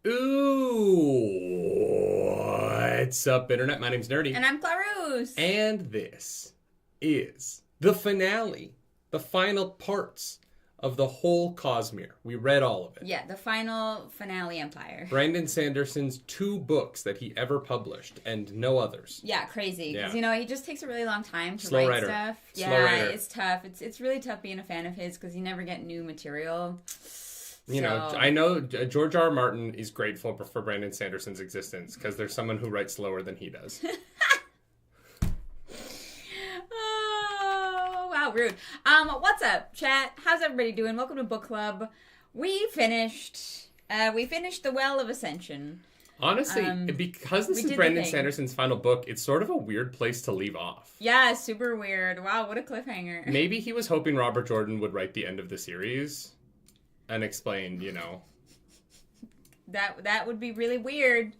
Ooh, what's up, Internet? My name's Nerdy. And I'm Clarus. And this is the finale, the final parts of the whole Cosmere. We read all of it. Yeah, the final finale empire. Brandon Sanderson's 2 books that he ever published, and no others. Yeah, crazy. Because, he just takes a really long time to Slow write writer. stuff. Slow Yeah, writer. it's tough. It's really tough being a fan of his because you never get new material. You know, I know George R. R. Martin is grateful for Brandon Sanderson's existence because there's someone who writes slower than he does. Oh, wow, rude. What's up, chat? How's everybody doing? Welcome to Book Club. We finished The Well of Ascension. Honestly, because this is Brandon Sanderson's final book, it's sort of a weird place to leave off. Yeah, super weird. Wow, what a cliffhanger. Maybe he was hoping Robert Jordan would write the end of the series and explain, That would be really weird.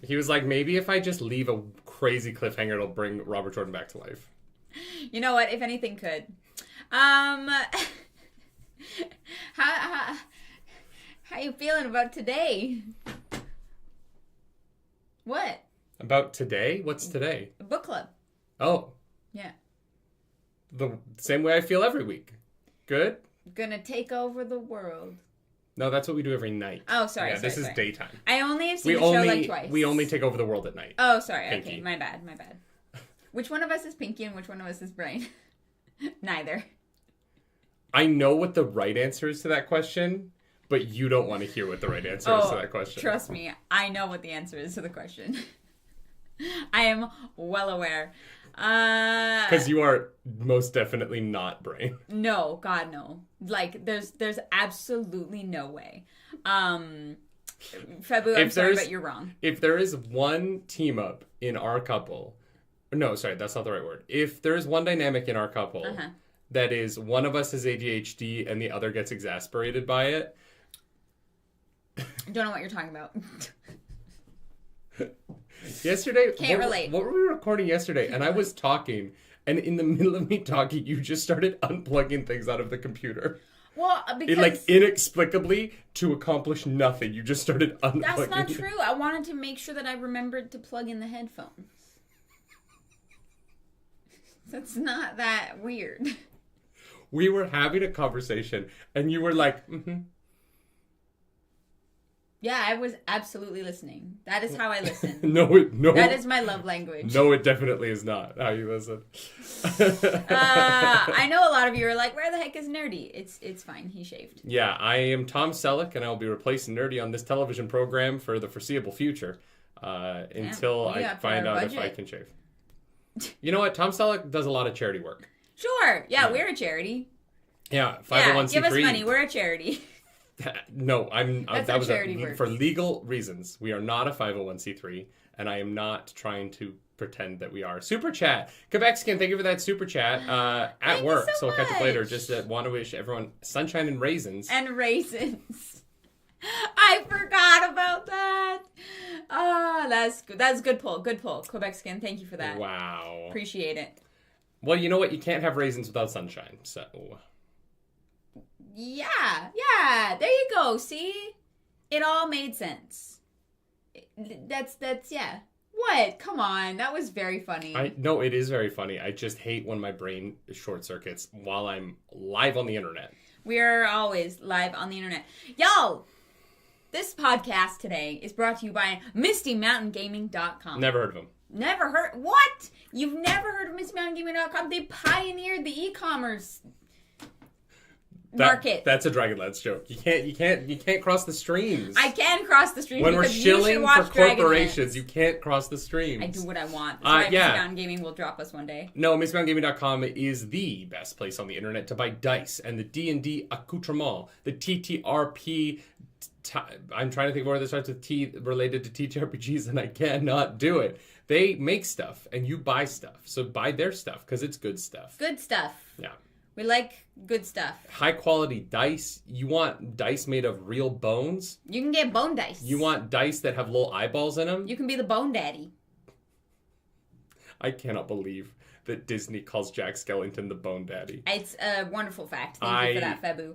He was like, maybe if I just leave a crazy cliffhanger, it'll bring Robert Jordan back to life. You know what? If anything could. How you feeling about today? What? About today? What's today? Book club. Oh. Yeah. The same way I feel every week. Good? Gonna take over the world. No, that's what we do every night. Oh, sorry. Yeah, this is daytime. I only have seen the show like twice. We only take over the world at night. Oh, sorry. Pinky. Okay, my bad. Which one of us is Pinky and which one of us is Brain? Neither. I know what the right answer is to that question, but you don't want to hear what the right answer is to that question. Trust me, I know what the answer is to the question. I am well aware. Because you are most definitely not Brain. No, God, no. Like, there's absolutely no way. Febu, I'm sorry, but you're wrong. If there is one team up in our couple... No, sorry, that's not the right word. If there is one dynamic in our couple that is one of us has ADHD and the other gets exasperated by it... Don't know what you're talking about. Yesterday... Can't relate. What were we recording yesterday? And I was talking, and in the middle of me talking, you just started unplugging things out of the computer. Well, because... inexplicably, to accomplish nothing, you just started unplugging. That's not true. I wanted to make sure that I remembered to plug in the headphones. That's not that weird. We were having a conversation, and you were like, Yeah, I was absolutely listening. That is how I listen. No. That is my love language. No, it definitely is not how you listen. I know a lot of you are like, where the heck is Nerdy? It's fine. He shaved. Yeah, I am Tom Selleck, and I will be replacing Nerdy on this television program for the foreseeable future until I find out if I can shave. You know what? Tom Selleck does a lot of charity work. Sure. Yeah, we're a charity. Yeah, 501c3. Give us money. We're a charity. No, That's that was charity works. For legal reasons. We are not a 501c3, and I am not trying to pretend that we are. Super chat. Quebecskin, thank you for that super chat. At work, so we'll catch up later. Just want to wish everyone sunshine and raisins. And raisins. I forgot about that. That's good. That's good pull. Good pull. Quebecskin, thank you for that. Wow. Appreciate it. Well, you know what? You can't have raisins without sunshine, so... Yeah, there you go. See? It all made sense. That's yeah. What? Come on. That was very funny. No, it is very funny. I just hate when my brain short circuits while I'm live on the internet. We're always live on the internet. Y'all, this podcast today is brought to you by MistyMountainGaming.com. Never heard of them. Never heard? What? You've never heard of MistyMountainGaming.com? They pioneered the e-commerce market. That's a Dragonlance joke. You can't cross the streams. I can cross the streams when we're because shilling you should watch for corporations. You can't cross the streams. I do what I want. That's why Misty Mountain Gaming will drop us one day. No, MistyMountainGaming.com is the best place on the internet to buy dice and the D&D accoutrement, the TTRP. I'm trying to think of where this starts with T related to TTRPGs, and I cannot do it. They make stuff, and you buy stuff. So buy their stuff because it's good stuff. Good stuff. Yeah. We like good stuff. High quality dice. You want dice made of real bones? You can get bone dice. You want dice that have little eyeballs in them? You can be the bone daddy. I cannot believe that Disney calls Jack Skellington the Bone Daddy. It's a wonderful fact. Thank you for that, Febu.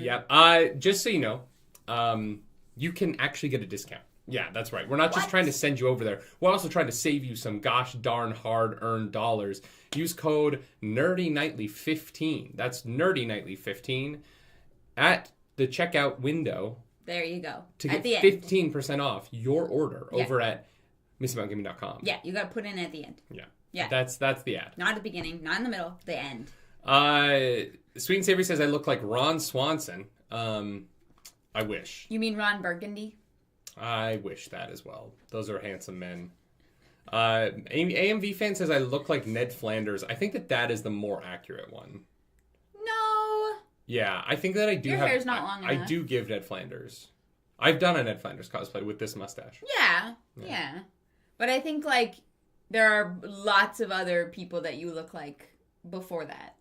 Yeah. Just so you know, you can actually get a discount. Yeah, that's right. We're not just trying to send you over there. We're also trying to save you some gosh darn hard-earned dollars. Use code nerdynightly15. That's nerdynightly15 at the checkout window. There you go. To get 15% off your order over at MissyMountainGaming.com. Yeah, you got to put in at the end. Yeah. That's the ad. Not at the beginning, not in the middle, the end. Sweet and Savory says I look like Ron Swanson. I wish. You mean Ron Burgundy? I wish that as well. Those are handsome men. AMV fan says I look like Ned Flanders. I think that is the more accurate one. No. Yeah, I think that I do. Your hair's not long enough. I do give Ned Flanders. I've done a Ned Flanders cosplay with this mustache. Yeah. But I think, like, there are lots of other people that you look like before that.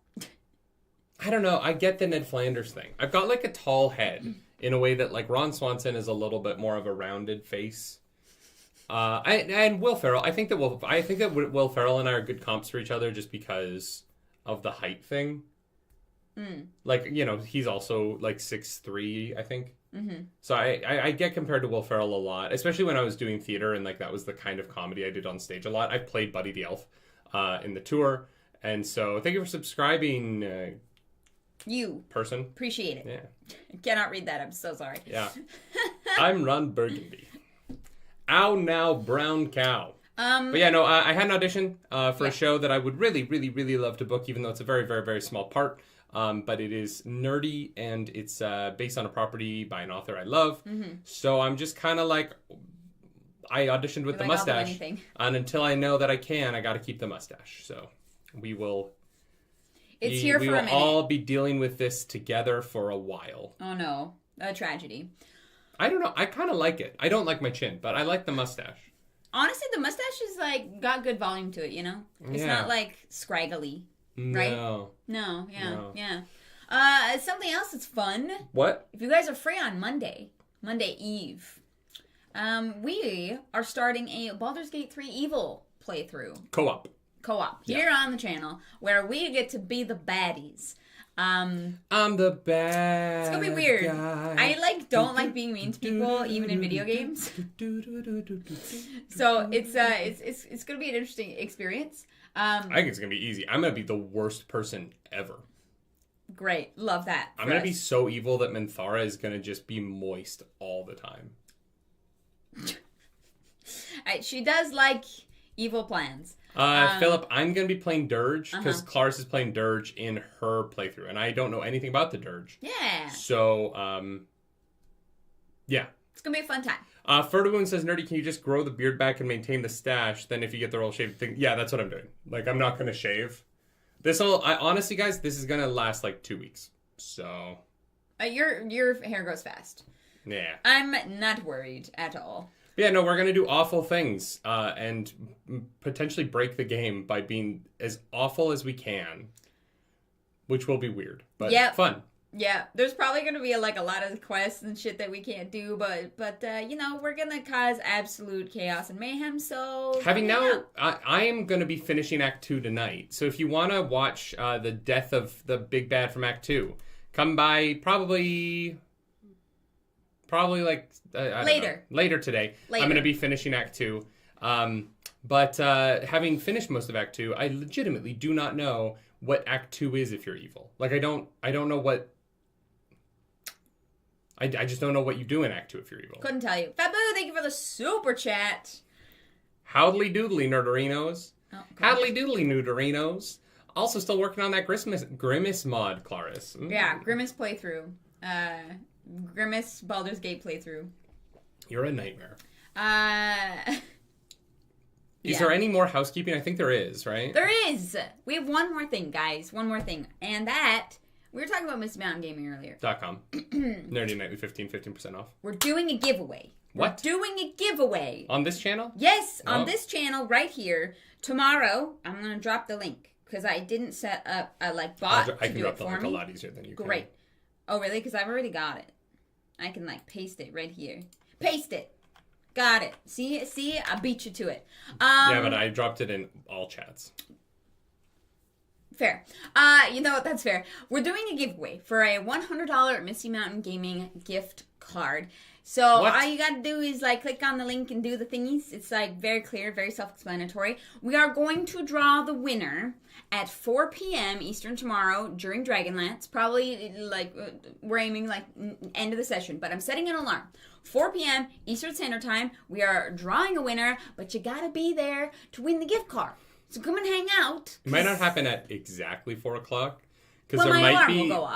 I don't know. I get the Ned Flanders thing. I've got, like, a tall head in a way that, like, Ron Swanson is a little bit more of a rounded face. And Will Ferrell. I think that Will Ferrell and I are good comps for each other just because of the height thing. Like, you know, he's also, like, 6'3", I think. Mm-hmm. So I get compared to Will Ferrell a lot, especially when I was doing theater and, like, that was the kind of comedy I did on stage a lot. I played Buddy the Elf in the tour. And so thank you for subscribing, you person. Appreciate it. Yeah. I cannot read that. I'm so sorry. Yeah. I'm Ron Burgundy. Ow now, brown cow. But yeah, no, I had an audition for a show that I would really, really, really love to book, even though it's a very, very, very small part. But it is nerdy, and it's based on a property by an author I love. Mm-hmm. So I'm just kind of like, I auditioned with the mustache. And until I know that I can, I got to keep the mustache. So we will... It's here for a minute. We will all be dealing with this together for a while. Oh, no. A tragedy. I don't know. I kind of like it. I don't like my chin, but I like the mustache. Honestly, the mustache is, like, got good volume to it, you know? It's not, like, scraggly. Right? No. Yeah. Something else that's fun. What? If you guys are free on Monday Eve, we are starting a Baldur's Gate 3 Evil playthrough. Co-op here on the channel, where we get to be the baddies. I'm the bad. It's gonna be weird. Guy. I don't like being mean to people, even in video games. So it's gonna be an interesting experience. I think it's gonna be easy. I'm gonna be the worst person ever. Great, love that. I'm gonna be so evil that Minthara is gonna just be moist all the time. She does like evil plans. Philip, I'm going to be playing Dirge because Clarice is playing Dirge in her playthrough, and I don't know anything about the Dirge. Yeah. So, yeah. It's going to be a fun time. Ferdaboon says, Nerdy, can you just grow the beard back and maintain the stash? Then if you get the roll shaved thing, yeah, that's what I'm doing. Like, I'm not going to shave. Honestly, guys, this is going to last like 2 weeks. So. Your hair grows fast. Yeah. I'm not worried at all. Yeah, no, we're going to do awful things and potentially break the game by being as awful as we can, which will be weird, but fun. Yeah, there's probably going to be a lot of quests and shit that we can't do, but you know, we're going to cause absolute chaos and mayhem, so... I am going to be finishing Act 2 tonight, so if you want to watch the death of the big bad from Act 2, come by probably later today. I'm going to be finishing Act 2. But having finished most of Act 2, I legitimately do not know what Act 2 is if you're evil. Like, I don't know what... I just don't know what you do in Act 2 if you're evil. Couldn't tell you. Fabu, thank you for the super chat. Howdly doodly, nerderinos. Howdly doodly, nerderinos. Also still working on that Grimace mod, Clarice. Yeah, Grimace playthrough. Grimace Baldur's Gate playthrough. You're a nightmare. Is there any more housekeeping? I think there is, right? There is. We have one more thing, guys. One more thing. And that, we were talking about Miss Mountain Gaming earlier. .com. nerdynightly 15% off. We're doing a giveaway. What? We're doing a giveaway. On this channel? Yes, on this channel right here. Tomorrow, I'm going to drop the link. Because I didn't set up a bot to do it for me. I can drop the link a lot easier than you can. Great. Oh, really? Because I've already got it. I can paste it right here. Paste it. Got it. See? I beat you to it. Yeah, but I dropped it in all chats. Fair. You know what? That's fair. We're doing a giveaway for a $100 Misty Mountain Gaming gift card. So all you gotta do is like click on the link and do the thingies. It's like very clear, very self-explanatory. We are going to draw the winner at 4 p.m. Eastern tomorrow during Dragonlance. Probably like we're aiming like end of the session, but I'm setting an alarm. 4 p.m. Eastern Standard Time. We are drawing a winner, but you gotta be there to win the gift card. So come and hang out. It might not happen at exactly 4 o'clock. Because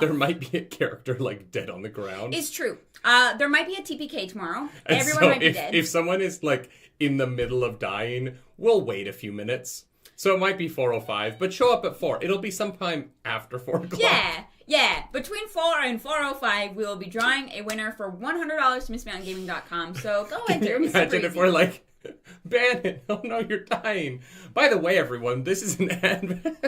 there might be a character like dead on the ground. It's true. There might be a TPK tomorrow. And everyone might be dead. If someone is like in the middle of dying, we'll wait a few minutes. So it might be 4:05, but show up at 4. It'll be sometime after 4 o'clock. Yeah. Between 4 and 4:05, we'll be drawing a winner for $100 to MissMountainGaming.com. So go enter. Can you imagine if we're like, Bannon, oh no, you're dying. By the way, everyone, this is an ad.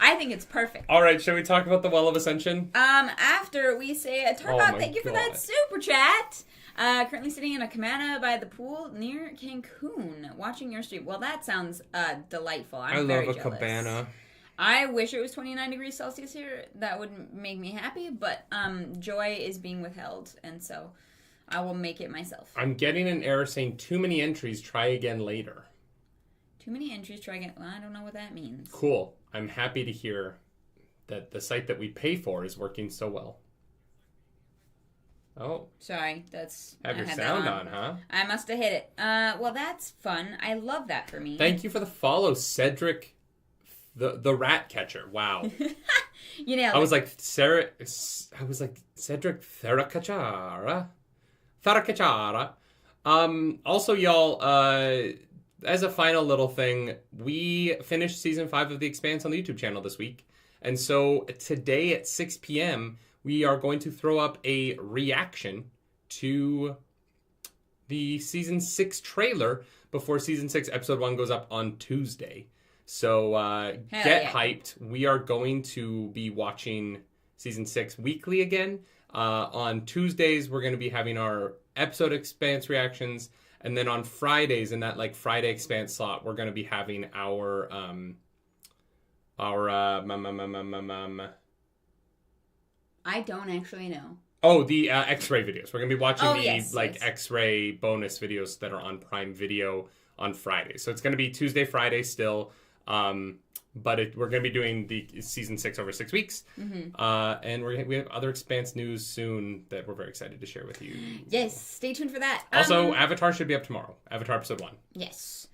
I think it's perfect. All right, shall we talk about the Well of Ascension? After we say a Turbock, thank you for that super chat. Currently sitting in a cabana by the pool near Cancun, watching your stream. Well, that sounds delightful. I love a cabana. I wish it was 29 degrees Celsius here. That would make me happy, but joy is being withheld, and so I will make it myself. I'm getting an error saying too many entries, try again later. Too many entries, try again. Well, I don't know what that means. Cool. I'm happy to hear that the site that we pay for is working so well. Oh. Sorry, that's... Have your sound on, huh? I must have hit it. Well, that's fun. I love that for me. Thank you for the follow, Cedric, the rat catcher. Wow. You nailed it. I was like, Cedric Therakachara. Also, y'all, as a final little thing, we finished Season 5 of The Expanse on the YouTube channel this week. And so today at 6 p.m., we are going to throw up a reaction to the Season 6 trailer before Season 6 Episode 1 goes up on Tuesday. So get hyped. We are going to be watching Season 6 weekly again. On Tuesdays, we're going to be having our episode Expanse reactions. And then on Fridays, in that like Friday Expanse slot, we're going to be having our I don't actually know. Oh, the X-ray videos. We're going to be watching the X-ray bonus videos that are on Prime Video on Friday. So it's going to be Tuesday, Friday still. But we're going to be doing the Season 6 over 6 weeks. Mm-hmm. And we have other Expanse news soon that we're very excited to share with you. Yes, stay tuned for that. Also, Avatar should be up tomorrow. Avatar Episode 1. Yes.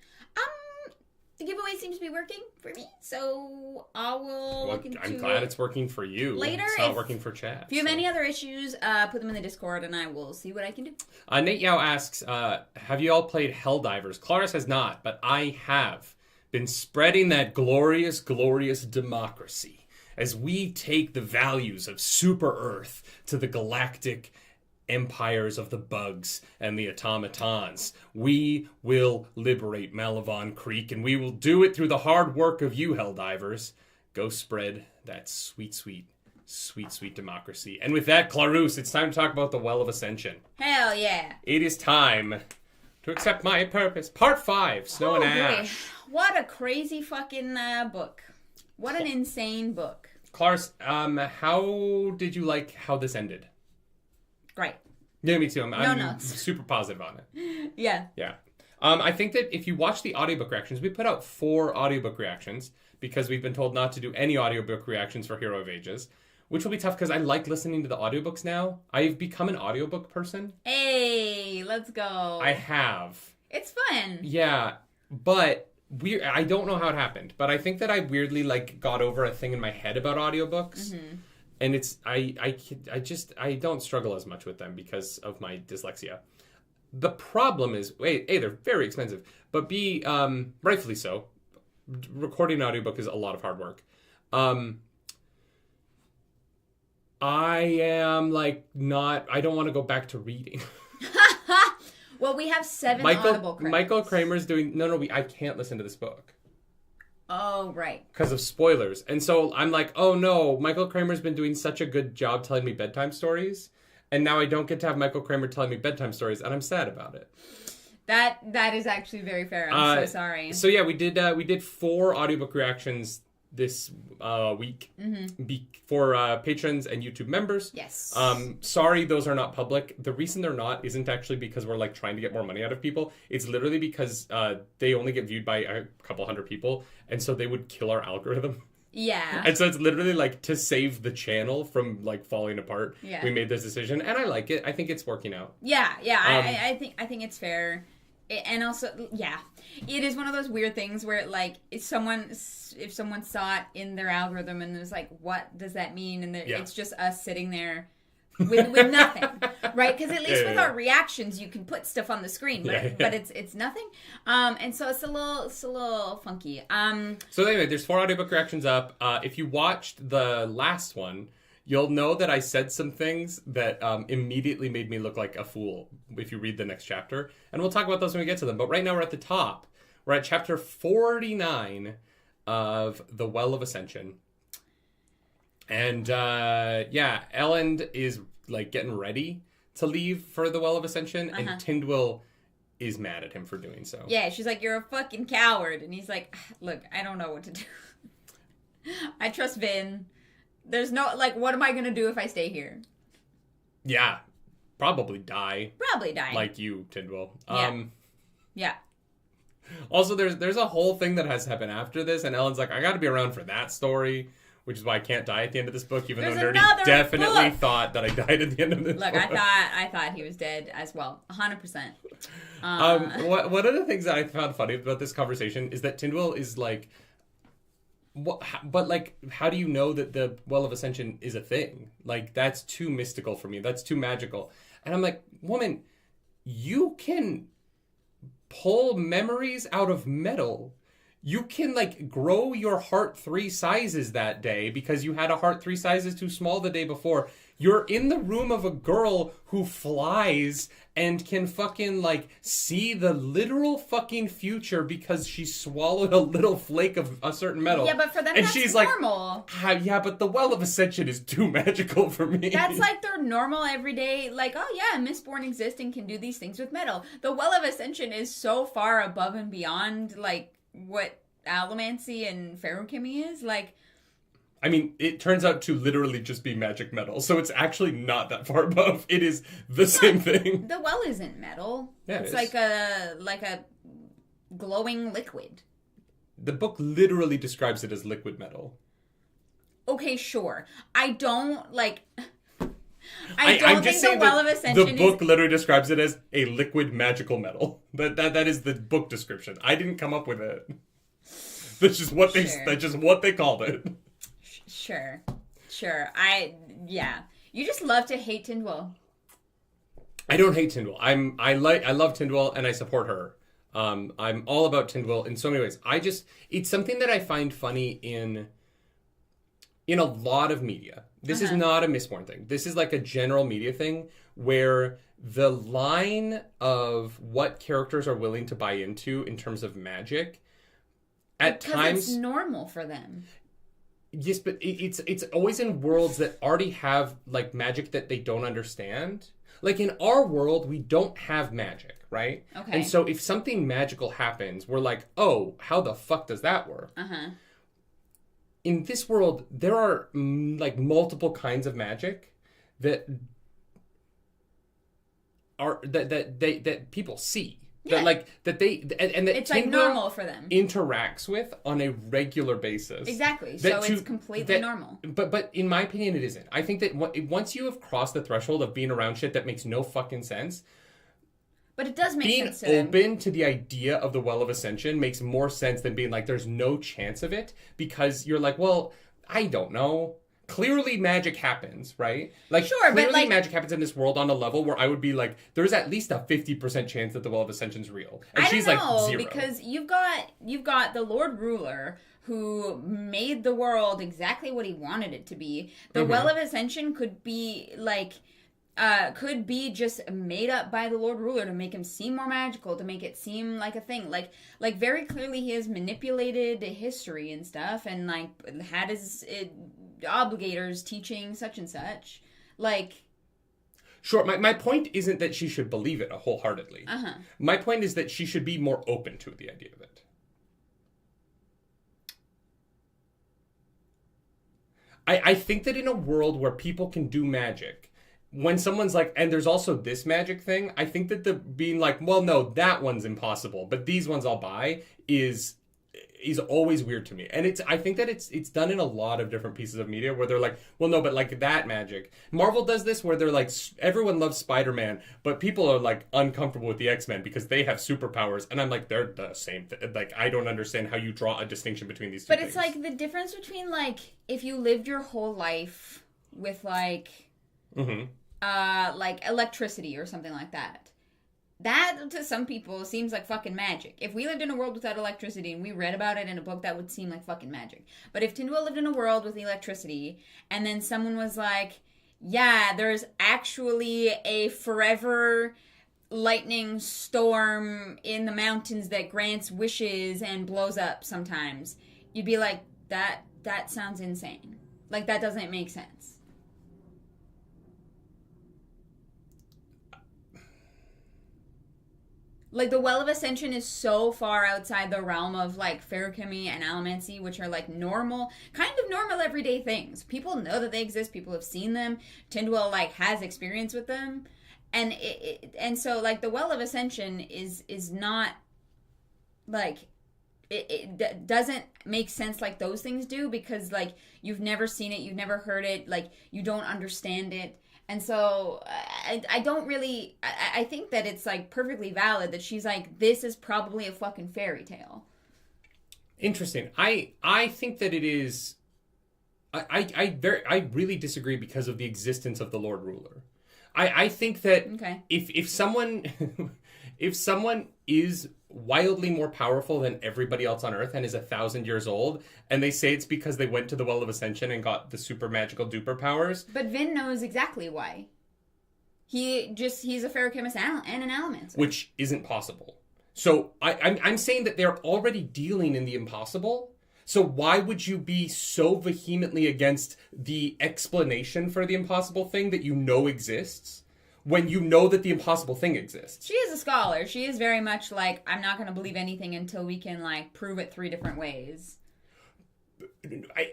The giveaway seems to be working for me, so I will look into it. I'm glad it's working for you. Later. It's not working for chat. If you have any other issues, put them in the Discord, and I will see what I can do. Nate Yao asks, have you all played Helldivers? Claris has not, but I have been spreading that glorious, glorious democracy as we take the values of Super Earth to the galactic empires of the bugs and the automatons. We will liberate Malavon Creek, and we will do it through the hard work of you, Helldivers. Go spread that sweet, sweet, sweet, sweet democracy. And with that, Clarus, it's time to talk about the Well of Ascension. Hell yeah. It is time to accept my purpose. Part 5, Snow and Ash. Boy. What a crazy fucking book. What an insane book. Clarus, how did you like how this ended? Great. Yeah, me too. I'm super positive on it. Yeah. Yeah. I think that if you watch the audiobook reactions, we put out 4 audiobook reactions because we've been told not to do any audiobook reactions for Hero of Ages, which will be tough because I like listening to the audiobooks now. I've become an audiobook person. Hey, let's go. I have. It's fun. Yeah, but I don't know how it happened, but I think that I weirdly got over a thing in my head about audiobooks. Mm-hmm. And it's I don't struggle as much with them because of my dyslexia. The problem is, A, they're very expensive, but B, rightfully so. Recording an audiobook is a lot of hard work. I am I don't want to go back to reading. Well, we have 7 Audible credits. Michael Kramer's doing, I can't listen to this book. Oh, right. Because of spoilers. And so I'm like, oh no, Michael Kramer's been doing such a good job telling me bedtime stories. And now I don't get to have Michael Kramer telling me bedtime stories, and I'm sad about it. That is actually very fair. I'm so sorry. So yeah, we did 4 audiobook reactions this week for patrons and YouTube members. Yes. Sorry, those are not public. The reason they're not isn't actually because we're like trying to get more money out of people. It's literally because they only get viewed by a couple hundred people, and so they would kill our algorithm. Yeah. And so it's literally like to save the channel from like falling apart. Yeah. We made this decision, and I like it. I think it's working out. Yeah. I think it's fair. And also, yeah, it is one of those weird things where, like, if someone saw it in their algorithm and was like, what does that mean? And it's just us sitting there with nothing, right? Because at least with our reactions, you can put stuff on the screen, but it's nothing. And so it's a little funky. So anyway, there's 4 audiobook reactions up. If you watched the last one, you'll know that I said some things that immediately made me look like a fool if you read the next chapter. And we'll talk about those when we get to them. But right now we're at the top. We're at chapter 49 of The Well of Ascension. And Elend is like getting ready to leave for The Well of Ascension. And Tindwyl is mad at him for doing so. Yeah, she's like, you're a fucking coward. And he's like, look, I don't know what to do. I trust Vin. There's no, like, what am I going to do if I stay here? Yeah. Probably die. Probably die. Like you, Tindwyl. Yeah. Also, there's a whole thing that has happened after this, and Ellen's like, I got to be around for that story, which is why I can't die at the end of this book, even though Nerdy definitely thought that I died at the end of this book. I thought he was dead as well. 100%. One of the things that I found funny about this conversation is that Tindwyl is like, but like, how do you know that the Well of Ascension is a thing? Like, that's too mystical for me. That's too magical. And I'm like, woman, you can pull memories out of metal. You can like grow your heart 3 sizes that day because you had a heart 3 sizes too small the day before. You're in the room of a girl who flies and can fucking like see the literal fucking future because she swallowed a little flake of a certain metal. Yeah, but for them, and that's she's normal. Like, yeah, but the Well of Ascension is too magical for me. That's like their normal everyday, like, oh yeah, Mistborn exists and can do these things with metal. The Well of Ascension is so far above and beyond, like, what allomancy and ferrochemy is. Like, I mean, it turns out to literally just be magic metal, so it's actually not that far above. It is the same thing. The well isn't metal. Yeah, it's like a glowing liquid. The book literally describes it as liquid metal. Okay, sure. I don't think the Well of Ascension the book literally describes it as a liquid magical metal. That is the book description. I didn't come up with it. That's just what they called it. Sure. You just love to hate Tindwyl. I don't hate Tindwyl. I love Tindwyl and I support her. I'm all about Tindwyl in so many ways. It's something that I find funny in a lot of media. This is not a Mistborn thing. This is like a general media thing where the line of what characters are willing to buy into in terms of magic at times it's normal for them. Yes, but it's always in worlds that already have like magic that they don't understand. Like in our world, we don't have magic, right? Okay. And so if something magical happens, we're like, oh, how the fuck does that work? In this world, there are like multiple kinds of magic that people see. Yeah. That it's like normal for them. Interacts with on a regular basis. Exactly. So it's completely normal. But in my opinion, it isn't. I think that once you have crossed the threshold of being around shit that makes no fucking sense. But it does make sense to them. Being open them. to the idea of the Well of Ascension makes more sense than being like, there's no chance of it. Because you're like, well, I don't know. Clearly magic happens, right? Like, sure, clearly but like, magic happens in this world on a level where I would be like, there's at least a 50% chance that the Well of Ascension's real. And she's like, 0. Because you've got the Lord Ruler who made the world exactly what he wanted it to be. The Well of Ascension could be like could be just made up by the Lord Ruler to make him seem more magical, to make it seem like a thing. Like very clearly he has manipulated history and stuff and like had his obligators teaching such and such. Like, sure, my point isn't that she should believe it wholeheartedly. My point is that she should be more open to the idea of it. I think that in a world where people can do magic, when someone's like, and there's also this magic thing, I think that the being like, well, no, that one's impossible, but these ones I'll buy is always weird to me. And I think that it's done in a lot of different pieces of media where they're like, well, no, but like that magic. Marvel does this where they're like, everyone loves Spider-Man, but people are like uncomfortable with the X-Men because they have superpowers. And I'm like, they're the same thing. Like, I don't understand how you draw a distinction between these two things. But it's like the difference between like, if you lived your whole life with like, like electricity or something like that. That, to some people, seems like fucking magic. If we lived in a world without electricity and we read about it in a book, that would seem like fucking magic. But if Tyndall lived in a world with electricity, and then someone was like, yeah, there's actually a forever lightning storm in the mountains that grants wishes and blows up sometimes, you'd be like, that sounds insane. Like, that doesn't make sense. Like, the Well of Ascension is so far outside the realm of, like, ferrochemy and allomancy, which are, like, normal, kind of normal everyday things. People know that they exist. People have seen them. Tyndall, like, has experience with them. And and so, like, the Well of Ascension is not, like, it doesn't make sense like those things do because, like, you've never seen it. You've never heard it. Like, you don't understand it. And so I don't really, I think that it's like perfectly valid that she's like, this is probably a fucking fairy tale. Interesting. I think that it is, I really disagree because of the existence of the Lord Ruler. I think that if someone is wildly more powerful than everybody else on Earth and is 1,000 years old, and they say it's because they went to the Well of Ascension and got the super magical duper powers. But Vin knows exactly why. He's a ferrochemist and an allomancer. Which isn't possible. So I'm saying that they're already dealing in the impossible. So why would you be so vehemently against the explanation for the impossible thing that you know exists? When you know that the impossible thing exists. She is a scholar. She is very much like, I'm not going to believe anything until we can, like, prove it 3 different ways.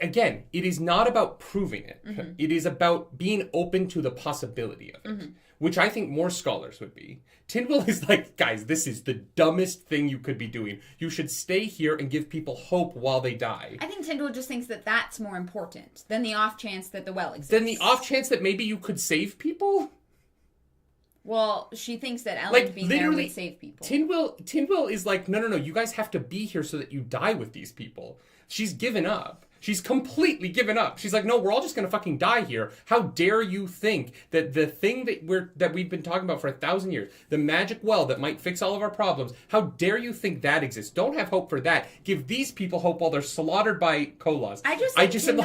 Again, it is not about proving it. Mm-hmm. It is about being open to the possibility of it, which I think more scholars would be. Tyndall is like, guys, this is the dumbest thing you could be doing. You should stay here and give people hope while they die. I think Tyndall just thinks that that's more important than the off chance that the well exists. Than the off chance that maybe you could save people? Well, she thinks that Elend being there would save people. Tyndall is like, no, you guys have to be here so that you die with these people. She's given up. She's completely given up. She's like, no, we're all just gonna fucking die here. How dare you think that the thing that we've been talking about for 1,000 years, the magic well that might fix all of our problems, how dare you think that exists? Don't have hope for that. Give these people hope while they're slaughtered by Kolas. I just think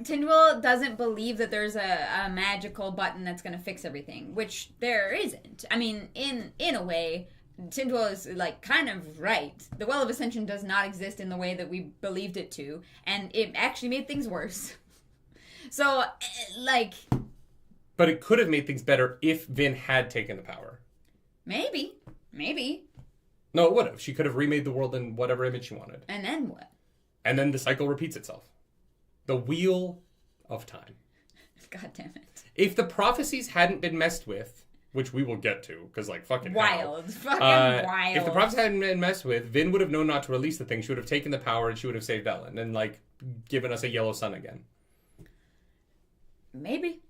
Tyndall doesn't believe that there's a magical button that's gonna fix everything, which there isn't. I mean, in a way, Tyndall is, like, kind of right. The Well of Ascension does not exist in the way that we believed it to, and it actually made things worse. So, like... But it could have made things better if Vin had taken the power. Maybe. No, it would have. She could have remade the world in whatever image she wanted. And then what? And then the cycle repeats itself. The Wheel of Time. God damn it. If the prophecies hadn't been messed with... Which we will get to, because, like, fucking wild. Wild. If the prophets hadn't been messed with, Vin would have known not to release the thing. She would have taken the power and she would have saved Elend and, like, given us a yellow sun again. Maybe.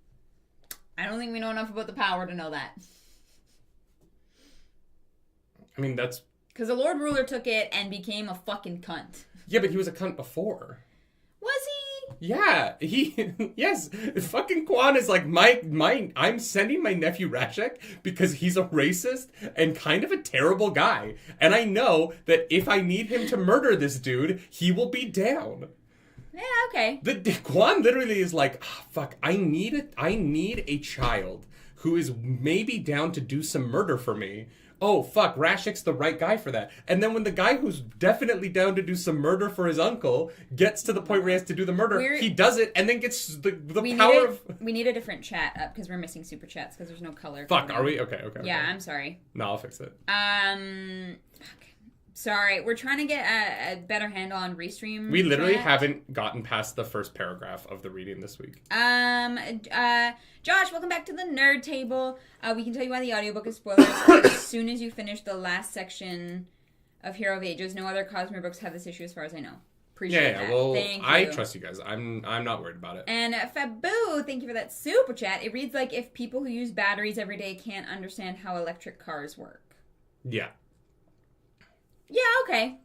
I don't think we know enough about the power to know that. I mean, that's... Because the Lord Ruler took it and became a fucking cunt. Yeah, but he was a cunt before. Was he? Yeah, yes, fucking Quan is like, I'm sending my nephew Rashek because he's a racist and kind of a terrible guy. And I know that if I need him to murder this dude, he will be down. Yeah, okay. Quan literally is like, fuck, I need a child who is maybe down to do some murder for me. Oh, fuck, Rashek's the right guy for that. And then when the guy who's definitely down to do some murder for his uncle gets to the point where he has to do the murder, he does it and then gets the power of... We need a different chat up because we're missing super chats because there's no color. Fuck, are we? Okay. Yeah, I'm sorry. No, I'll fix it. Sorry, we're trying to get a better handle on Restream. We literally haven't gotten past the first paragraph of the reading this week. Josh, welcome back to the Nerd Table. We can tell you why the audiobook is spoilers as soon as you finish the last section of Hero of Ages. No other Cosmere books have this issue as far as I know. Appreciate that. Well, thank you. I trust you guys. I'm not worried about it. And Fabu, thank you for that super chat. It reads like if people who use batteries every day can't understand how electric cars work. Yeah. Yeah, okay.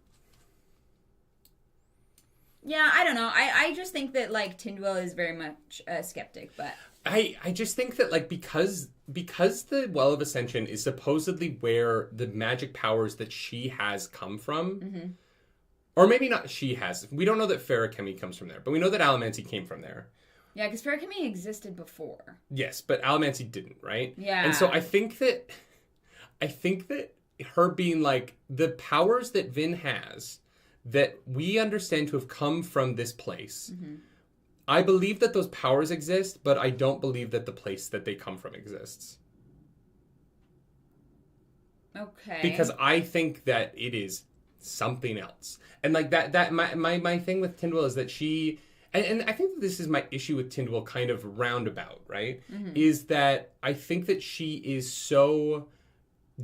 Yeah, I don't know. I just think that, like, Tyndall is very much a skeptic, but... I just think that, like, because the Well of Ascension is supposedly where the magic powers that she has come from... Mm-hmm. Or maybe not she has. We don't know that Ferrochemy comes from there, but we know that Allomancy came from there. Yeah, because Ferrochemy existed before. Yes, but Allomancy didn't, right? Yeah. And so I think that her being like, the powers that Vin has, that we understand to have come from this place, mm-hmm. I believe that those powers exist, but I don't believe that the place that they come from exists. Okay. Because I think that it is something else. And like that my thing with Tyndall is that she, and I think that this is my issue with Tyndall kind of roundabout, right? Mm-hmm. Is that I think that she is so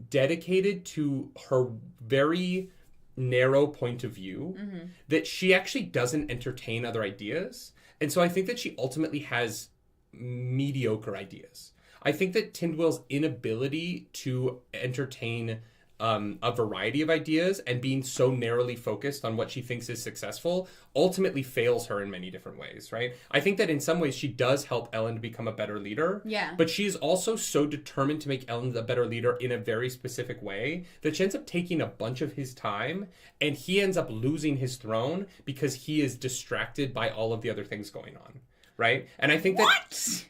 dedicated to her very narrow point of view mm-hmm. that she actually doesn't entertain other ideas. And so I think that she ultimately has mediocre ideas. I think that Tyndall's inability to entertain a variety of ideas and being so narrowly focused on what she thinks is successful ultimately fails her in many different ways, right? I think that in some ways she does help Elend become a better leader. Yeah. But she is also so determined to make Elend a better leader in a very specific way that she ends up taking a bunch of his time and he ends up losing his throne because he is distracted by all of the other things going on, right? And I think that...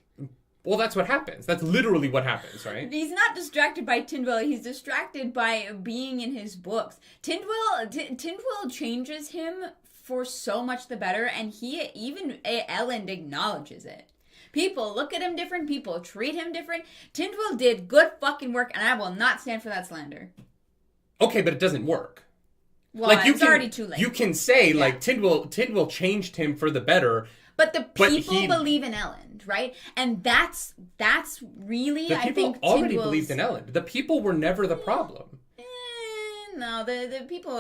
Well, that's what happens. That's literally what happens, right? He's not distracted by Tyndall. He's distracted by being in his books. Tyndall changes him for so much the better, and even Elend acknowledges it. People look at him different. People treat him different. Tyndall did good fucking work, and I will not stand for that slander. Okay, but it doesn't work. Well, like, it's already too late. You can say, like, Tyndall changed him for the better. But the people believe in Elend, right? And that's really, I think, the people already believed in Elend. The people were never the problem. No, the people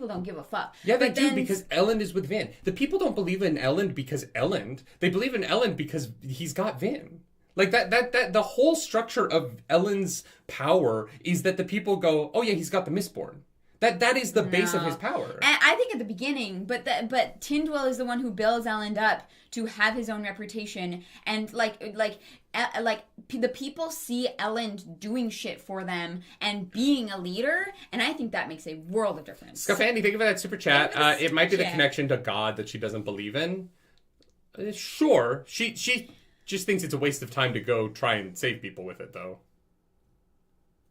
don't give a fuck. Yeah, they do, because Elend is with Vin. The people don't believe in Elend because Elend. They believe in Elend because he's got Vin. Like that the whole structure of Elend's power is that the people go, oh yeah, he's got the Mistborn. That is the base of his power. And I think at the beginning, but Tyndall is the one who builds Elend up to have his own reputation, and like the people see Elend doing shit for them and being a leader, and I think that makes a world of difference. Scuffandi, thank you for that super chat. It might be the connection to God that she doesn't believe in. Sure, she just thinks it's a waste of time to go try and save people with it, though.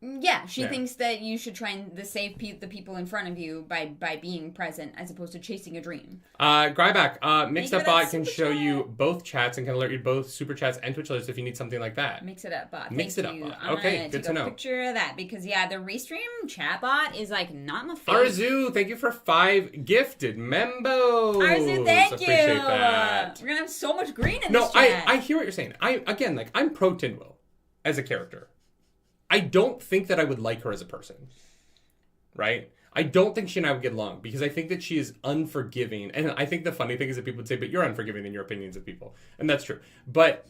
Yeah, she thinks that you should try and save the people in front of you by being present as opposed to chasing a dream. Gryback, Mixed Up Bot can show you both chats and can alert you both super chats and Twitch alerts if you need something like that. Mix It Up Bot. Mix It Up Bot. Okay, good to know. Take a picture of that because, the Restream chat bot is, like, not in the face. Arzu, thank you for 5 gifted membos. Arzu, thank you. Appreciate that. We're going to have so much green in this chat. No, I hear what you're saying. I'm pro Tyndall as a character. I don't think that I would like her as a person, right? I don't think she and I would get along because I think that she is unforgiving. And I think the funny thing is that people would say, but you're unforgiving in your opinions of people. And that's true. But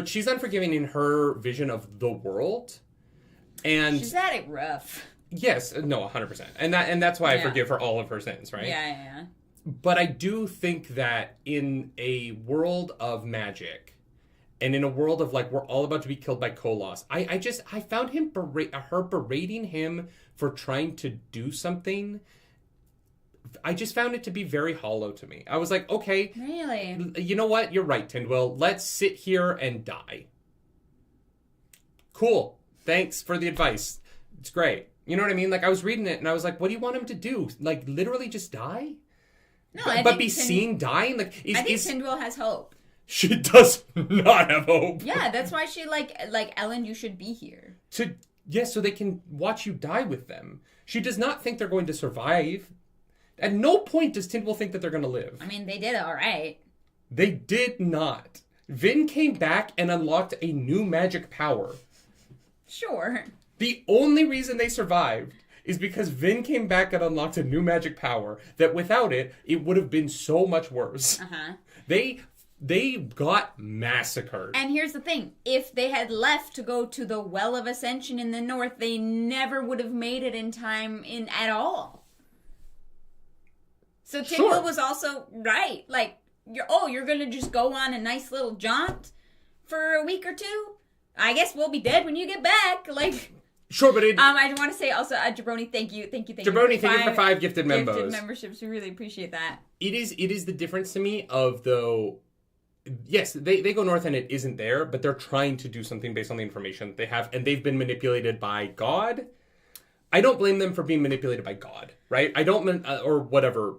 she's unforgiving in her vision of the world. And she's had it rough. Yes. No, 100%. And that's why I forgive her all of her sins, right? Yeah. But I do think that in a world of magic, and in a world of, like, we're all about to be killed by Koloss, I found her berating him for trying to do something. I just found it to be very hollow to me. I was like, okay. Really? You know what? You're right, Tyndall. Let's sit here and die. Cool. Thanks for the advice. It's great. You know what I mean? Like, I was reading it and I was like, what do you want him to do? Like, literally just die? No, but be seen dying? Like, I think Tyndall has hope. She does not have hope. Yeah, that's why she like Elend, you should be here. Yes, so they can watch you die with them. She does not think they're going to survive. At no point does Tyndall think that they're going to live. I mean, they did all right. They did not. Vin came back and unlocked a new magic power. Sure. The only reason they survived is because Vin came back and unlocked a new magic power that without it, it would have been so much worse. Uh-huh. They got massacred. And here's the thing. If they had left to go to the Well of Ascension in the north, they never would have made it in time at all. So Tyndall was also right. Like, you're going to just go on a nice little jaunt for a week or two? I guess we'll be dead when you get back. Like... Sure, but I want to say also, Jabroni, thank you. Jabroni, thank you for 5 gifted members. Gifted memberships, we really appreciate that. It is the difference to me of, though, yes, they go north and it isn't there, but they're trying to do something based on the information that they have, and they've been manipulated by God. I don't blame them for being manipulated by God, right? I don't, or whatever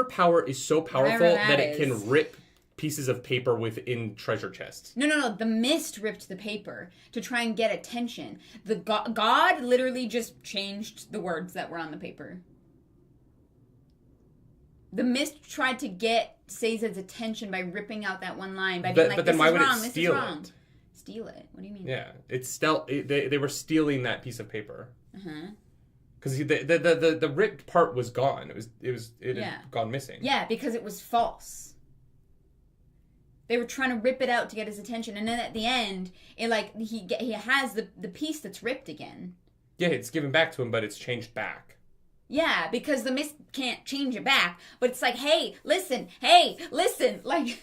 power is so powerful that it can rip pieces of paper within treasure chests. No. The mist ripped the paper to try and get attention. The God literally just changed the words that were on the paper. The mist tried to get Caesar's attention by ripping out that one line. By being like, but then why would it steal it? Steal it? What do you mean? Yeah, it's they were stealing that piece of paper. Because the ripped part was gone. It had gone missing. Yeah, because it was false. They were trying to rip it out to get his attention, and then at the end, he has the piece that's ripped again. Yeah, it's given back to him, but it's changed back. Yeah, because the mist can't change it back. But it's like, hey, listen, like.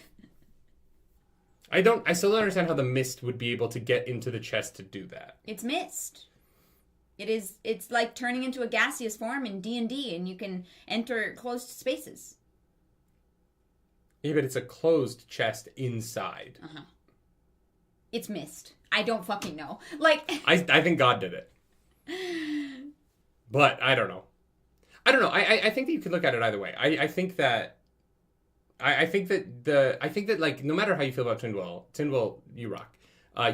I still don't understand how the mist would be able to get into the chest to do that. It's mist. It's like turning into a gaseous form in D&D, and you can enter closed spaces. Yeah, but it's a closed chest inside. It's mist. I don't fucking know. Like, I think God did it. But I don't know. I think that you could look at it either way. I think that like no matter how you feel about Tyndall, you rock.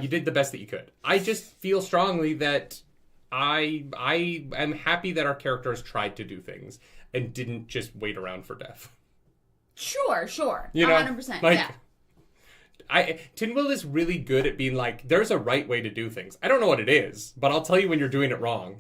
You did the best that you could. I just feel strongly that I am happy that our characters tried to do things and didn't just wait around for death. Sure. You know, 100%. like, yeah. Tyndall is really good at being like, there's a right way to do things. I don't know what it is, but I'll tell you when you're doing it wrong.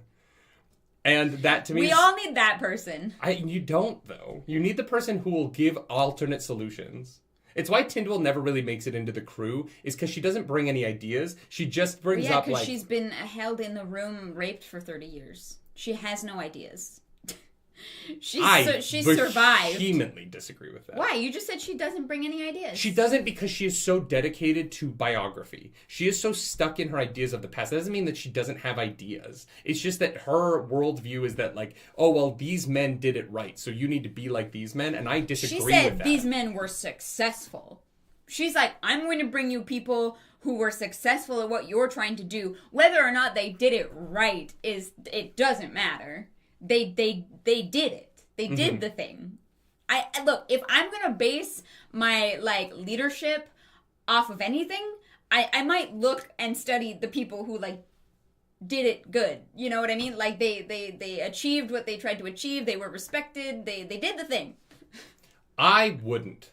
And that to me, we all need that person. You don't though. You need the person who will give alternate solutions. It's why Tyndall never really makes it into the crew, is because she doesn't bring any ideas. She just brings up like... Yeah, because she's been held in the room, raped for 30 years. She has no ideas. She's survived. I vehemently disagree with that. Why? You just said she doesn't bring any ideas. She doesn't because she is so dedicated to biography. She is so stuck in her ideas of the past. That doesn't mean that she doesn't have ideas. It's just that her worldview is that like, oh, well, these men did it right, so you need to be like these men, and I disagree with that. She said these men were successful. She's like, I'm going to bring you people who were successful at what you're trying to do. Whether or not they did it right, it doesn't matter. They did it. They did the thing. Look, if I'm gonna base my like leadership off of anything, I might look and study the people who like did it good. You know what I mean? Like they achieved what they tried to achieve. They were respected. They did the thing. I wouldn't.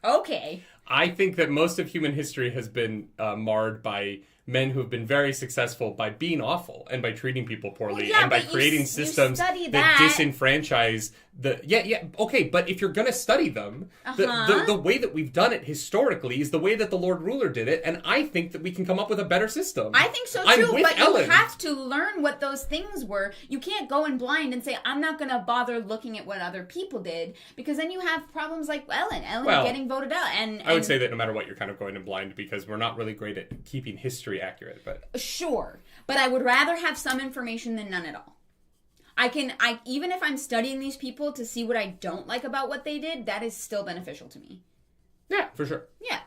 Okay. I think that most of human history has been marred by men who have been very successful by being awful and by treating people poorly and by creating systems that disenfranchise the... okay, but if you're going to study them, the way that we've done it historically is the way that the Lord Ruler did it, and I think that we can come up with a better system. I think so too, but Elend. You have to learn what those things were. You can't go in blind and say, I'm not going to bother looking at what other people did, because then you have problems like Elend getting voted out. And I would say that no matter what, you're kind of going in blind, because we're not really great at keeping history accurate. But sure, but I would rather have some information than none at all. I even if I'm studying these people to see what I don't like about what they did, that is still beneficial to me. Yeah, for sure. Yeah.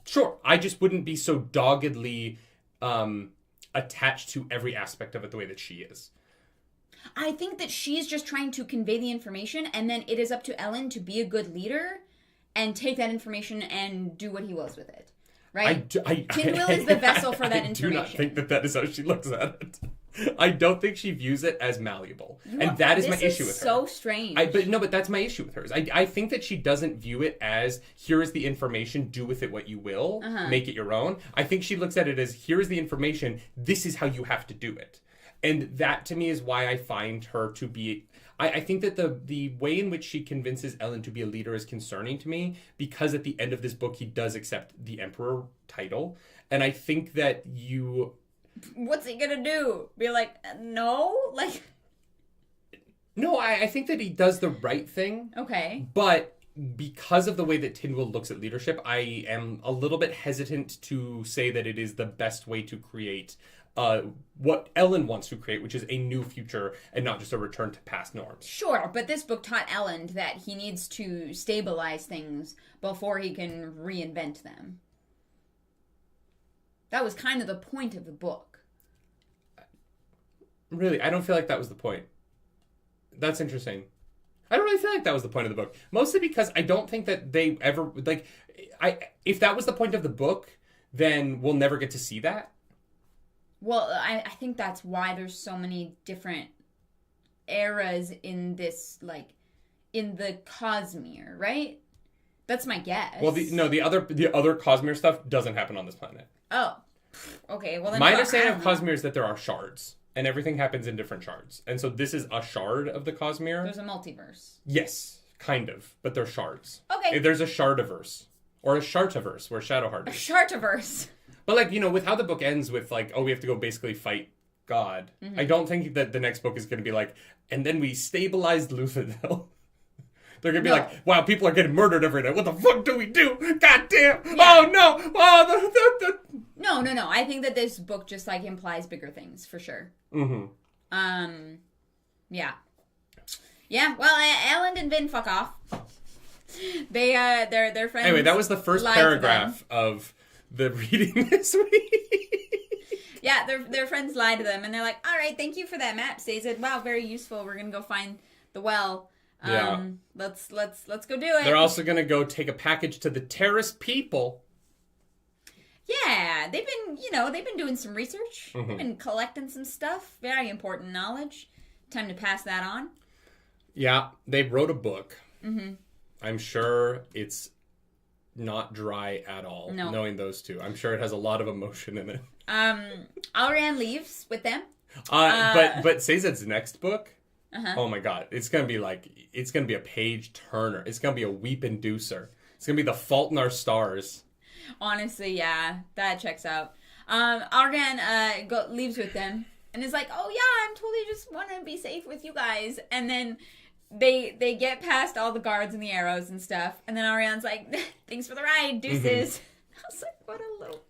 Sure. I just wouldn't be so doggedly attached to every aspect of it the way that she is. I think that she's just trying to convey the information, and then it is up to Elend to be a good leader and take that information and do what he wills with it. right? Tyndall is the vessel for that information. I do not think that is how she looks at it. I don't think she views it as malleable. And that is my issue with her. So strange. But that's my issue with her. I think that she doesn't view it as, here is the information, do with it what you will, make it your own. I think she looks at it as, here is the information, this is how you have to do it. And that, to me, is why I find her to be... I think that the way in which she convinces Elend to be a leader is concerning to me, because at the end of this book, he does accept the Emperor title. And I think that you... What's he gonna do? Be like, no? Like... No, I think that he does the right thing. Okay. But because of the way that Tyndall looks at leadership, I am a little bit hesitant to say that it is the best way to create what Elend wants to create, which is a new future and not just a return to past norms. Sure, but this book taught Elend that he needs to stabilize things before he can reinvent them. That was kind of the point of the book. Really? I don't feel like that was the point. That's interesting. I don't really feel like that was the point of the book. Mostly because I don't think that they ever... if that was the point of the book, then we'll never get to see that. Well, I think that's why there's so many different eras in this, in the Cosmere, right? That's my guess. Well, the other Cosmere stuff doesn't happen on this planet. Oh, okay. Well, then my understanding of Cosmere is that there are shards, and everything happens in different shards. And so this is a shard of the Cosmere. There's a multiverse. Yes, kind of, but they're shards. Okay. There's a shardiverse, or a shartiverse, where Shadowheart is. A shartiverse. But, with how the book ends with, we have to go basically fight God, I don't think that the next book is going to be and then we stabilized Luthadel. They're going to be wow, people are getting murdered every night. What the fuck do we do? God damn. Yeah. Oh, no. Oh, No. I think that this book just, implies bigger things, for sure. Mm-hmm. Yeah. Yeah, well, Elend and Vin fuck off. They're friends. Anyway, that was the first paragraph of the reading this week. Yeah, their friends lie to them, and they're like, all right, thank you for that map, Sazed. Wow, very useful. We're going to go find the well. Let's go do it. They're also going to go take a package to the Terrace people. Yeah, they've been doing some research. Mm-hmm. They've been collecting some stuff. Very important knowledge. Time to pass that on. Yeah, they wrote a book. Mm-hmm. I'm sure it's not dry at all, knowing those two. I'm sure it has a lot of emotion in it. Alrian leaves with them. But Sazed's next book, oh my god, it's gonna be a page turner. It's gonna be a weep inducer. It's gonna be The Fault in Our Stars. Honestly, yeah, that checks out. Alrian leaves with them and is like, oh yeah, I'm totally just want to be safe with you guys. And then they get past all the guards and the arrows and stuff, and then Ariane's like, thanks for the ride, deuces. I was like, what a little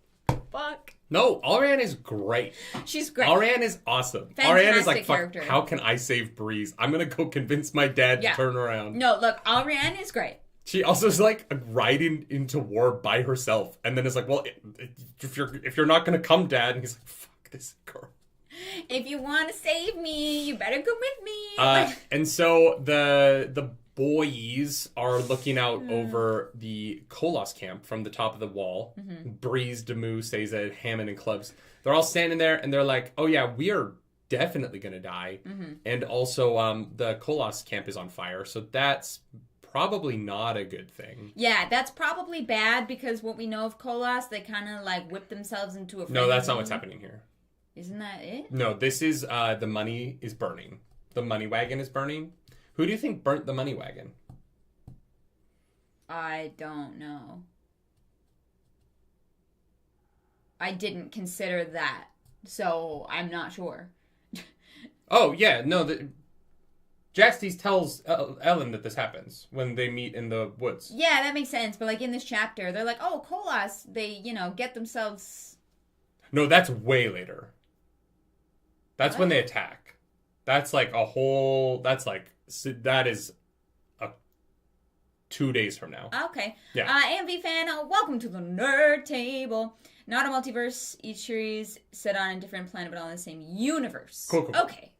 fuck. No, Ariane is great. She's great. Ariane is awesome. Fantastic Ariane is like, fuck, character. How can I save Breeze? I'm gonna go convince my dad to turn around. No, look, Ariane is great. She also is riding into war by herself, and then is like, well, if you're not gonna come, Dad, and he's like, fuck this girl. If you want to save me, you better come with me. And so the boys are looking out over the Kolos camp from the top of the wall. Mm-hmm. Breeze, Demu, Sazed, Hammond, and Clubs. They're all standing there, and they're like, oh yeah, we are definitely going to die. Mm-hmm. And also the Kolos camp is on fire, so that's probably not a good thing. Yeah, that's probably bad, because what we know of Kolos, they kind of whip themselves into a frenzy. No, that's not what's happening here. Isn't that it? No, this is the money is burning. The money wagon is burning. Who do you think burnt the money wagon? I don't know. I didn't consider that, so I'm not sure. Oh, yeah, no, Jastes tells Elend that this happens when they meet in the woods. Yeah, that makes sense, but in this chapter, they're like, oh, Kolos, they, get themselves... No, that's way later. That's when they attack. That's that is 2 days from now. Okay. Yeah. AMV fan, welcome to the Nerd Table. Not a multiverse, each series set on a different planet, but all in the same universe. Cool. Okay.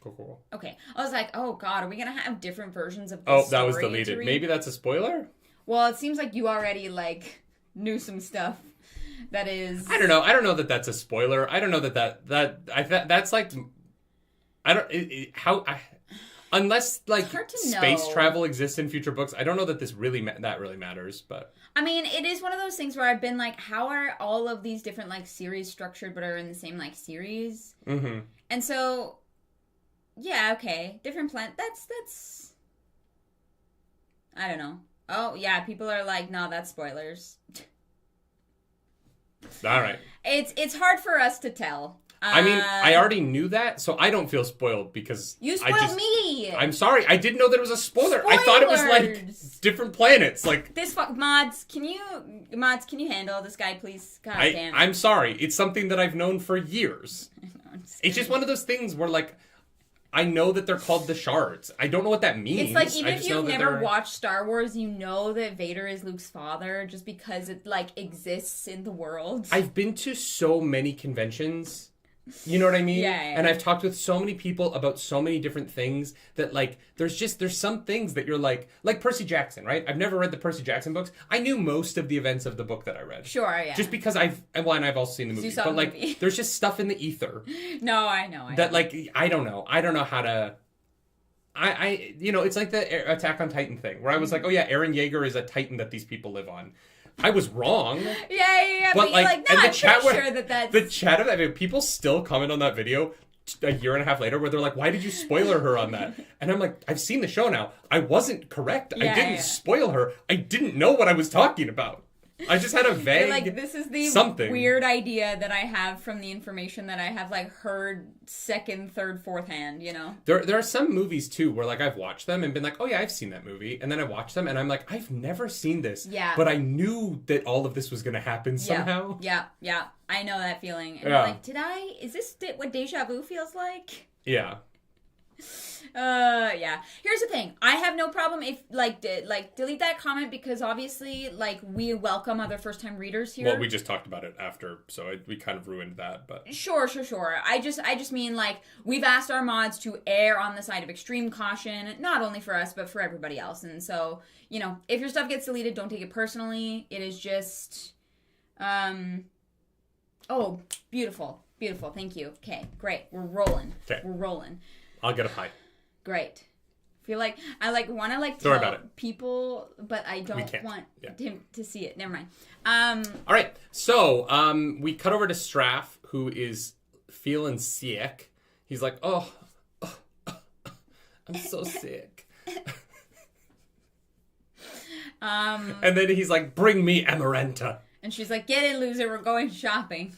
Cool. Okay. I was like, oh god, are we going to have different versions of this Oh, that story was deleted. Maybe that's a spoiler? Well, it seems like you already, knew some stuff. that is... I don't know. I don't know that that's a spoiler. I don't know that's like... I don't... unless, like, space travel exists in future books, I don't know that this really matters, but... I mean, it is one of those things where I've been like, how are all of these different, like, series structured but are in the same, like, series? Mm-hmm. And so, yeah, okay. Different planet. That's... I don't know. Oh, yeah, people are like, no, that's spoilers. All right. It's hard for us to tell. I mean, I already knew that, so I don't feel spoiled because... You spoiled me! I'm sorry, I didn't know that it was a spoiler. Spoilers! I thought it was, like, different planets, like... Mods, can you handle this guy, please? God damn it. I'm sorry, it's something that I've known for years. It's just one of those things where, like, I know that they're called the shards. I don't know what that means. It's like, even if you've never watched Star Wars, you know that Vader is Luke's father just because it, like, exists in the world. I've been to so many conventions... You know what I mean? Yeah. And I've talked with so many people about so many different things that, like, there's some things that you're like Percy Jackson, right? I've never read the Percy Jackson books. I knew most of the events of the book that I read. Sure, yeah. Just because and I've also seen the movie. But, like, there's just stuff in the ether. No, I know. That, like, I don't know. I don't know how to... you know, it's like the Attack on Titan thing, where I was like, oh yeah, Eren Yeager is a Titan that these people live on. I was wrong. Yeah. But you're like, no, I'm pretty sure that's... The chat of that video, people still comment on that video a year and a half later where they're like, why did you spoiler her on that? And I'm like, I've seen the show now. I wasn't correct. I didn't spoil her. I didn't know what I was talking about. I just had a vague like, this is the weird idea that I have from the information that I have, like, heard second, third, fourth hand, you know? There are some movies, too, where, like, I've watched them and been like, oh, yeah, I've seen that movie. And then I watch them and I'm like, I've never seen this. Yeah. But I knew that all of this was going to happen somehow. Yeah. I know that feeling. And you're like, is this what deja vu feels like? Yeah. Yeah. Here's the thing. I have no problem if, delete that comment because obviously, like, we welcome other first-time readers here. Well, we just talked about it after, so we kind of ruined that, but... Sure. I just mean, like, we've asked our mods to err on the side of extreme caution, not only for us, but for everybody else. And so, you know, if your stuff gets deleted, don't take it personally. It is just, oh, beautiful. Thank you. Okay, great. We're rolling. I'll get a pie. Great. Feel like I want to tell people, but I don't want him to see it. Never mind. All right. So we cut over to Straff, who is feeling sick. He's like, oh, I'm so sick. And then he's like, bring me Amaranta. And she's like, get in, loser. We're going shopping.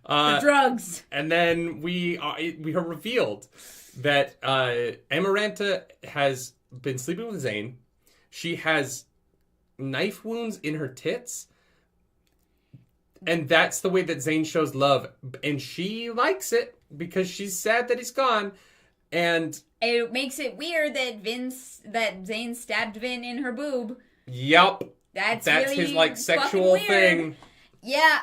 The drugs. And then we are revealed that Amaranta has been sleeping with Zane. She has knife wounds in her tits. And that's the way that Zane shows love. And she likes it because she's sad that he's gone. And it makes it weird that Zane stabbed Vin in her boob. Yep. That's really his, like, sexual thing. Yeah.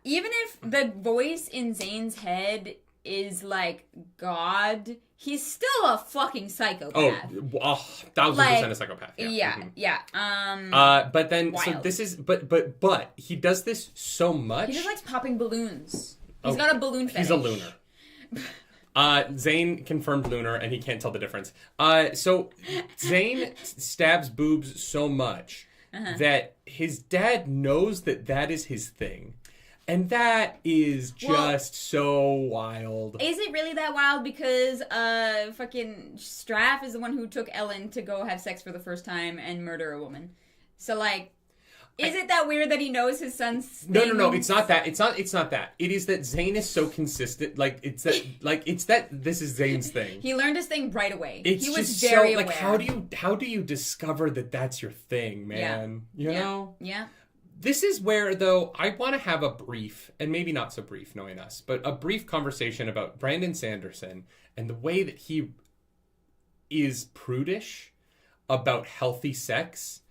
Even if the voice in Zane's head is like God, he's still a fucking psychopath. 1,000% a psychopath. Yeah. But then, wild. So this is, but he does this so much. He just likes popping balloons. He's got a balloon fetish. He's a lunar. Zane confirmed lunar, and he can't tell the difference. So Zane stabs boobs so much that his dad knows that is his thing. And that is just so wild. Is it really that wild? Because fucking Straff is the one who took Elend to go have sex for the first time and murder a woman. So, like, is it that weird that he knows his son's thing? No, it's not that. It's not that. It is that Zane is so consistent. Like, it's that this is Zane's thing. He learned his thing right away. He was very aware. Like, how do you discover that that's your thing, man? You know? Yeah. This is where, though, I want to have a brief, and maybe not so brief knowing us, but a brief conversation about Brandon Sanderson and the way that he is prudish about healthy sex,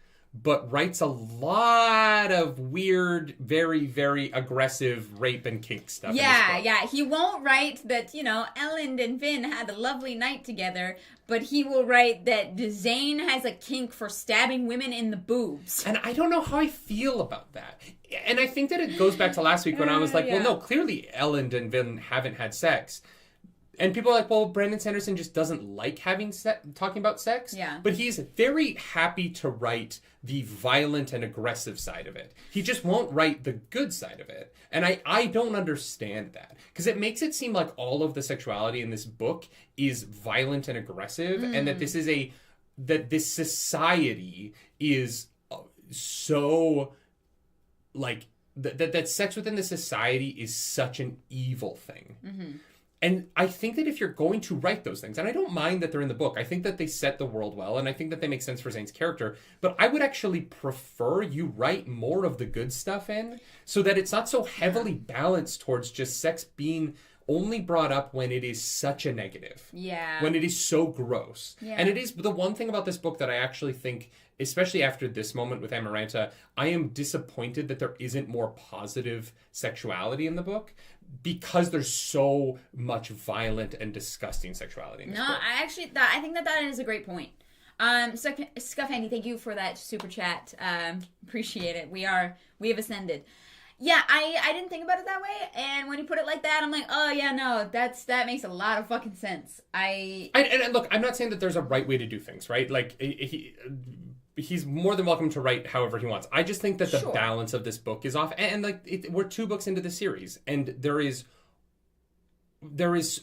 but writes a lot of weird, very, very aggressive rape and kink stuff. Yeah. He won't write that, Elend and Vin had a lovely night together, but he will write that Zane has a kink for stabbing women in the boobs. And I don't know how I feel about that. And I think that it goes back to last week when I was like, well, no, clearly Elend and Vin haven't had sex. And people are like, well, Brandon Sanderson just doesn't like talking about sex. Yeah. But he's very happy to write the violent and aggressive side of it. He just won't write the good side of it. And I don't understand that. Because it makes it seem like all of the sexuality in this book is violent and aggressive. And that this society is so, like, that sex within the society is such an evil thing. Mm-hmm. And I think that if you're going to write those things, and I don't mind that they're in the book, I think that they set the world well, and I think that they make sense for Zane's character, but I would actually prefer you write more of the good stuff in, so that it's not so heavily balanced towards just sex being only brought up when it is such a negative. Yeah. When it is so gross. Yeah. And it is the one thing about this book that I actually think, especially after this moment with Amaranta, I am disappointed that there isn't more positive sexuality in the book, because there's so much violent and disgusting sexuality in this book. I think that is a great point. Scuff Handy, thank you for that super chat. Appreciate it. We have ascended. Yeah, I didn't think about it that way, and when you put it like that, I'm like, oh yeah, no, that makes a lot of fucking sense. And look, I'm not saying that there's a right way to do things, right? Like, he's more than welcome to write however he wants. I just think that the balance of this book is off. And we're 2 books into the series, and there is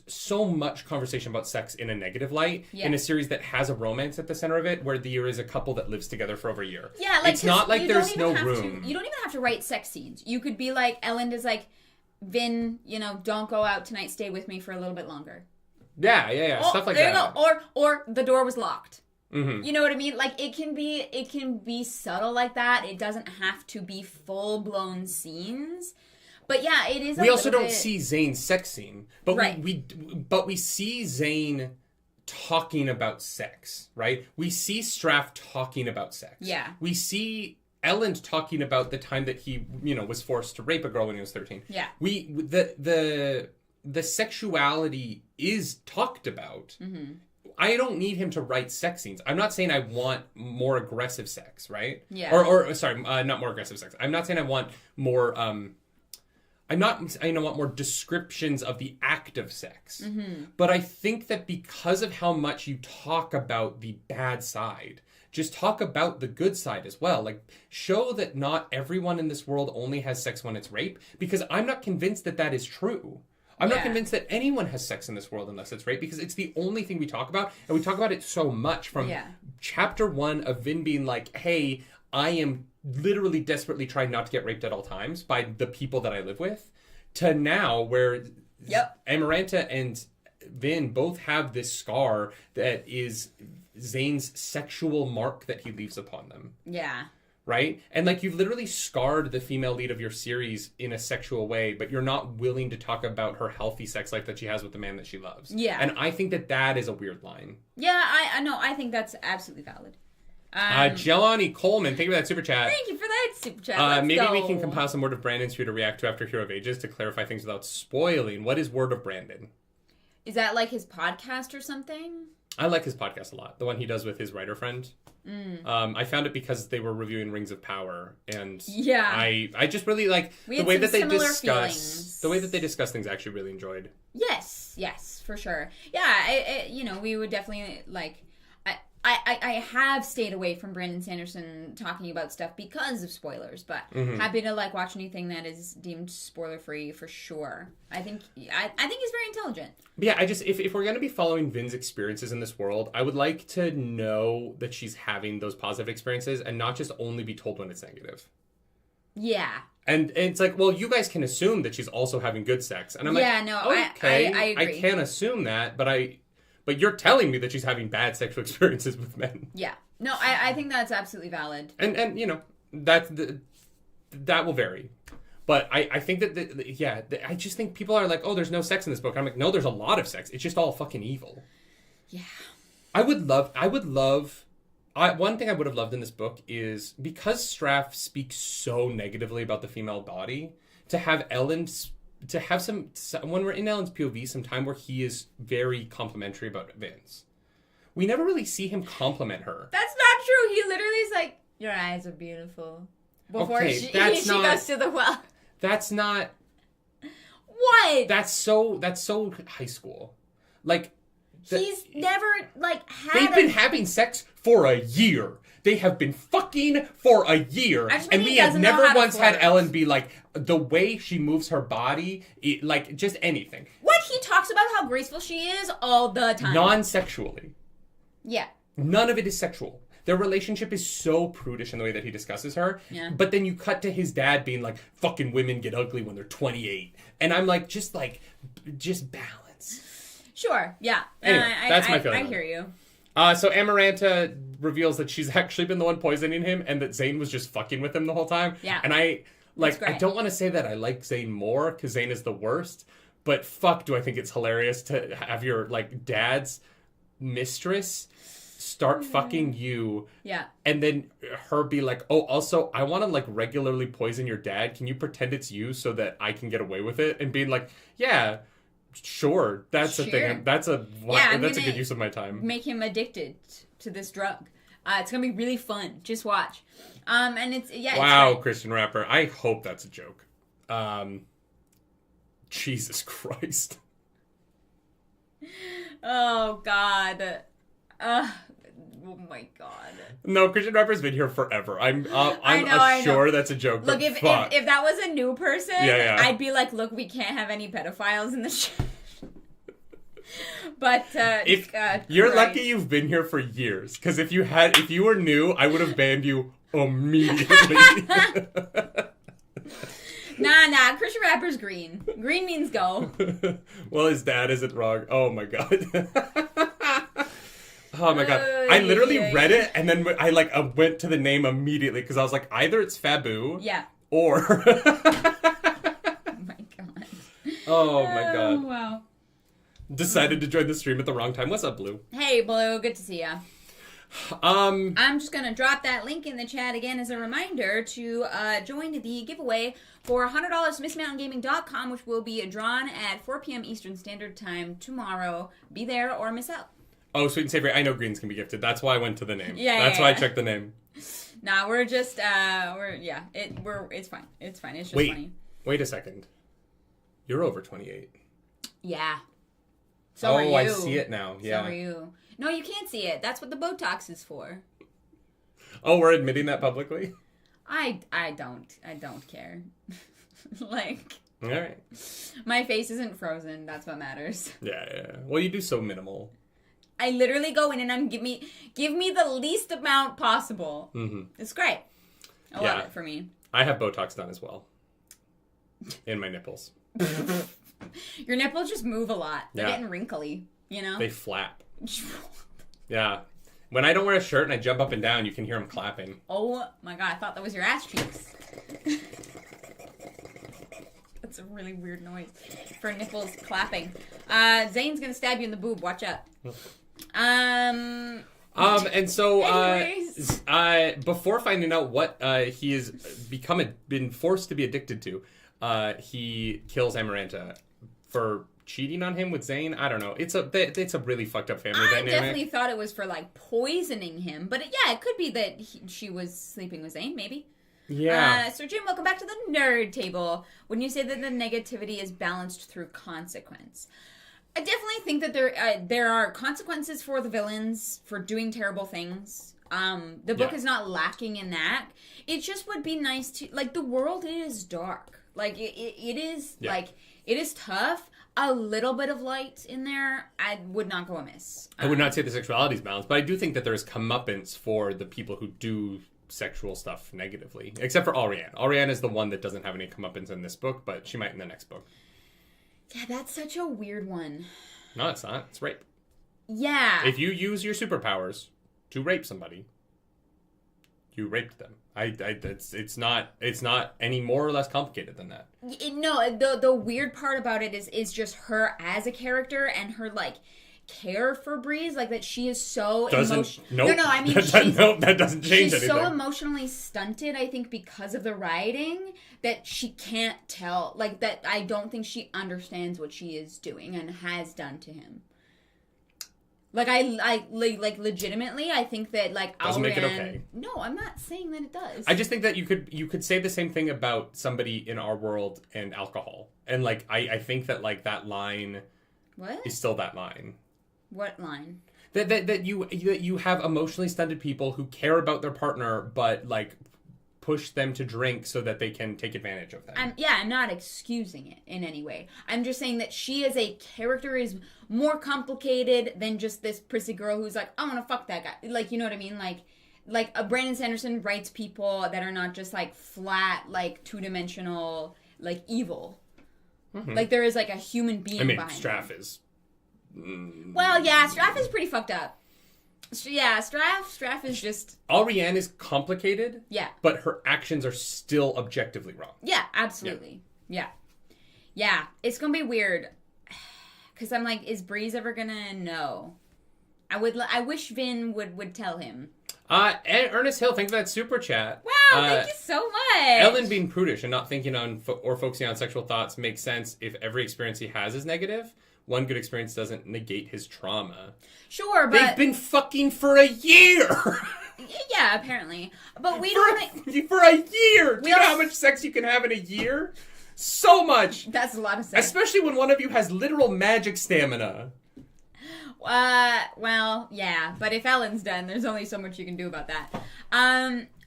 so much conversation about sex in a negative light in a series that has a romance at the center of it, where there is a couple that lives together for over a year. Yeah, like, it's not like there's no room. You don't even have to write sex scenes. You could be like, Elend is like, Vin, don't go out tonight, stay with me for a little bit longer. Yeah, stuff like that. There you go. Or the door was locked. Mm-hmm. You know what I mean? Like, it can be subtle like that. It doesn't have to be full-blown scenes. But yeah, it is. We also don't see Zane's sex scene, but we see Zane talking about sex, right? We see Straff talking about sex. Yeah. We see Elend talking about the time that he, was forced to rape a girl when he was 13. Yeah. The sexuality is talked about. Mm-hmm. I don't need him to write sex scenes. I'm not saying I want more aggressive sex, right? Yeah. Or sorry, not more aggressive sex. I'm not saying I want more. I want more descriptions of the act of sex. Mm-hmm. But I think that because of how much you talk about the bad side, just talk about the good side as well. Like, show that not everyone in this world only has sex when it's rape, because I'm not convinced that is true. I'm not convinced that anyone has sex in this world unless it's rape, because it's the only thing we talk about, and we talk about it so much from chapter 1 of Vin being like, hey, I am literally desperately trying not to get raped at all times by the people that I live with, to now where Amaranta and Vin both have this scar that is Zane's sexual mark that he leaves upon them. Yeah. Right? And like, you've literally scarred the female lead of your series in a sexual way, but you're not willing to talk about her healthy sex life that she has with the man that she loves. Yeah. And I think that is a weird line. Yeah, I know. I think that's absolutely valid. Jelani Coleman, thank you for that super chat. Thank you for that super chat. Maybe we can compile some Word of Brandon's for you to react to after Hero of Ages to clarify things without spoiling. What is Word of Brandon? Is that like his podcast or something? I like his podcast a lot. The one he does with his writer friend. I found it because they were reviewing Rings of Power, and I just really like the way that they discuss the way that they discuss things. I actually really enjoyed. Yes, for sure. Yeah, we would definitely like. I have stayed away from Brandon Sanderson talking about stuff because of spoilers, but happy to like watch anything that is deemed spoiler free for sure. I think he's very intelligent. But yeah, I just if we're gonna be following Vin's experiences in this world, I would like to know that she's having those positive experiences and not just only be told when it's negative. Yeah. And it's like, well, you guys can assume that she's also having good sex, and I'm okay, I agree. I can't assume that, but you're telling me that she's having bad sexual experiences with men. Yeah. No, I think that's absolutely valid. And that will vary. But I think that, I just think people are like, oh, there's no sex in this book. I'm like, no, there's a lot of sex. It's just all fucking evil. Yeah. I would love One thing I would have loved in this book is, because Straff speaks so negatively about the female body, to have Elend, to have some, when we're in Elend's POV, some time where he is very complimentary about Vince. We never really see him compliment her. That's not true. He literally is like, your eyes are beautiful. Before she goes to the well. That's not... What? That's so high school. Like... He's never, like, They've been having sex for a year. They have been fucking for a year. And we have never once had Elend be like, the way she moves her body, like, just anything. What? He talks about how graceful she is all the time. Non-sexually. Yeah. None of it is sexual. Their relationship is so prudish in the way that he discusses her. Yeah. But then you cut to his dad being like, fucking women get ugly when they're 28. And I'm like, just balance. Sure, yeah. Anyway, that's my feeling. I hear you. So Amaranta reveals that she's actually been the one poisoning him and that Zane was just fucking with him the whole time. Yeah. And I don't want to say that I like Zane more because Zane is the worst, but fuck do I think it's hilarious to have your, like, dad's mistress start fucking you. Yeah. And then her be like, oh, also, I want to, like, regularly poison your dad. Can you pretend it's you so that I can get away with it? And being like, yeah... Sure, that's a thing. That's a good use of my time. Make him addicted to this drug. It's gonna be really fun. Just watch. And it's wow, it's Christian rapper. I hope that's a joke. Jesus Christ. Oh God. Oh my God. No, Christian rapper's been here forever. I'm sure that's a joke. Look, if that was a new person, I'd be like, look, we can't have any pedophiles in the show. But if you're lucky you've been here for years, because if you were new, I would have banned you immediately. Nah, Christian rapper's green. Green means go. Well, his dad isn't wrong. Oh my God. Oh my God. I literally read it and then I went to the name immediately because I was like, either it's Fabu. Yeah. Or. Oh my God. Oh my God. Wow. Decided to join the stream at the wrong time. What's up, Blue? Hey, Blue. Good to see ya. I'm just going to drop that link in the chat again as a reminder to join the giveaway for $100 MissMountainGaming.com, which will be drawn at 4 p.m. Eastern Standard Time tomorrow. Be there or miss out. Oh, sweet and savory. I know greens can be gifted. That's why I went to the name. That's why I checked the name. Nah, we're just, it's fine. It's fine. It's just funny. Wait a second. You're over 28. Yeah. So are you. I see it now. Yeah. So are you. No, you can't see it. That's what the Botox is for. Oh, we're admitting that publicly? I don't care. Like. All right. My face isn't frozen. That's what matters. Yeah. Well, you do so minimal. I literally go in and give me the least amount possible. Mm-hmm. It's great. I love it for me. I have Botox done as well. In my nipples. Your nipples just move a lot. They're getting wrinkly, you know? They flap. Yeah. When I don't wear a shirt and I jump up and down, you can hear them clapping. Oh my God, I thought that was your ass cheeks. That's a really weird noise for nipples clapping. Zane's gonna stab you in the boob. Watch out. And so, before finding out what he has been forced to be addicted to, he kills Amaranta for cheating on him with Zane. I don't know. It's a really fucked up family dynamic. I definitely thought it was for poisoning him, but it could be that she was sleeping with Zane, maybe. Yeah. So Jim, welcome back to the Nerd Table. When you say that the negativity is balanced through consequence, I definitely think that there are consequences for the villains for doing terrible things. The book is not lacking in that. It just would be nice to the world is dark. It is it is tough. A little bit of light in there, I would not go amiss. I would not say the sexuality is balanced, but I do think that there is comeuppance for the people who do sexual stuff negatively, except for Ariane. Ariane is the one that doesn't have any comeuppance in this book, but she might in the next book. Yeah, that's such a weird one. No, it's not. It's rape. Yeah. If you use your superpowers to rape somebody, you raped them. It's not any more or less complicated than that. No, the weird part about it is just her as a character and her care for Breeze, like that she is so emotional. Nope. No, I mean that doesn't change she's anything. so emotionally stunted, I think, because of the writing, that she can't tell, like, that I don't think she understands what she is doing and has done to him. Like, I legitimately, I think that, like, doesn't make it okay. No, I'm not saying that it does. I just think that you could say the same thing about somebody in our world and alcohol. And, like, I think that, like, that line... What? Is still that line. What line? That you have emotionally stunted people who care about their partner, but, like, push them to drink so that they can take advantage of them. I'm not excusing it in any way. I'm just saying that she as a character is more complicated than just this prissy girl who's like, I want to fuck that guy. Like, you know what I mean? Like Brandon Sanderson writes people that are not just, like, flat, like, two-dimensional, like, evil. Mm-hmm. Like, there is, like, a human being behind Straff them. is... Well, yeah, Straff is pretty fucked up. Yeah, Straff is just... Ariane is complicated. Yeah. But her actions are still objectively wrong. Yeah, absolutely. Yeah. It's gonna be weird. Because I'm like, is Breeze ever gonna know? I wish Vin would tell him. And Ernest Hill, thanks for that super chat. Wow, thank you so much. Elend being prudish and not thinking on or focusing on sexual thoughts makes sense if every experience he has is negative. One good experience doesn't negate his trauma. Sure, but... They've been fucking for a year! Yeah, apparently. But we don't... For a year! Do you know how much sex you can have in a year? So much! That's a lot of sex. Especially when one of you has literal magic stamina. Well, yeah. But if Elend's done, there's only so much you can do about that.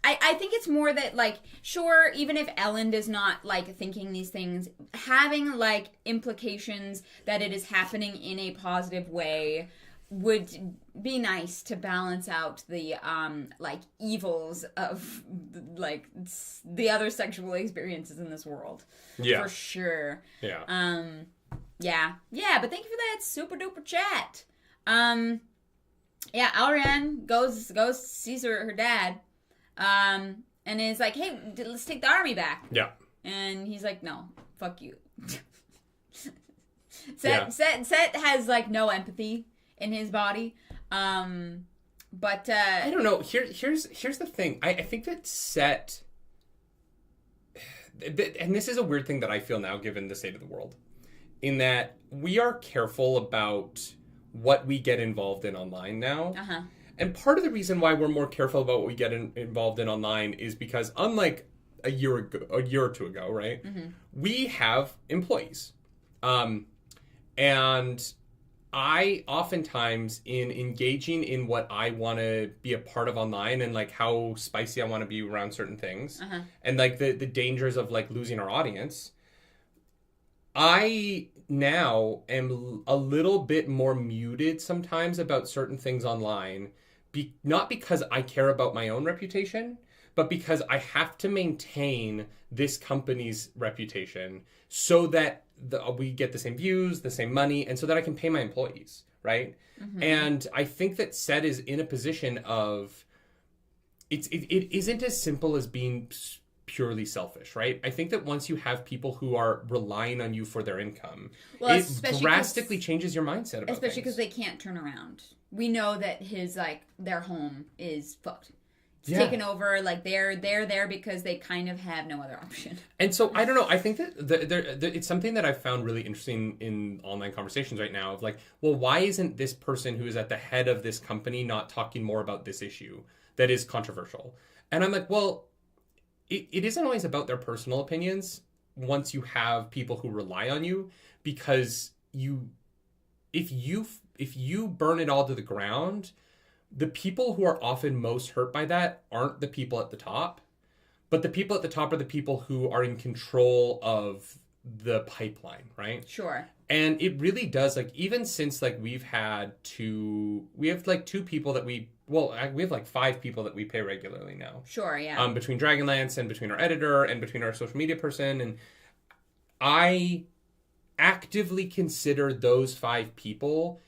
I think it's more that, like, sure, even if Elend is not, like, thinking these things, having, like, implications that it is happening in a positive way would be nice to balance out the, like, evils of, like, the other sexual experiences in this world. Yeah. For sure. Yeah. Yeah, but thank you for that super duper chat. Yeah, Ariane goes sees her dad. And is like, hey, let's take the army back. Yeah. And he's like, no, fuck you. Set has, like, no empathy in his body. But I don't know. Here's the thing. I think that Set, and this is a weird thing that I feel now given the state of the world, in that we are careful about what we get involved in online now. Uh-huh. And part of the reason why we're more careful about what we get involved in online is because, unlike a year or two ago, right? Mm-hmm. We have employees, and I oftentimes, in engaging in what I want to be a part of online and, like, how spicy I want to be around certain things, uh-huh. and, like, the dangers of, like, losing our audience, I now am a little bit more muted sometimes about certain things online. Not because I care about my own reputation, but because I have to maintain this company's reputation so that we get the same views, the same money, and so that I can pay my employees, right? Mm-hmm. And I think that Set is in a position of... It isn't as simple as being purely selfish, right? I think that once you have people who are relying on you for their income, it drastically changes your mindset about especially because they can't turn around. We know that their home is fucked. It's taken over. Like, they're there because they kind of have no other option. And so, I don't know. I think that it's something that I've found really interesting in online conversations right now of, like, well, why isn't this person who is at the head of this company not talking more about this issue that is controversial? And I'm like, well, it isn't always about their personal opinions once you have people who rely on you, because if you burn it all to the ground, the people who are often most hurt by that aren't the people at the top, but the people at the top are the people who are in control of the pipeline, right? Sure. And it really does, like, even since, like, we have like 2 people that we have like 5 people that we pay regularly now. Sure, yeah. Between Dragonlance and between our editor and between our social media person. And I actively consider those 5 people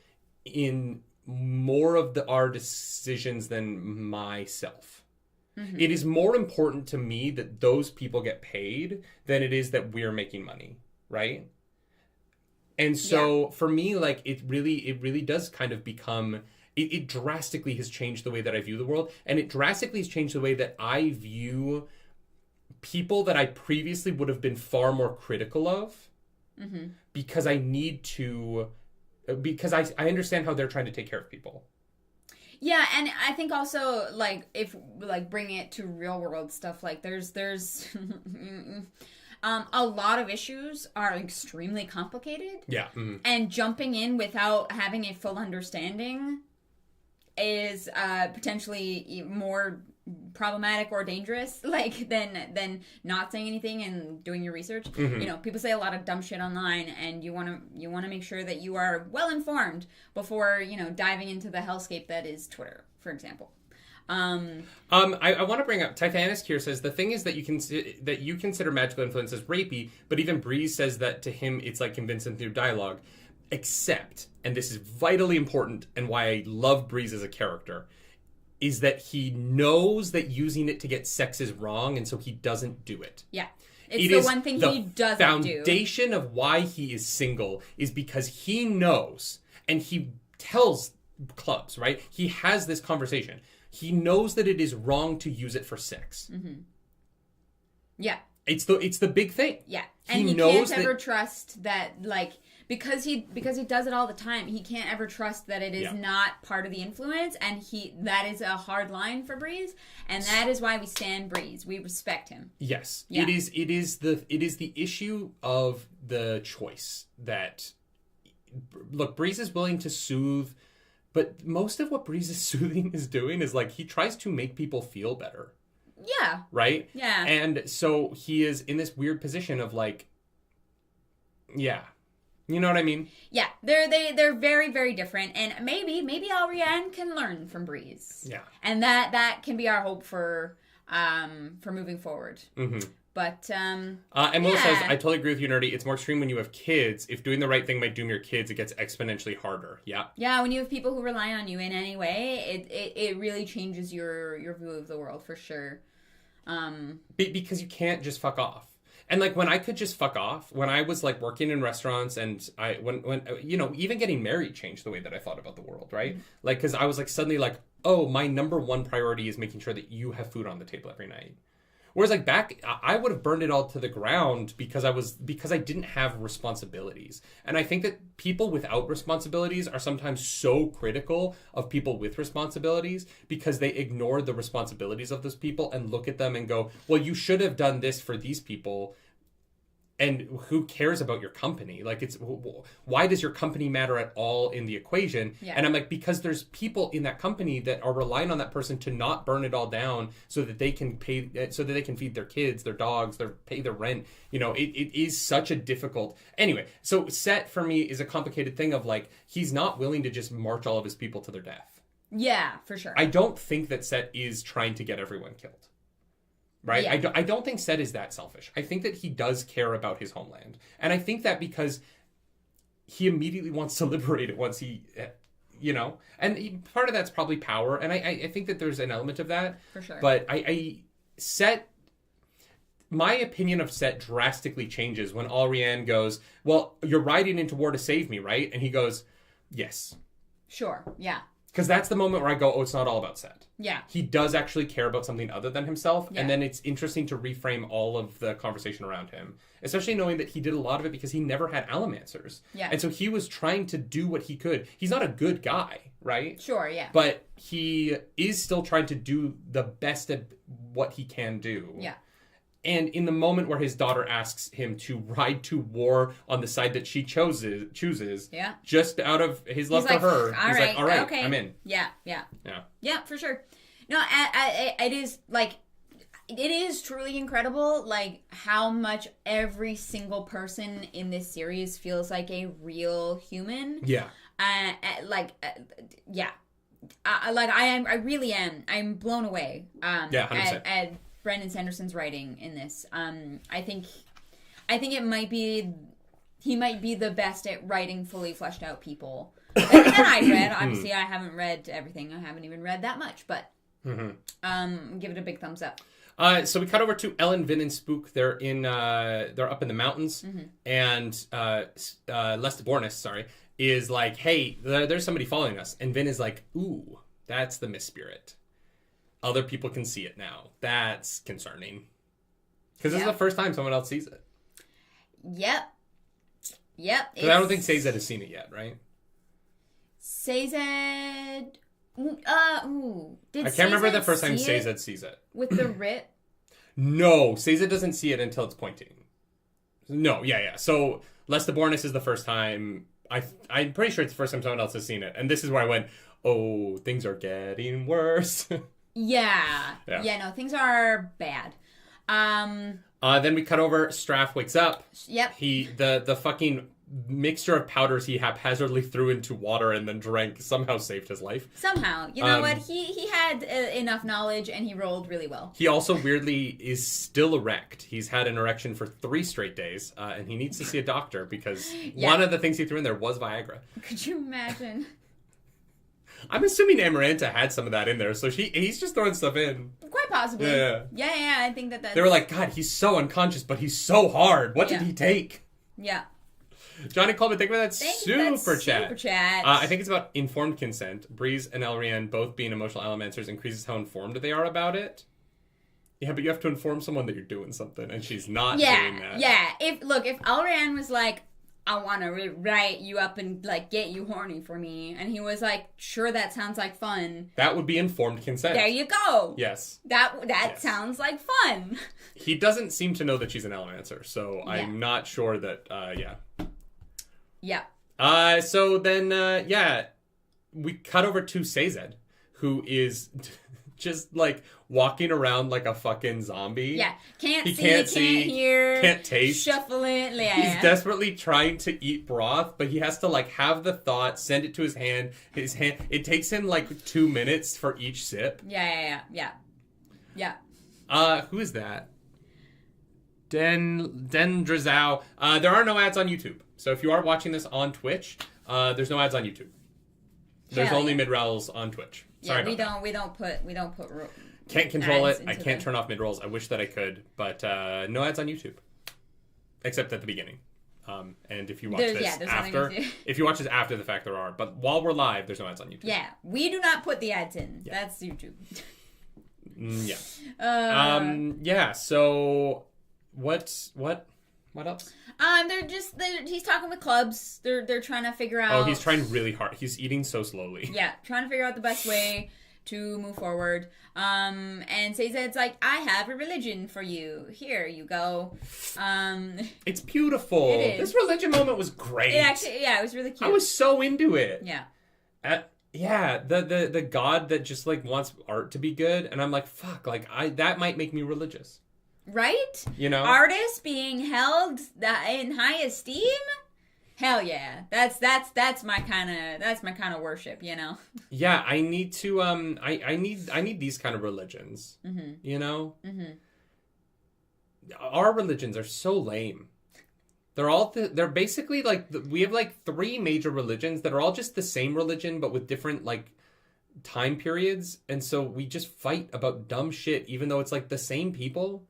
in more of our decisions than myself. Mm-hmm. It is more important to me that those people get paid than it is that we're making money, right? And so for me, like, it really does kind of become, it drastically has changed the way that I view the world. And it drastically has changed the way that I view people that I previously would have been far more critical of. Because I understand how they're trying to take care of people. Yeah, and I think also, like, if, like, bringing it to real world stuff, like, there's a lot of issues are extremely complicated. Yeah. And jumping in without having a full understanding is potentially more problematic or dangerous, like, than not saying anything and doing your research. You know, people say a lot of dumb shit online, and you want to make sure that you are well informed before, you know, diving into the hellscape that is Twitter, for example. I want to bring up, Titanisk here says, the thing is that you consider magical influence as rapey, but even Breeze says that to him it's like convincing through dialogue. Except, and this is vitally important and why I love Breeze as a character, is that he knows that using it to get sex is wrong, and so he doesn't do it. Yeah. It's the one thing he doesn't do. The foundation of why he is single is because he knows, and he tells clubs, right? He has this conversation. He knows that it is wrong to use it for sex. Yeah. It's the big thing. Yeah. And he can't ever trust that, like, because he does it all the time, he can't ever trust that it is not part of the influence, and that is a hard line for Breeze, and that is why we stand Breeze. We respect him. Yes. Yeah. It is the issue of the choice that, look, Breeze is willing to soothe, but most of what Breeze is soothing is doing is, like, he tries to make people feel better. Yeah. Right? Yeah. And so he is in this weird position of, like, yeah. You know what I mean? Yeah, they're very, very different, and maybe Alrianne can learn from Breeze. Yeah, and that can be our hope for moving forward. But and Will says, I totally agree with you, Nerdy. It's more extreme when you have kids. If doing the right thing might doom your kids, it gets exponentially harder. Yeah. Yeah, when you have people who rely on you in any way, it really changes your view of the world for sure. Because you can't just fuck off. And, like, when I could just fuck off, when I was, like, working in restaurants, and when you know, even getting married changed the way that I thought about the world, right? Like, because I was, like, suddenly like, oh, my number one priority is making sure that you have food on the table every night. Whereas, like, back, I would have burned it all to the ground because I didn't have responsibilities. And I think that people without responsibilities are sometimes so critical of people with responsibilities because they ignore the responsibilities of those people and look at them and go, well, you should have done this for these people. And who cares about your company? Like, why does your company matter at all in the equation? Yeah. And I'm like, because there's people in that company that are relying on that person to not burn it all down so that they can feed their kids, their dogs, pay their rent. You know, it is such a difficult. Anyway, so Set for me is a complicated thing of, like, he's not willing to just march all of his people to their death. Yeah, for sure. I don't think that Set is trying to get everyone killed. Right? Yeah. I don't think Set is that selfish. I think that he does care about his homeland. And I think that because he immediately wants to liberate it once he, you know, and part of that's probably power. And I think that there's an element of that. For sure. But my opinion of Set drastically changes when Alrianne goes, well, you're riding into war to save me, right? And he goes, yes. Sure, yeah. Because that's the moment where I go, oh, it's not all about Set. Yeah. He does actually care about something other than himself. Yeah. And then it's interesting to reframe all of the conversation around him. Especially knowing that he did a lot of it because he never had Allomancers. Yeah. And so he was trying to do what he could. He's not a good guy, right? Sure, yeah. But he is still trying to do the best at what he can do. Yeah. And in the moment where his daughter asks him to ride to war on the side that she chooses, yeah, just out of his love for her, he's like, all right, okay. I'm in. Yeah, for sure. No, it is, like, it is truly incredible, like, how much every single person in this series feels like a real human. Yeah. Yeah. I really am. I'm blown away. 100%. At Brandon Sanderson's writing in this. I think it might be, he might be the best at writing fully fleshed out people that I've read. Obviously, I haven't read everything. I haven't even read that much, but give it a big thumbs up. So we cut over to Elend, Vin, and Spook. They're up in the mountains, and Lestibornis, is like, hey, there's somebody following us, and Vin is like, ooh, that's the Mist Spirit. Other people can see it now. That's concerning. Because this is the first time someone else sees it. Yep. Because I don't think Sazed has seen it yet, right? Sazed... Did I can't remember the first time Sazed sees it. With the writ? No, Sazed doesn't see it until it's pointing. No, yeah. So, Lestibornis is the first time... I'm pretty sure it's the first time someone else has seen it. And this is where I went, oh, things are getting worse. Yeah, no, things are bad. Then we cut over, Straff wakes up. Yep. The fucking mixture of powders he haphazardly threw into water and then drank somehow saved his life. Somehow. You know what? He had enough knowledge and he rolled really well. He also weirdly is still erect. He's had an erection for 3 straight days, and he needs to see a doctor because one of the things he threw in there was Viagra. Could you imagine? I'm assuming Amaranta had some of that in there, so he's just throwing stuff in. Quite possibly. Yeah, I think that's... They were like, God, he's so unconscious, but he's so hard. What did he take? Yeah. Johnny Coleman, thank you for that super chat. I think it's about informed consent. Breeze and Elrian both being emotional elementers increases how informed they are about it. Yeah, but you have to inform someone that you're doing something, and she's not doing that. Yeah, if Elrian was like, I want to write you up and, like, get you horny for me. And he was like, sure, that sounds like fun. That would be informed consent. There you go. Yes. That sounds like fun. He doesn't seem to know that she's an Elementor, so I'm not sure that, Yeah. So then, we cut over to Sazed, who is just, like, walking around like a fucking zombie. Yeah. Can't see, can't hear. Can't taste. Shuffling. Yeah. He's desperately trying to eat broth, but he has to, like, have the thought, send it to his hand. It takes him, like, 2 minutes for each sip. Yeah. Who is that? Den Drazao. There are no ads on YouTube. So if you are watching this on Twitch, there's no ads on YouTube. There's only mid-rolls on Twitch. Sorry we don't put can't control it. I can't turn off mid-rolls. I wish that I could, but no ads on YouTube. Except at the beginning. And if you watch if you watch this after the fact, there are. But while we're live, there's no ads on YouTube. Yeah, we do not put the ads in. Yeah. That's YouTube. Yeah. So what else? He's talking with clubs. They're trying to figure out. Oh, he's trying really hard. He's eating so slowly. Yeah, trying to figure out the best way to move forward. And Sazed's like, I have a religion for you. Here you go. It's beautiful. It is. This religion moment was great. It was really cute. I was so into it. Yeah. The god that just, like, wants art to be good, and I'm like, fuck, like, that might make me religious. Right? You know? Artists being held in high esteem? Hell yeah. That's my kind of worship, you know? Yeah, I need to, I need these kind of religions. Mm-hmm. You know? Mm-hmm. Our religions are so lame. They're basically, like, we have, like, 3 major religions that are all just the same religion, but with different, like, time periods. And so we just fight about dumb shit, even though it's, like, the same people.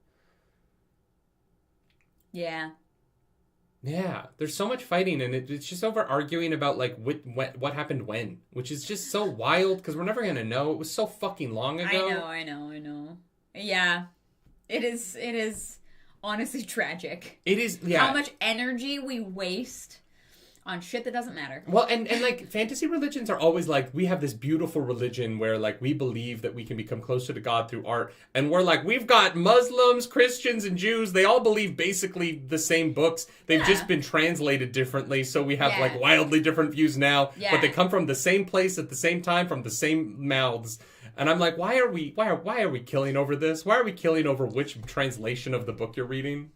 Yeah. Yeah, there's so much fighting, and it's just over arguing about, like, what happened when, which is just so wild, because we're never going to know. It was so fucking long ago. I know. Yeah. It is honestly tragic. It is, yeah. How much energy we waste on shit that doesn't matter. Well, and like, fantasy religions are always like, we have this beautiful religion where, like, we believe that we can become closer to God through art. And we're like, we've got Muslims, Christians, and Jews. They all believe basically the same books. They've just been translated differently. So we have, like, wildly different views now. Yeah. But they come from the same place at the same time, from the same mouths. And I'm like, why are we killing over this? Why are we killing over which translation of the book you're reading?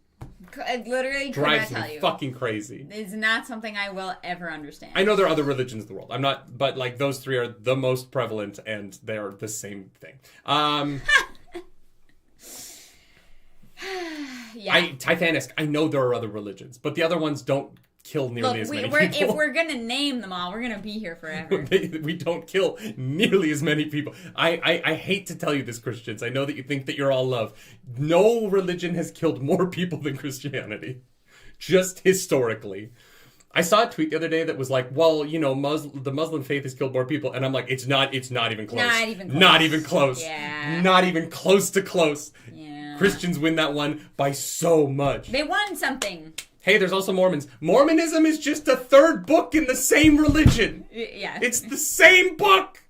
It literally drives me fucking crazy. It's not something I will ever understand. I know there are other religions in the world. I'm not, but, like, those 3 are the most prevalent, and they're the same thing. Yeah. Titanisk, I know there are other religions, but the other ones don't kill nearly as many people. If we're gonna name them all, we're gonna be here forever. We don't kill nearly as many people. I hate to tell you this, Christians. I know that you think that you're all love. No religion has killed more people than Christianity. Just historically. I saw a tweet the other day that was like, well, you know, the Muslim faith has killed more people. And I'm like, it's not even close. Not even close. Not even close. Yeah. Not even close to close. Yeah. Christians win that one by so much. They won something. Hey, there's also Mormons. Mormonism is just a third book in the same religion. Yeah. It's the same book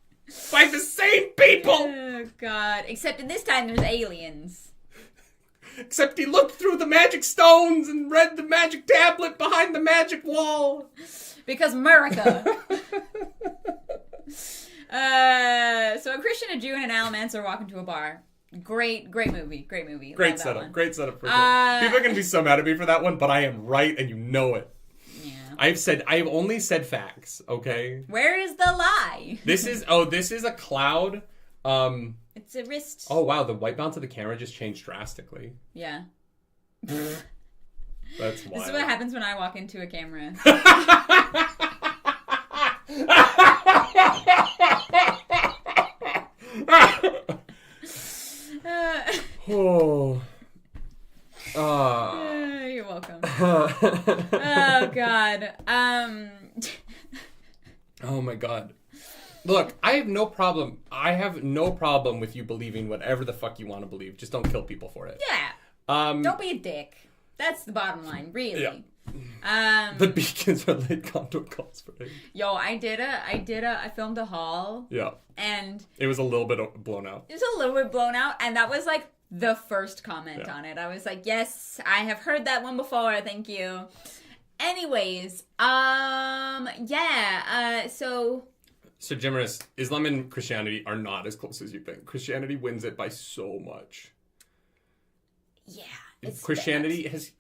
by the same people. Oh, God. Except in this time, there's aliens. Except he looked through the magic stones and read the magic tablet behind the magic wall. Because America. So a Christian, a Jew, and an Allomancer walk into a bar. Great movie. Great setup for people are going to be so mad at me for that one, but I am right and you know it. Yeah. I've only said facts, okay? Where is the lie? This is a cloud. It's a wrist. Oh wow, the white balance of the camera just changed drastically. Yeah. That's wild. This is what happens when I walk into a camera. Oh. You're welcome. Oh, God. Oh, my God. Look, I have no problem with you believing whatever the fuck you want to believe. Just don't kill people for it. Yeah. Don't be a dick. That's the bottom line, really. Yeah. The beacons are lit condor Cosmere. Yo, I filmed a haul. Yeah. And it was a little bit blown out. It was a little bit blown out, and that was like the first comment on it. I was like, yes, I have heard that one before, thank you. Anyways, So Jimmers, Islam and Christianity are not as close as you think. Christianity wins it by so much. Yeah. It's Christianity has...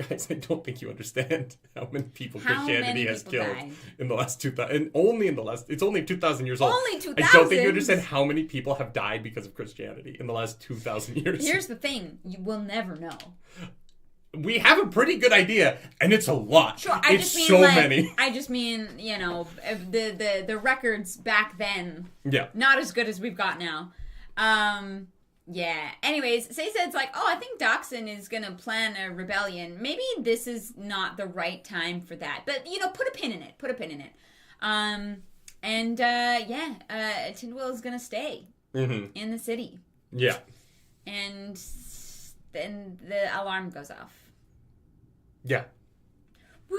Guys, I don't think you understand how many people Christianity has killed in the last 2,000... And only in the last... It's only 2,000 years old. Only 2,000? I don't think you understand how many people have died because of Christianity in the last 2,000 years. Here's the thing. You will never know. We have a pretty good idea, and it's a lot. Sure, many. I just mean, you know, the records back then. Yeah. Not as good as we've got now. Yeah. Anyways, Say said it's like, oh, I think Dachshund is going to plan a rebellion. Maybe this is not the right time for that. But, you know, put a pin in it. Tidwell is going to stay in the city. Yeah. And then the alarm goes off. Yeah. Whee!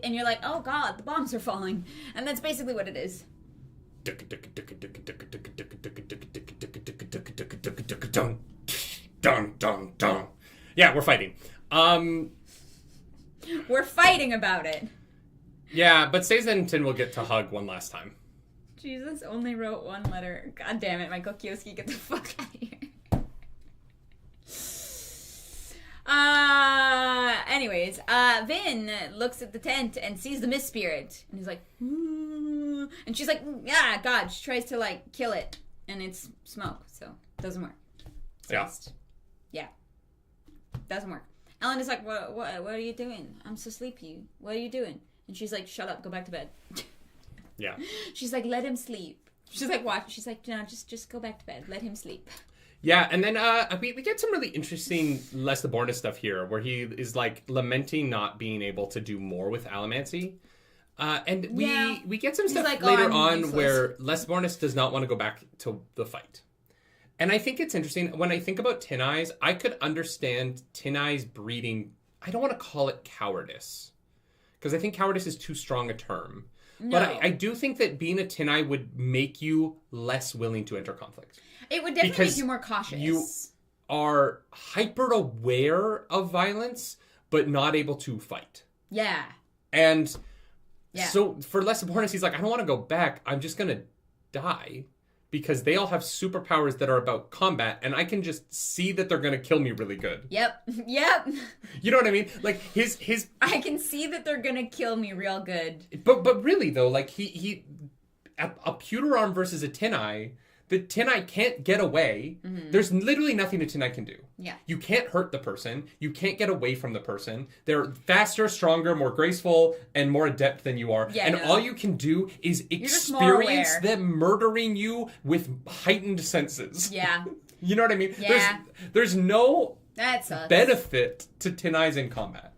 And you're like, oh, God, the bombs are falling. And that's basically what it is. Yeah, we're fighting. We're fighting about it. Yeah, but Seiza and Tin will get to hug one last time. Jesus only wrote one letter. God damn it, Michael Kioski, get the fuck out of here. Anyways, Vin looks at the tent and sees the mist spirit. And he's like, ooh. And she's like, yeah, God. She tries to, like, kill it. And it's smoke, so it doesn't work. Yeah. Doesn't work. Elend is like, what are you doing? I'm so sleepy. What are you doing? And she's like, shut up, go back to bed. Yeah. She's like, let him sleep. She's like, what? She's like, no, just go back to bed. Let him sleep. Yeah, and then we get some really interesting Lestebornis stuff here, where he is like lamenting not being able to do more with Allomancy. And we get some stuff like, later on useless. Where Lestebornis does not want to go back to the fight. And I think it's interesting. When I think about Tin Eyes, I could understand Tin Eyes breeding, I don't want to call it cowardice, because I think cowardice is too strong a term. No. But I do think that being a Tin Eye would make you less willing to enter conflict. It would definitely make you more cautious. You are hyper aware of violence, but not able to fight. Yeah. And so for Lestebornis, he's like, I don't want to go back. I'm just going to die. Because they all have superpowers that are about combat, and I can just see that they're going to kill me really good. Yep. You know what I mean? Like, his... I can see that they're going to kill me real good. But really, though, like, a pewter arm versus a tin eye... the Tinai can't get away. There's literally nothing a Tinai can do. Yeah. You can't hurt the person. You can't get away from the person. They're faster, stronger, more graceful, and more adept than you are. Yeah, and all you can do is experience them murdering you with heightened senses. Yeah. You know what I mean? Yeah. There's no that benefit to Tinais in combat.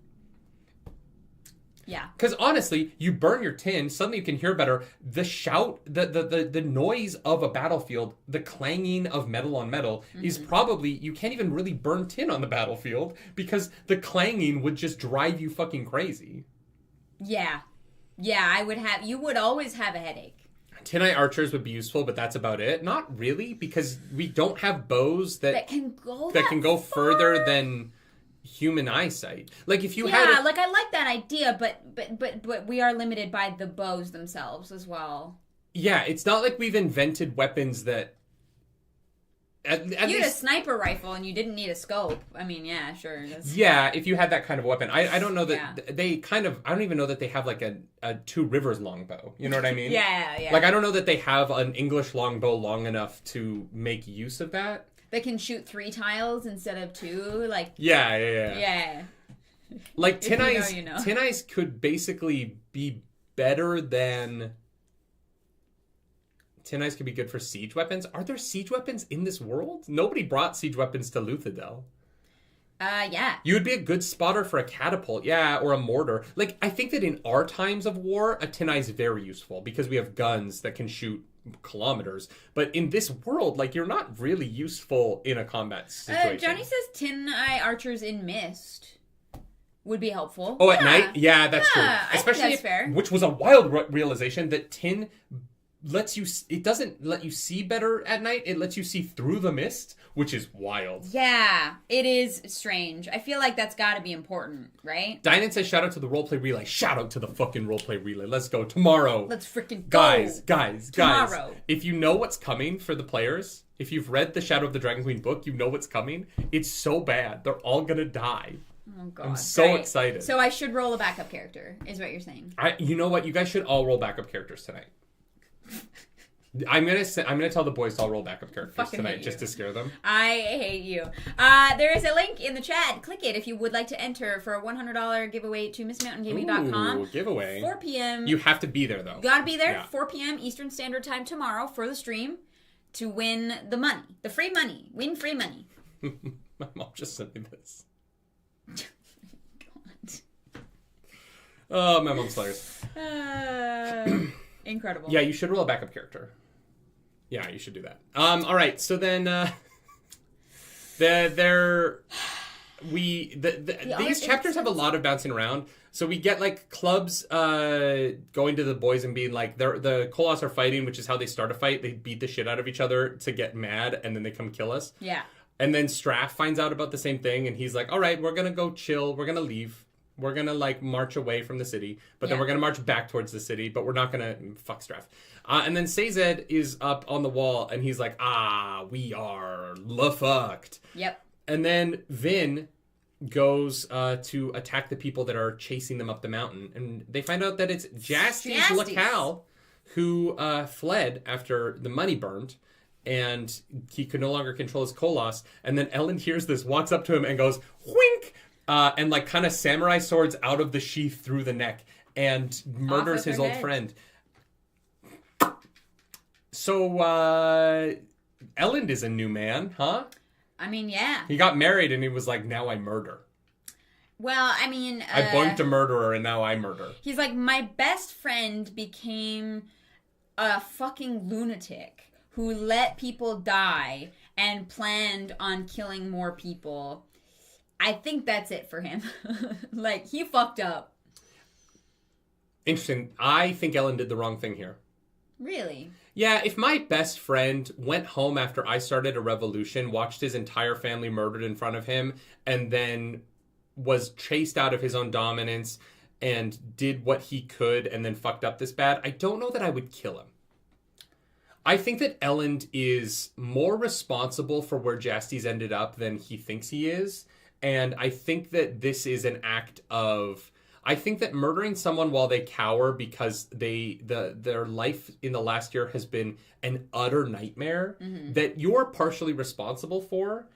Yeah. Because honestly, you burn your tin, suddenly you can hear better. The shout, the noise of a battlefield, the clanging of metal on metal is probably, you can't even really burn tin on the battlefield because the clanging would just drive you fucking crazy. Yeah. Yeah, you would always have a headache. Tinai archers would be useful, but that's about it. Not really, because we don't have bows that can go further than human eyesight. Like if you had like I like that idea, but we are limited by the bows themselves as well. Yeah, it's not like we've invented weapons that at you least, had a sniper rifle and you didn't need a scope. I mean, yeah, sure. Yeah, if you had that kind of weapon. I don't know that they kind of, I don't even know that they have like a 2 rivers longbow. You know what I mean? Yeah. Like I don't know that they have an English longbow long enough to make use of that. They can shoot 3 tiles instead of 2, like... Yeah. Like, Tinais could basically be better than... Tinais could be good for siege weapons. Are there siege weapons in this world? Nobody brought siege weapons to Luthadel. Yeah. You would be a good spotter for a catapult, or a mortar. Like, I think that in our times of war, a Tinai is very useful because we have guns that can shoot kilometers. But in this world, like, you're not really useful in a combat situation. Johnny says Tinai archers in Mist would be helpful. Oh, at night? Yeah, that's true. Especially I think that's fair. Which was a wild realization that tin lets you... It doesn't let you see better at night. It lets you see through the mist, which is wild. Yeah, it is strange. I feel like that's got to be important, right? Dynan says, shout out to the roleplay relay. Shout out to the fucking roleplay relay. Let's go. Tomorrow. Let's freaking go. Guys. Tomorrow. If you know what's coming for the players, if you've read the Shadow of the Dragon Queen book, you know what's coming. It's so bad. They're all going to die. Oh, God. I'm so excited. So I should roll a backup character, is what you're saying. You know what? You guys should all roll backup characters tonight. I'm gonna tell the boys to all roll backup characters tonight just to scare them. I hate you. There is a link in the chat. Click it if you would like to enter for a $100 giveaway to MissMountainGaming.com. Ooh, giveaway. 4 p.m. You have to be there though. You gotta be there. 4 p.m. Eastern Standard Time tomorrow for the stream to win the money, the free money. Win free money. My mom just sent me this. God. Oh, my mom's hilarious. Incredible. Yeah, you should roll a backup character. Yeah, you should do that. All right, so then these chapters have a lot of bouncing around. So we get like clubs going to the boys and being like, the Koloss are fighting, which is how they start a fight. They beat the shit out of each other to get mad, and then they come kill us. Yeah. And then Straff finds out about the same thing, and he's like, all right, we're going to go chill. We're going to leave. We're going to, like, march away from the city. But then we're going to march back towards the city. But we're not going to... Fuck Straff. And then Sazed is up on the wall, and he's like, we are fucked. Yep. And then Vin goes to attack the people that are chasing them up the mountain. And they find out that it's Jastes Lacal who fled after the money burned. And he could no longer control his Koloss. And then Elend hears this, walks up to him, and goes, whink! And like kind of samurai swords out of the sheath through the neck and murders his old friend. So, Elend is a new man, huh? I mean, yeah. He got married and he was like, now I murder. Well, I mean... I boinked a murderer and now I murder. He's like, my best friend became a fucking lunatic who let people die and planned on killing more people. I think that's it for him. Like, he fucked up. Interesting. I think Elend did the wrong thing here. Really? Yeah, if my best friend went home after I started a revolution, watched his entire family murdered in front of him, and then was chased out of his own dominance and did what he could and then fucked up this bad, I don't know that I would kill him. I think that Elend is more responsible for where Jastes ended up than he thinks he is. And I think that this is an act of... I think that murdering someone while they cower because their life in the last year has been an utter nightmare that you're partially responsible for.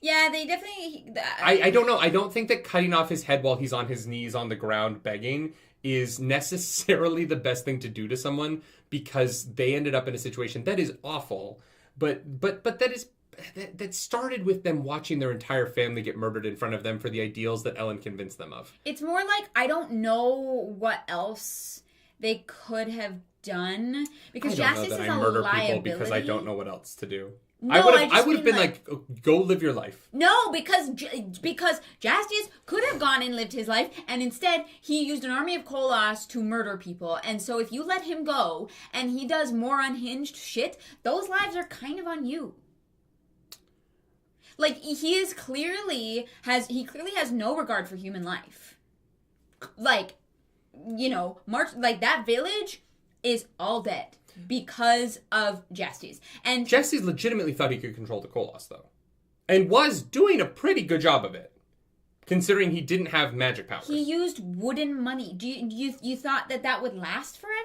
Yeah, they definitely... I don't know. I don't think that cutting off his head while he's on his knees on the ground begging is necessarily the best thing to do to someone, because they ended up in a situation that is awful. But that started with them watching their entire family get murdered in front of them for the ideals that Elend convinced them of. It's more like, I don't know what else they could have done, because Justice is a liability. I murder people because I don't know what else to do. No, I would have been like, go live your life. No, because Justice could have gone and lived his life, and instead he used an army of Koloss to murder people. And so if you let him go and he does more unhinged shit, those lives are kind of on you. Like, he clearly has no regard for human life. Like, you know, that village is all dead because of Justice. And Justice legitimately thought he could control the Koloss, though. And was doing a pretty good job of it, considering he didn't have magic powers. He used wooden money. Do you thought that would last forever?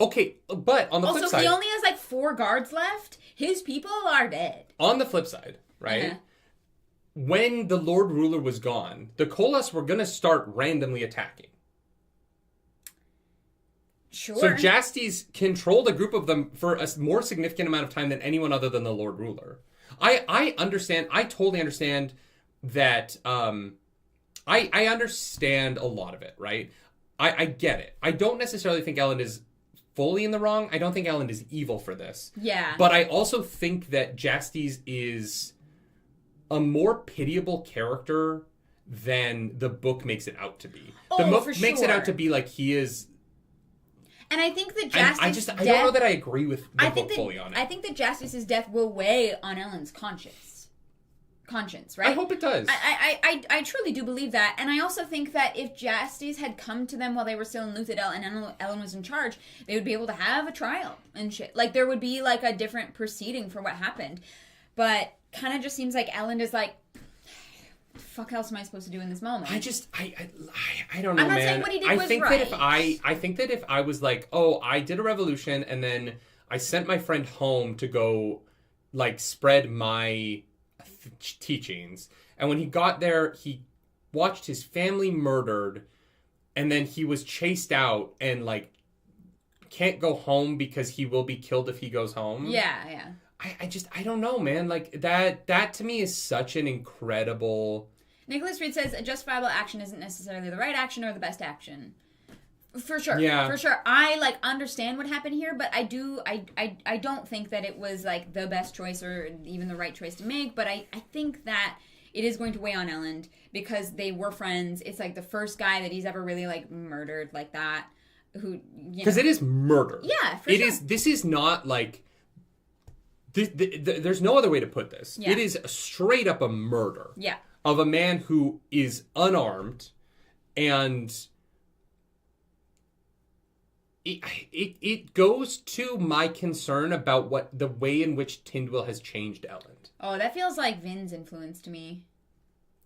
Okay, but on the flip side... Also, he only has like 4 guards left. His people are dead. On the flip side, right? Uh-huh. When the Lord Ruler was gone, the Koloss were going to start randomly attacking. Sure. So Justice controlled a group of them for a more significant amount of time than anyone other than the Lord Ruler. I understand. I totally understand that. I understand a lot of it, right? I get it. I don't necessarily think Elend is fully in the wrong. I don't think Elend is evil for this. Yeah. But I also think that Justice is a more pitiable character than the book makes it out to be. The book makes it out to be like he is... And I think that Justice's death... I don't know that I agree with the book fully on it. I think that Justice's death will weigh on Elend's conscience, right? I hope it does. I truly do believe that. And I also think that if Justice had come to them while they were still in Luthadel and Elend was in charge, they would be able to have a trial and shit. Like, there would be, like, a different proceeding for what happened. But kind of just seems like Elend is like, fuck else am I supposed to do in this moment? I don't know, man. I'm not saying what he did was right. I think that if I was like, oh, I did a revolution and then I sent my friend home to go, like, spread my teachings. And when he got there, he watched his family murdered, and then he was chased out and, like, can't go home because he will be killed if he goes home. Yeah. I don't know, man. Like, that to me is such an incredible... Nicholas Reed says, a justifiable action isn't necessarily the right action or the best action. For sure. Yeah. For sure. I, like, understand what happened here, but I don't think that it was, like, the best choice or even the right choice to make, but I think that it is going to weigh on Elend because they were friends. It's, like, the first guy that he's ever really, like, murdered like that. Because it is murder. Yeah, for sure. This is not, like... There's no other way to put this. Yeah. It is straight up a murder. Yeah. Of a man who is unarmed, and it goes to my concern about what the way in which Tindwyl has changed Elend. Oh, that feels like Vin's influence to me.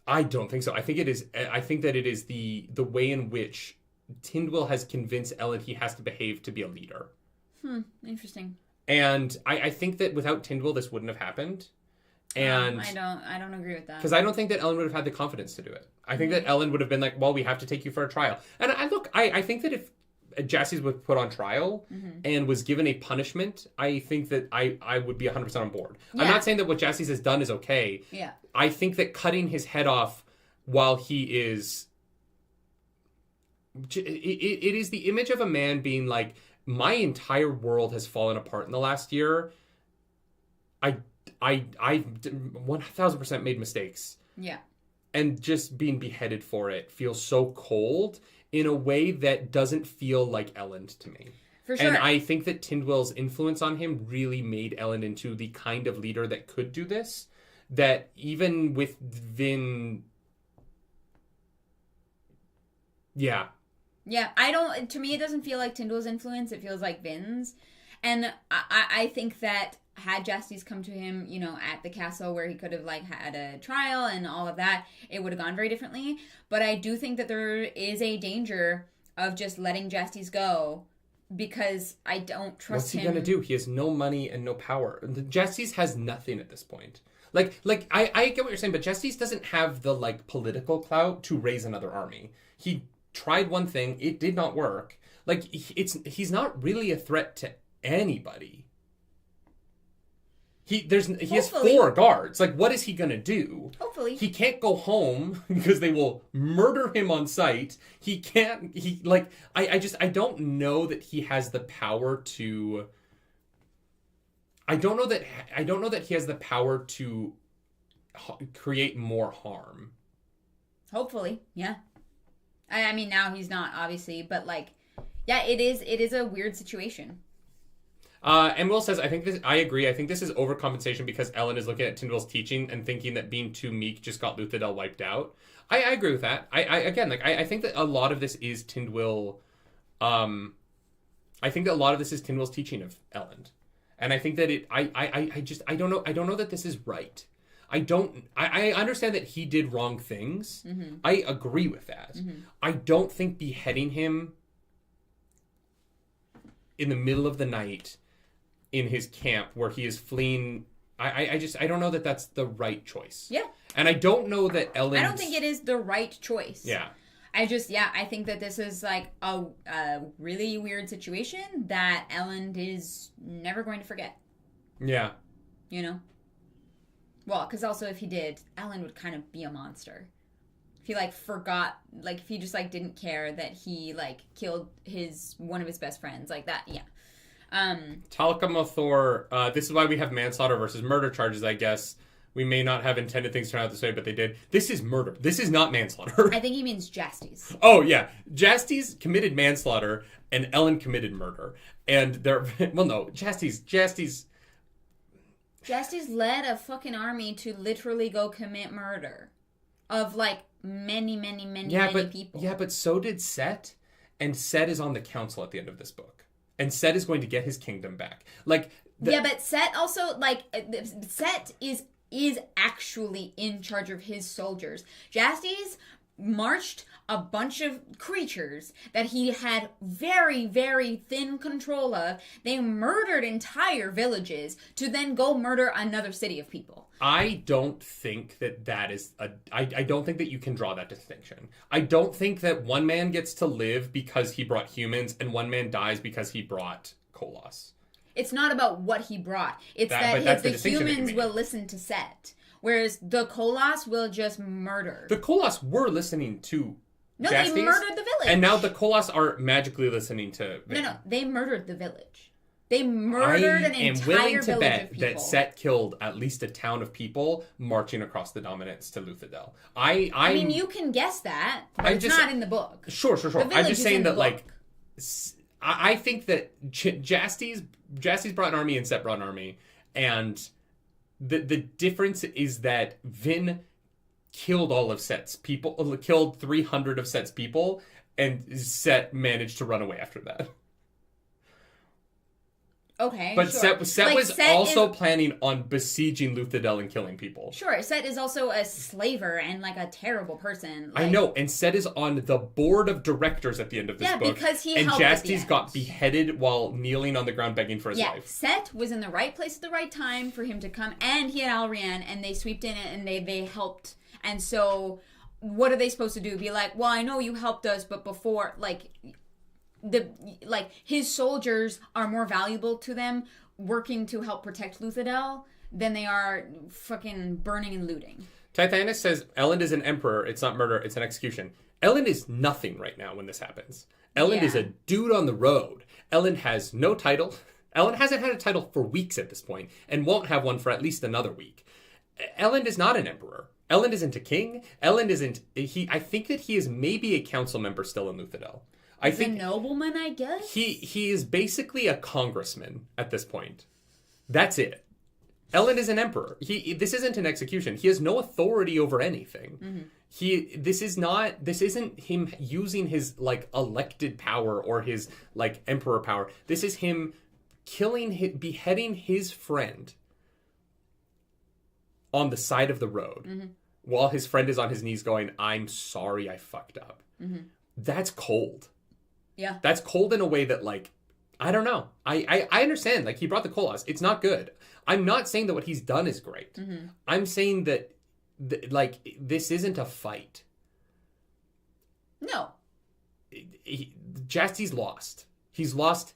I don't think so. I think that it is the way in which Tindwyl has convinced Elend he has to behave to be a leader. Interesting. And I think that without Tindwyl, this wouldn't have happened. And I don't agree with that. Because I don't think that Elend would have had the confidence to do it. I think that Elend would have been like, well, we have to take you for a trial. And I think that if Justice was put on trial and was given a punishment, I think that I would be 100% on board. Yeah. I'm not saying that what Justice has done is okay. Yeah. I think that cutting his head off while he is... It is the image of a man being like, my entire world has fallen apart in the last year. I 1000% made mistakes. Yeah. And just being beheaded for it feels so cold in a way that doesn't feel like Elend to me. For sure. And I think that Tindwyl's influence on him really made Elend into the kind of leader that could do this. That even with Vin... Yeah. Yeah, to me it doesn't feel like Tindwyl's influence, it feels like Vin's. And I think that had Justice come to him, you know, at the castle where he could have, like, had a trial and all of that, it would have gone very differently. But I do think that there is a danger of just letting Justice go because I don't trust him. What's he going to do? He has no money and no power. Justice has nothing at this point. Like I get what you're saying, but Justice doesn't have the, like, political clout to raise another army. He tried one thing, it did not work. Like, he's not really a threat to anybody. He has 4 guards. Like, what is he gonna do? Hopefully. He can't go home because they will murder him on sight. He can't. I don't know that he has the power to. I don't know that he has the power to create more harm. Hopefully, yeah. I mean, now he's not, obviously, but, like, yeah, it is a weird situation. And Will says, I agree. I think this is overcompensation because Elend is looking at Tindwill's teaching and thinking that being too meek just got Luthadel wiped out. I agree with that. I think that a lot of this is Tindwyll. I think that a lot of this is Tindwyll's teaching of Elend. And I think that I don't know that this is right. I understand that he did wrong things. Mm-hmm. I agree with that. Mm-hmm. I don't think beheading him in the middle of the night in his camp where he is fleeing, I don't know that that's the right choice. Yeah. And I don't know that Elend... I don't think it is the right choice. Yeah. I think that this is, like, a really weird situation that Elend is never going to forget. Yeah. You know? Well, because also if he did, Elend would kind of be a monster. If he, like, forgot, like, if he just, like, didn't care that he, like, killed one of his best friends, like that, yeah. Talika Mothor, this is why we have manslaughter versus murder charges, I guess. We may not have intended things to turn out this way, but they did. This is murder. This is not manslaughter. I think he means Jastes. Oh, yeah. Jastes committed manslaughter, and Elend committed murder. And they're... Well, no. Jastes led a fucking army to literally go commit murder. Of, like, many people. Yeah, but so did Set. And Set is on the council at the end of this book. And Set is going to get his kingdom back. Like... Yeah, but Set also, like... Set is actually in charge of his soldiers. Jastes marched a bunch of creatures that he had very, very thin control of. They murdered entire villages to then go murder another city of people. I don't think that is I don't think that you can draw that distinction. I don't think that one man gets to live because he brought humans and one man dies because he brought Koloss. It's not about what he brought. It's that the humans will listen to Set, whereas the Koloss will just murder. The Koloss were listening to Jastes, they murdered the village. And now the Koloss are magically listening to Vin. No, they murdered the village. They murdered an entire village of people. I am willing to bet that Set killed at least a town of people marching across the dominance to Luthadel. I mean, you can guess that, but it's not in the book. Sure. I'm just saying that, like... I think that Jastes brought an army and Set brought an army, and the difference is that Vin killed all of Set's people, killed 300 of Set's people, and Set managed to run away after that. Okay, but sure. Set was also planning on besieging Luthadel and killing people. Sure, Set is also a slaver and, like, a terrible person. Like, I know, and Set is on the board of directors at the end of this book. Yeah, because he helped And Jastes got beheaded while kneeling on the ground begging for his life. Set was in the right place at the right time for him to come, and he had Alrian, and they sweeped in it, and they helped. And so, what are they supposed to do? Be like, well, I know you helped us, but before, like... his soldiers are more valuable to them working to help protect Luthadel than they are fucking burning and looting. Tithanus says Elend is an emperor. It's not murder. It's an execution. Elend is nothing right now when this happens. Elend is a dude on the road. Elend has no title. Elend hasn't had a title for weeks at this point and won't have one for at least another week. Elend is not an emperor. Elend isn't a king. Elend isn't... I think that he is maybe a council member still in Luthadel. I think a nobleman, I guess? He is basically a congressman at this point. That's it. Elend is an emperor. This isn't an execution. He has no authority over anything. Mm-hmm. This isn't him using his, like, elected power or his, like, emperor power. This is him beheading his friend on the side of the road while his friend is on his knees going, I'm sorry I fucked up. That's cold. Yeah. That's cold in a way that, like, I don't know. I understand. Like, he brought the Koloss. It's not good. I'm not saying that what he's done is great. I'm saying that, this isn't a fight. No. Jasty's lost. He's lost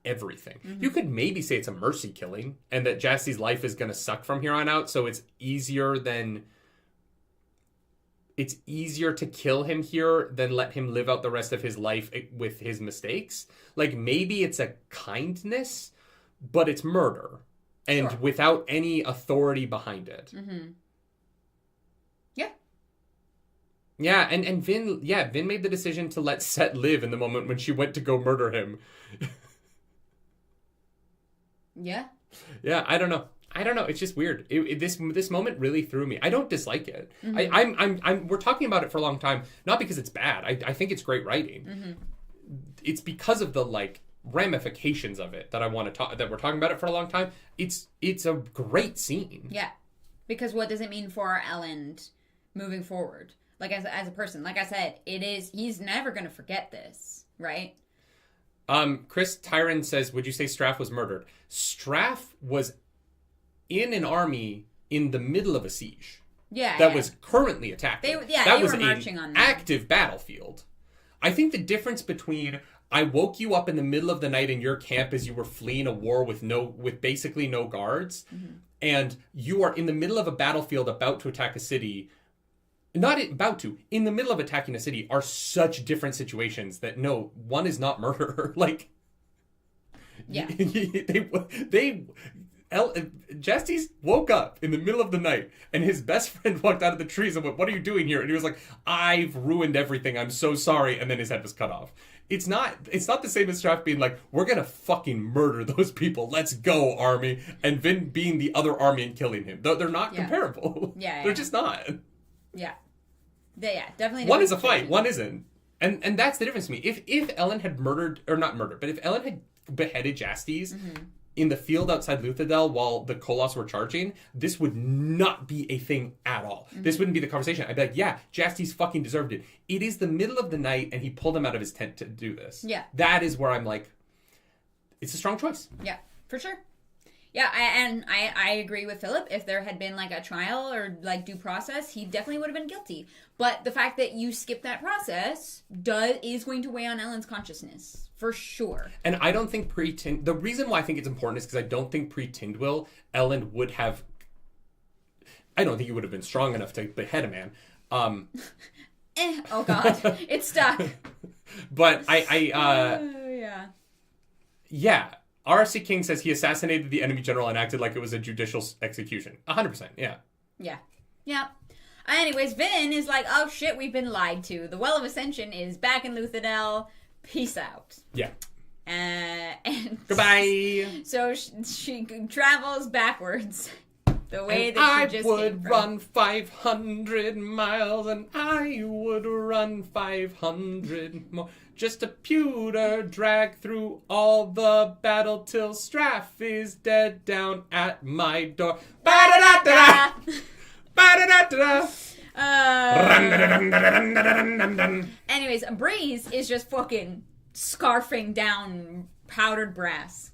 everything. You could maybe say it's a mercy killing and that Jasty's life is going to suck from here on out, so it's easier to kill him here than let him live out the rest of his life with his mistakes. Like, maybe it's a kindness, but it's murder. And without any authority behind it. Yeah. Yeah, and Vin made the decision to let Set live in the moment when she went to go murder him. Yeah. Yeah, I don't know. It's just weird. This moment really threw me. I don't dislike it. We're talking about it for a long time, not because it's bad. I think it's great writing. It's because of the, like, ramifications of it that I want to talk. That we're talking about it for a long time. It's a great scene. Yeah, because what does it mean for Elend moving forward? Like, as a person, like I said, he's never going to forget this, right? Chris Tyron says, would you say Straff was murdered? Straff was in an army in the middle of a siege. Yeah. That was currently attacking. They were marching on that. Active battlefield. I think the difference between I woke you up in the middle of the night in your camp as you were fleeing a war with basically no guards, and you are in the middle of a battlefield about to attack a city. Not about to. In the middle of attacking a city are such different situations that no, one is not murder. Like, yeah, Justice woke up in the middle of the night and his best friend walked out of the trees and went, what are you doing here? And he was like, I've ruined everything. I'm so sorry. And then his head was cut off. It's not the same as Straff being like, we're going to fucking murder those people. Let's go, army. And Vin being the other army and killing him. They're not comparable. Yeah. They're just not. Yeah. Yeah, definitely. One is a fight, one isn't. And that's the difference to me. If Elend had but if Elend had beheaded Jastes in the field outside Luthadel while the Koloss were charging, this would not be a thing at all. This wouldn't be the conversation. I'd be like, yeah, Jastes fucking deserved it. It is the middle of the night and he pulled him out of his tent to do this. Yeah. That is where I'm like, it's a strong choice. Yeah, for sure. Yeah, I agree with Philip. If there had been, like, a trial or, like, due process, he definitely would have been guilty. But the fact that you skip that process is going to weigh on Elend's consciousness, for sure. And I don't think the reason why I think it's important is because I don't think pre-Tindwyl, Elend would have... I don't think he would have been strong enough to behead a man. Oh, God. It's stuck. But yeah. Yeah. RSC King says he assassinated the enemy general and acted like it was a judicial execution. 100%, yeah. Yeah. Yeah. Anyways, Vin is like, oh shit, we've been lied to. The Well of Ascension is back in Luthadel. Peace out. Yeah. And goodbye. So she travels backwards. The way that she just I would run 500 miles and I would run 500 more. Just a pewter drag through all the battle till Straff is dead down at my door. Ba-da-da-da-da! Ba-da-da-da-da! Anyways, Breeze is just fucking scarfing down powdered brass.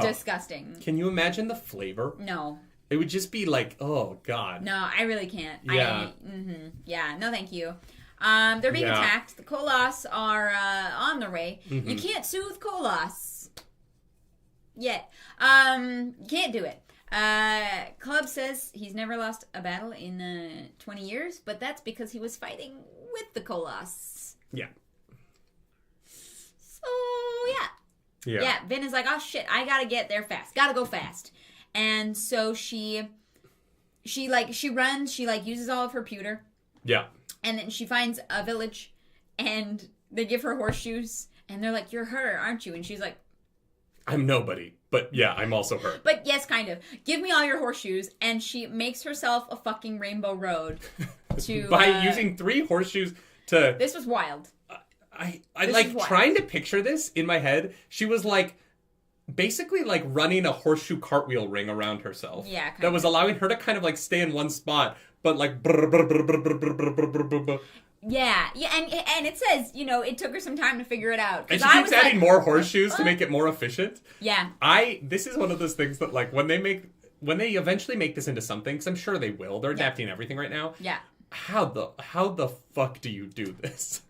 Disgusting. Can you imagine the flavor? No. It would just be like, oh, God. No, I really can't. Yeah. Yeah, no thank you. They're being attacked. The Koloss are on their way. You can't soothe Koloss yet. Can't do it. Club says he's never lost a battle in 20 years, but that's because he was fighting with the Koloss. Yeah. So, yeah. Vin is like, oh shit, I gotta get there fast. Gotta go fast. And so she runs, she uses all of her pewter. Yeah. And then she finds a village, and they give her horseshoes, and they're like, you're her, aren't you? And she's like, I'm nobody, but yeah, I'm also her. But yes, kind of. Give me all your horseshoes, and she makes herself a fucking rainbow road to... By using 3 horseshoes to... This was wild. I like trying to picture this in my head. She was like, basically like running a horseshoe cartwheel ring around herself. Yeah, that was allowing her to kind of like stay in one spot, but like yeah, and it says, you know, it took her some time to figure it out. And she keeps adding more horseshoes to make it more efficient. Yeah. This is one of those things that like when they eventually make this into something, because I'm sure they will. They're adapting everything right now. Yeah. How the fuck do you do this?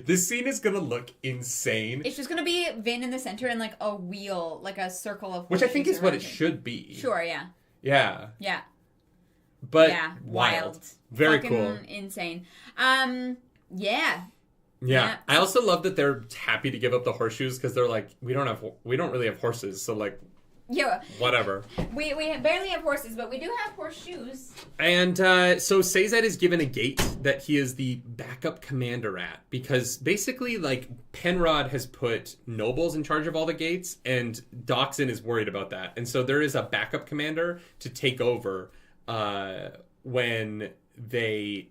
This scene is gonna look insane. It's just gonna be Vin in the center and like a wheel, like a circle of which I think is what it should be. Sure, yeah. Yeah. Yeah. But yeah, wild. Very fucking cool. Insane. Yeah. Yeah. I also love that they're happy to give up the horseshoes because they're like, we don't really have horses, so like yeah. Whatever. We barely have horses, but we do have horseshoes. And so Sazed is given a gate that he is the backup commander at because basically, like, Penrod has put nobles in charge of all the gates, and Doxin is worried about that. And so there is a backup commander to take over when they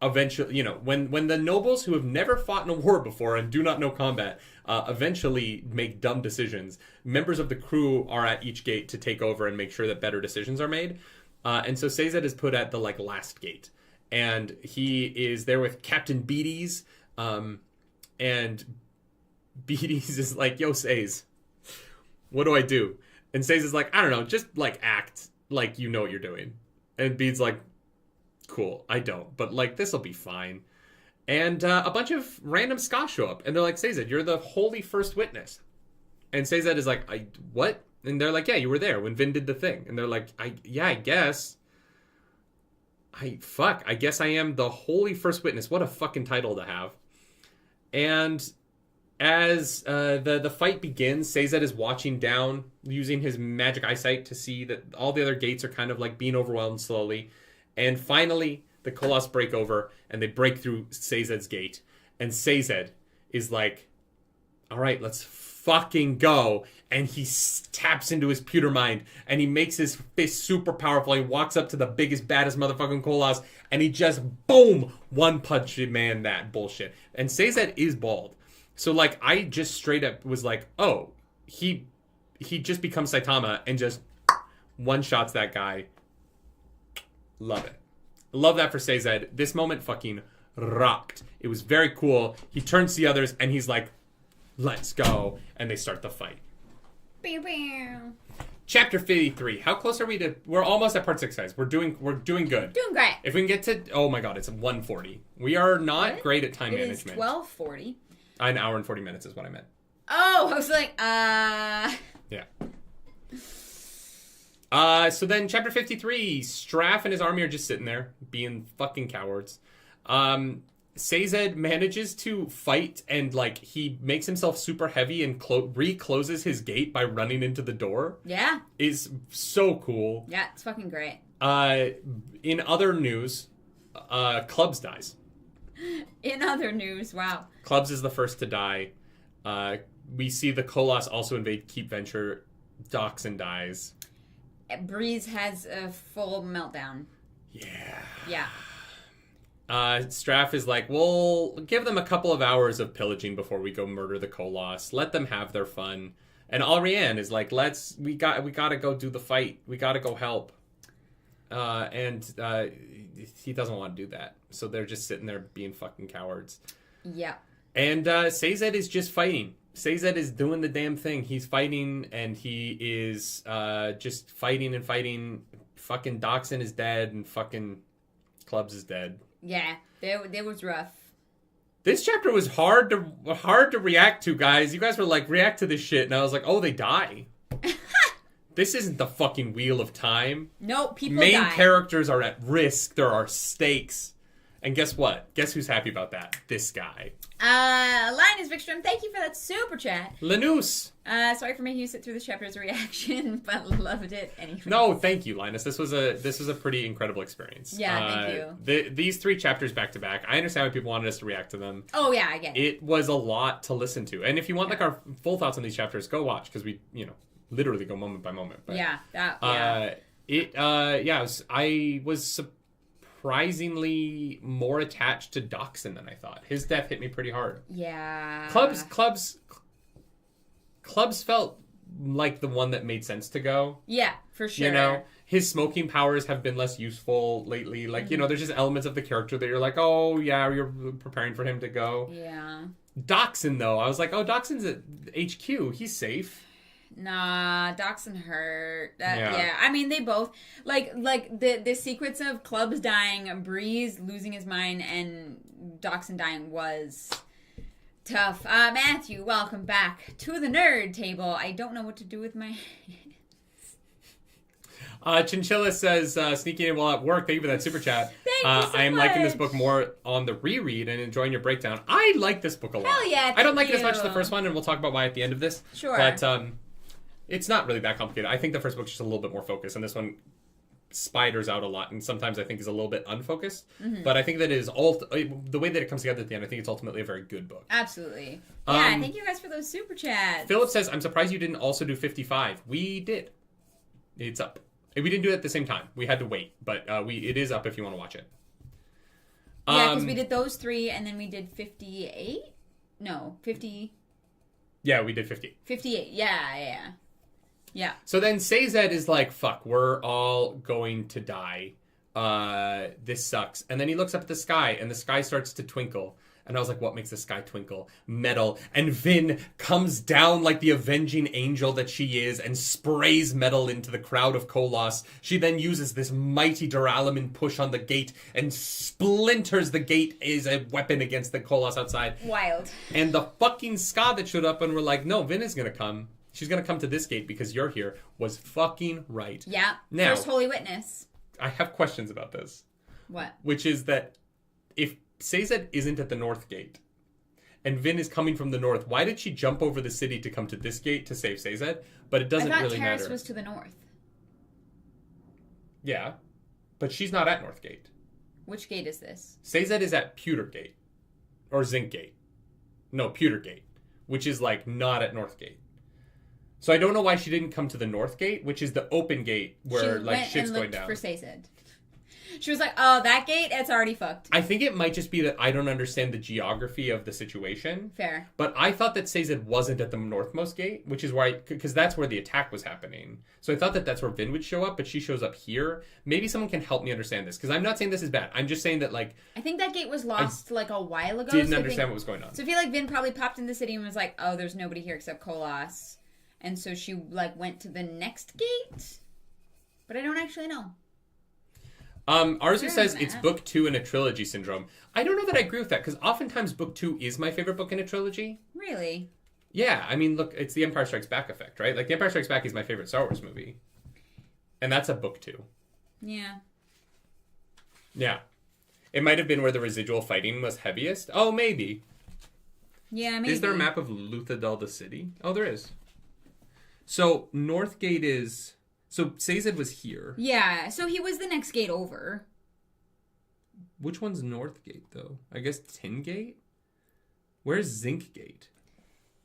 eventually, you know, when the nobles who have never fought in a war before and do not know combat eventually make dumb decisions, members of the crew are at each gate to take over and make sure that better decisions are made. And so Sazed is put at the like last gate, and he is there with Captain Beaties, and Beaties is like, "Yo, Saz, what do I do?" And Saz is like, "I don't know, just like act like you know what you're doing." And Beads like, "Cool, I don't, but like this'll be fine." And a bunch of random Ska show up, and they're like, "Sazed, you're the holy first witness." And Sazed is like, what?" And they're like, "Yeah, you were there when Vin did the thing." And they're like, I guess. I guess I am the holy first witness. What a fucking title to have. And as the fight begins, Sazed is watching down, using his magic eyesight to see that all the other gates are kind of like being overwhelmed slowly. And finally, the Colossus break over, and they break through Sazed's gate. And Sazed is like, all right, let's fucking go. And he taps into his pewter mind, and he makes his fist super powerful. He walks up to the biggest, baddest motherfucking Colossus, and he just, boom, one punch man that bullshit. And Sazed is bald. So, like, I just straight up was like, oh, he just becomes Saitama and just one-shots that guy. Love it. Love that for Sazed. This moment fucking rocked. It was very cool. He turns to the others and he's like, let's go. And they start the fight. Pew, pew. Chapter 53. How close are we to... We're almost at part 6, guys. We're doing good. Doing great. If we can get to... Oh my god, it's 1:40. We are not great at time management. It is 12:40. An hour and 40 minutes is what I meant. Oh, I was like, Yeah. So then, chapter 53, Straff and his army are just sitting there, being fucking cowards. Sazed manages to fight, and, like, he makes himself super heavy and recloses his gate by running into the door. Yeah. Is so cool. Yeah, it's fucking great. In other news, Clubs dies. In other news, wow. Clubs is the first to die. We see the Colossus also invade Keep Venture. Doxin dies. Breeze has a full meltdown. Yeah. Straff is like, we'll give them a couple of hours of pillaging before we go murder the Colossus. Let them have their fun. And Alrianne is like, we gotta go do the fight. We gotta go help. And he doesn't want to do that. So they're just sitting there being fucking cowards. Yeah. And Sazed is just fighting. Sazed is doing the damn thing. He's fighting, and he is just fighting and fighting. Fucking Doxin is dead, and fucking Clubs is dead. Yeah, that was rough. This chapter was hard to react to, guys. You guys were like, react to this shit, and I was like, oh, they die. This isn't the fucking Wheel of Time. No, people die. Main die. Characters are at risk. There are stakes. And guess what? Guess who's happy about that? This guy. Linus Vikstrom, thank you for that super chat. Lanús. Sorry for making you sit through this chapter as a reaction, but loved it anyway. No, thank you, Linus. This was a pretty incredible experience. Yeah, thank you. These 3 chapters back to back, I understand why people wanted us to react to them. Oh yeah, I get it. It was a lot to listen to. And if you want like our full thoughts on these chapters, go watch, because we, literally go moment by moment. But, I was surprisingly more attached to Doxin than I thought. His death hit me pretty hard. Yeah. Clubs Clubs felt like the one that made sense to go. Yeah, for sure. You know, his smoking powers have been less useful lately. Like, you know, there's just elements of the character that you're like, oh, yeah, you're preparing for him to go. Yeah. Dachshund, though, I was like, oh, Dachshund's at HQ. He's safe. Nah, Dachshund hurt. Yeah, I mean, they both... Like the sequence of Clubs dying, Breeze losing his mind, and Dachshund dying was... tough. Matthew, welcome back to the nerd table. I don't know what to do with my Chinchilla says, sneaking in while at work. Thank you for that super chat. Thank you so I am much. liking this book more on the reread and enjoying your breakdown. I like this book a lot. Hell yeah, I don't like thank it as much as the you. first one, and we'll talk about why at the end of this. Sure. But it's not really that complicated. I think the first book's just a little bit more focused, and this one spiders out a lot, and sometimes I think is a little bit unfocused. Mm-hmm. But I think that is the way that it comes together at the end. I think it's ultimately a very good book. Absolutely. Yeah, thank you guys for those super chats. Philip says, I'm surprised you didn't also do 55. We did. It's up. We didn't do it at the same time. We had to wait, but it is up if you want to watch it. Yeah, because we did those 3, and then we did 58? No, 50... Yeah, we did 50. 58, yeah. So then Sazed is like, fuck, we're all going to die. This sucks. And then he looks up at the sky, and the sky starts to twinkle. And I was like, what makes the sky twinkle? Metal. And Vin comes down like the avenging angel that she is and sprays metal into the crowd of Kolos. She then uses this mighty Duralumin push on the gate and splinters the gate as a weapon against the Kolos outside. Wild. And the fucking ska that showed up and were like, no, Vin is going to come. She's going to come to this gate because you're here, was fucking right. Yeah. Now, First Holy Witness. I have questions about this. What? Which is that if Sazed isn't at the north gate and Vin is coming from the north, why did she jump over the city to come to this gate to save Sazed? But it doesn't really matter. I thought Terrace was to the north. Yeah. But she's not at North Gate. Which gate is this? Sazed is at Pewter Gate. Or Zinc Gate. No, Pewter Gate. Which is like not at North Gate. So I don't know why she didn't come to the North Gate, which is the open gate where like shit's going down. For Sazed. She was like, oh, that gate, it's already fucked. I think it might just be that I don't understand the geography of the situation. Fair. But I thought that Sazed wasn't at the northmost gate, which is why, because that's where the attack was happening. So I thought that that's where Vin would show up, but she shows up here. Maybe someone can help me understand this, because I'm not saying this is bad. I'm just saying that, like... I think that gate was lost, like, a while ago. Didn't understand what was going on. So I feel like Vin probably popped in the city and was like, oh, there's nobody here except Kolos. And so she, like, went to the next gate? But I don't actually know. Arzu says it's book 2 in a trilogy syndrome. I don't know that I agree with that, because oftentimes book 2 is my favorite book in a trilogy. Really? Yeah, I mean, look, it's the Empire Strikes Back effect, right? Like, The Empire Strikes Back is my favorite Star Wars movie. And that's a book 2. Yeah. Yeah. It might have been where the residual fighting was heaviest. Oh, maybe. Yeah, maybe. Is there a map of Luthadel the city? Oh, there is. So, Northgate is... So, Sazed was here. Yeah, so he was the next gate over. Which one's Northgate, though? I guess Tin Gate? Where's Zinc Gate?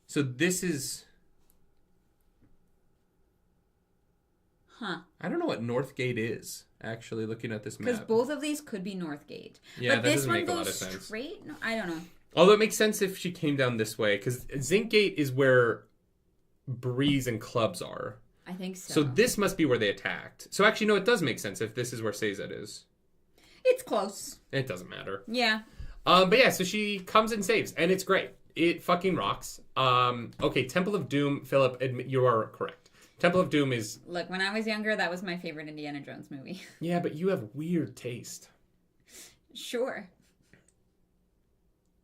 So, this is... Huh. I don't know what Northgate is, actually, looking at this map. Because both of these could be Northgate. Yeah, but that this doesn't one make a lot goes of sense. Straight? No, I don't know. Although it makes sense if she came down this way, because Zinc Gate is where Breeze and Clubs are. I think so. So this must be where they attacked. So actually, no, it does make sense if this is where Sazed is. It's close. It doesn't matter. Yeah. But yeah, so she comes and saves, and it's great. It fucking rocks. Okay, Temple of Doom, Philip, you are correct. Temple of Doom is... Look, when I was younger, that was my favorite Indiana Jones movie. Yeah, but you have weird taste. Sure.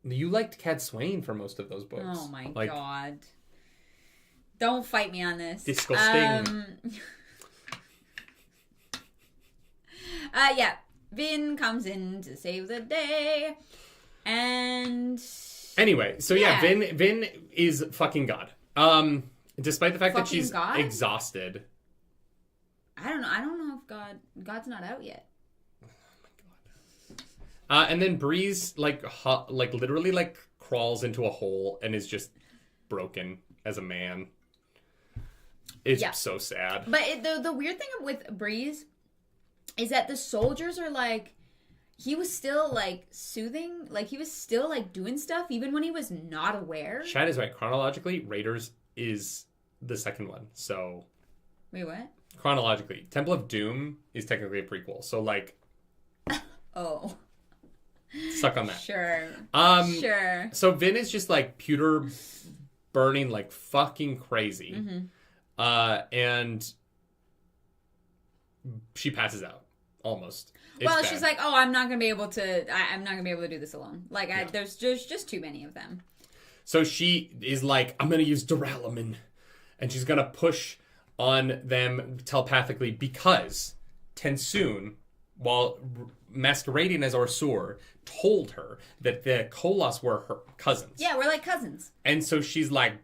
You liked Cad Swain for most of those books. Oh my god. Don't fight me on this. Disgusting. Yeah. Vin comes in to save the day. And... Anyway, so yeah, Vin is fucking God. Despite the fact that she's exhausted. I don't know if God's not out yet. And then Breeze, like literally, like, crawls into a hole and is just broken as a man. It's so sad. But the weird thing with Breeze is that the soldiers are like, he was still, like, soothing. Like, he was still, like, doing stuff even when he was not aware. Chad is right. Chronologically, Raiders is the second one. So wait, what? Chronologically, Temple of Doom is technically a prequel. So like, oh, suck on that. Sure. Sure. So Vin is just like pewter burning like fucking crazy, and she passes out almost. Well, she's like, "Oh, I'm not gonna be able to. I'm not gonna be able to do this alone. Like, there's just too many of them." So she is like, "I'm gonna use Duralumin," and she's gonna push on them telepathically because Tensoon, while masquerading as Orsur, told her that the Koloss were her cousins. Yeah, we're like cousins. And so she's like,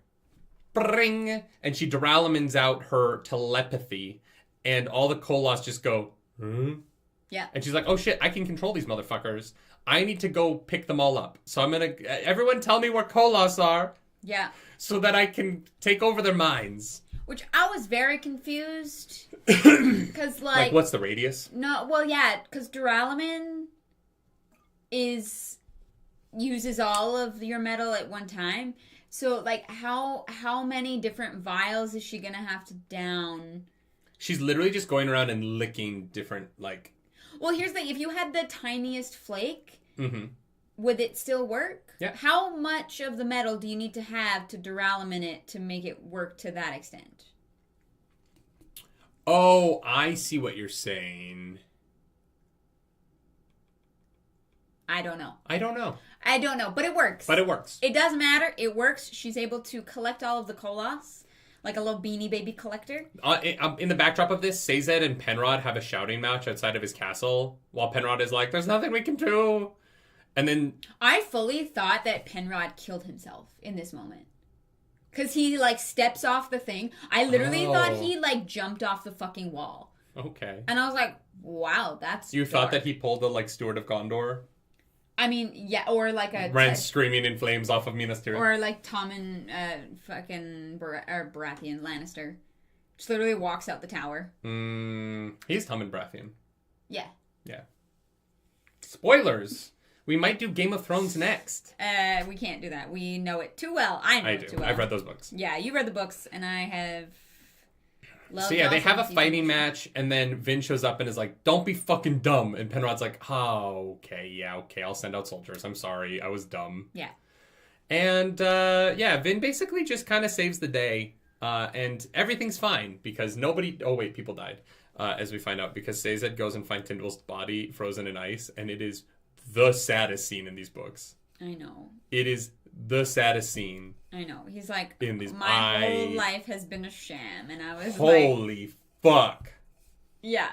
"Bring," and she Duralumins out her telepathy, and all the Koloss just go, "Hmm?" Yeah. And she's like, "Oh shit, I can control these motherfuckers. I need to go pick them all up. So I'm gonna, everyone tell me where Koloss are." Yeah. So that I can take over their minds. Which I was very confused. Because, like, what's the radius? No, well, yeah, because Duralumin uses all of your metal at one time. So, like, how many different vials is she gonna have to down? She's literally just going around and licking different, like... Well, here's the thing. If you had the tiniest flake, would it still work? Yeah. How much of the metal do you need to have to Duralumin it to make it work to that extent? Oh, I see what you're saying. I don't know. I don't know. But it works. But it works. It doesn't matter. It works. She's able to collect all of the Koloss. Like a little Beanie Baby collector. In the backdrop of this, Sazed and Penrod have a shouting match outside of his castle, while Penrod is like, "There's nothing we can do." And then... I fully thought that Penrod killed himself in this moment. Because he, like, steps off the thing. I literally thought he, like, jumped off the fucking wall. Okay. And I was like, wow, that's You dark. thought that he pulled the, like, Steward of Gondor? I mean, yeah, or like a... Ran screaming in flames off of Minas Tirith. Or like Tommen, fucking Baratheon Lannister. Just literally walks out the tower. He's Tommen Baratheon. Yeah. Yeah. Spoilers! We might do Game of Thrones next. We can't do that. We know it too well. I know it too well. I've read those books. Yeah, you read the books, and I have... So yeah, they have a fighting match, and then Vin shows up and is like, "Don't be fucking dumb." And Penrod's like, "Oh, okay, I'll send out soldiers. I'm sorry, I was dumb." Yeah. And Vin basically just kind of saves the day, and everything's fine because people died, as we find out, because Sazed goes and finds Tindwell's body frozen in ice, and it is the saddest scene in these books. I know. It is the saddest scene. I know. He's like, my whole life has been a sham. And I was holy fuck. Yeah.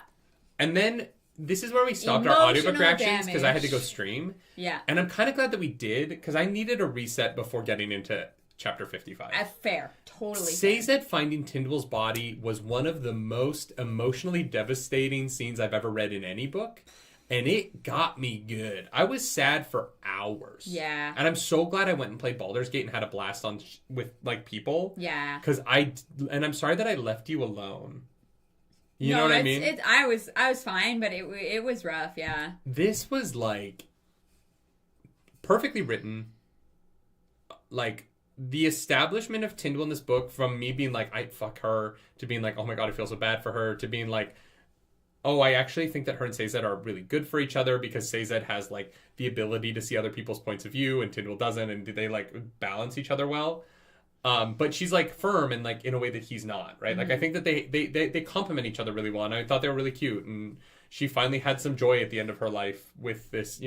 And then this is where we stopped our audiobook reactions because I had to go stream. Yeah. And I'm kind of glad that we did because I needed a reset before getting into chapter 55. Fair. Totally Sazed finding Tindwell's body was one of the most emotionally devastating scenes I've ever read in any book. And it got me good. I was sad for hours. Yeah. And I'm so glad I went and played Baldur's Gate and had a blast with like people. Yeah. Because I'm sorry that I left you alone. You know what I mean? I was fine, but it was rough. Yeah. This was like perfectly written. Like the establishment of Tindwell in this book, from me being like, "I fuck her," to being like, "Oh my god, I feel so bad for her," to being like, "Oh, I actually think that her and Sazed are really good for each other because Sazed has like the ability to see other people's points of view and Tindwell doesn't, and they like balance each other well." But she's like firm and like in a way that he's not, right? Like I think that they complement each other really well, and I thought they were really cute. And she finally had some joy at the end of her life with this,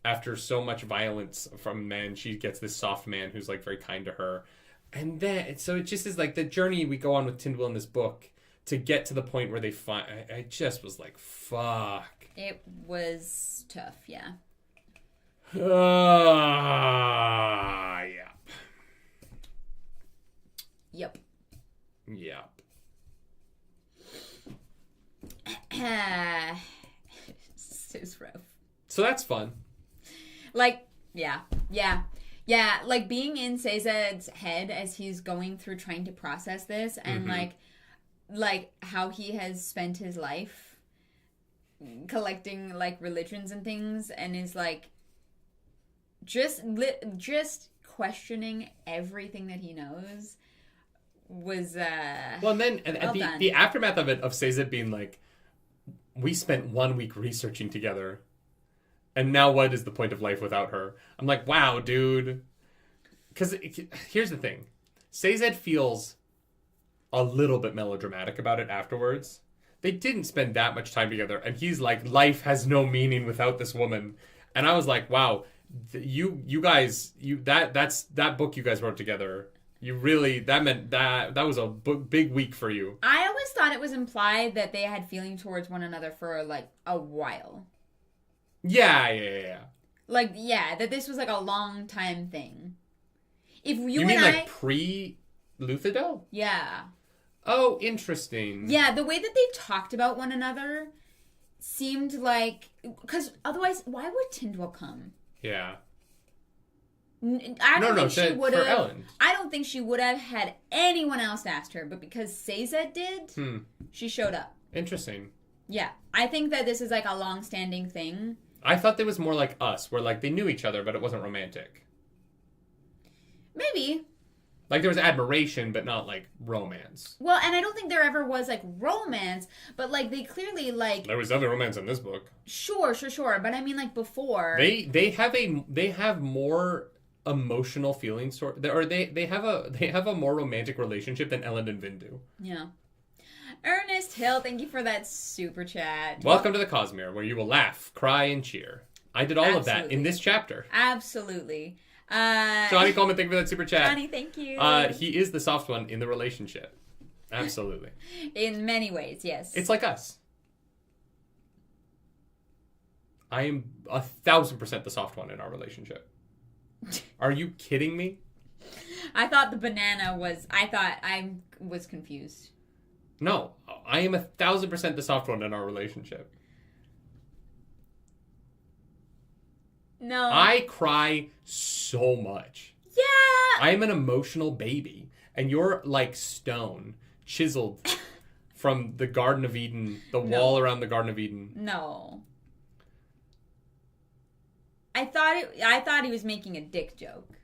after so much violence from men, she gets this soft man who's like very kind to her. And then so it just is like the journey we go on with Tindwell in this book. To get to the point where they find... I just was like, fuck. It was tough, yeah. Yep. Yep. It was rough. So that's fun. Like, yeah. Like being in Sazed's head as he's going through trying to process this and like how he has spent his life collecting like religions and things and is like just questioning everything that he knows. was well, and then the aftermath of it, of Sazed being like, we spent 1 week researching together, and now what is the point of life without her? I'm like, wow, dude. Because here's the thing. Sazed feels a little bit melodramatic about it afterwards. They didn't spend that much time together, and he's like, life has no meaning without this woman. And I was like, wow, you guys, that book you guys wrote together, you really, that meant that was a big week for you. I always thought it was implied that they had feeling towards one another for like a while. Yeah. Like, yeah, that this was like a long time thing. If you mean like pre-Luthadel? Yeah. Oh, interesting. Yeah, the way that they talked about one another seemed like... Because otherwise, why would Tyndall come? Yeah. I don't think she would have... Elend. I don't think she would have had anyone else asked her, but because Sazed did, she showed up. Interesting. Yeah. I think that this is like a long-standing thing. I thought there was more like Us, where like they knew each other, but it wasn't romantic. Maybe. Like, there was admiration, but not, like, romance. Well, and I don't think there ever was, like, romance, but, like, they clearly, like... There was other romance in this book. Sure. But I mean, like, before... They have more emotional feelings, or they have a more romantic relationship than Elend and Vin do. Yeah. Ernest Hill, thank you for that super chat. Welcome to the Cosmere, where you will laugh, cry, and cheer. I did all of that in this chapter. Absolutely. Johnny Coleman, thank you for that super chat. Johnny, thank you. He is the soft one in the relationship. Absolutely. In many ways, yes. It's like us. I am 1,000% the soft one in our relationship. Are you kidding me? I thought the banana was... I was confused. No, I am 1,000% the soft one in our relationship. No. I cry so much. Yeah. I am an emotional baby. And you're like stone, chiseled from the Garden of Eden, the wall around the Garden of Eden. No. I thought he was making a dick joke.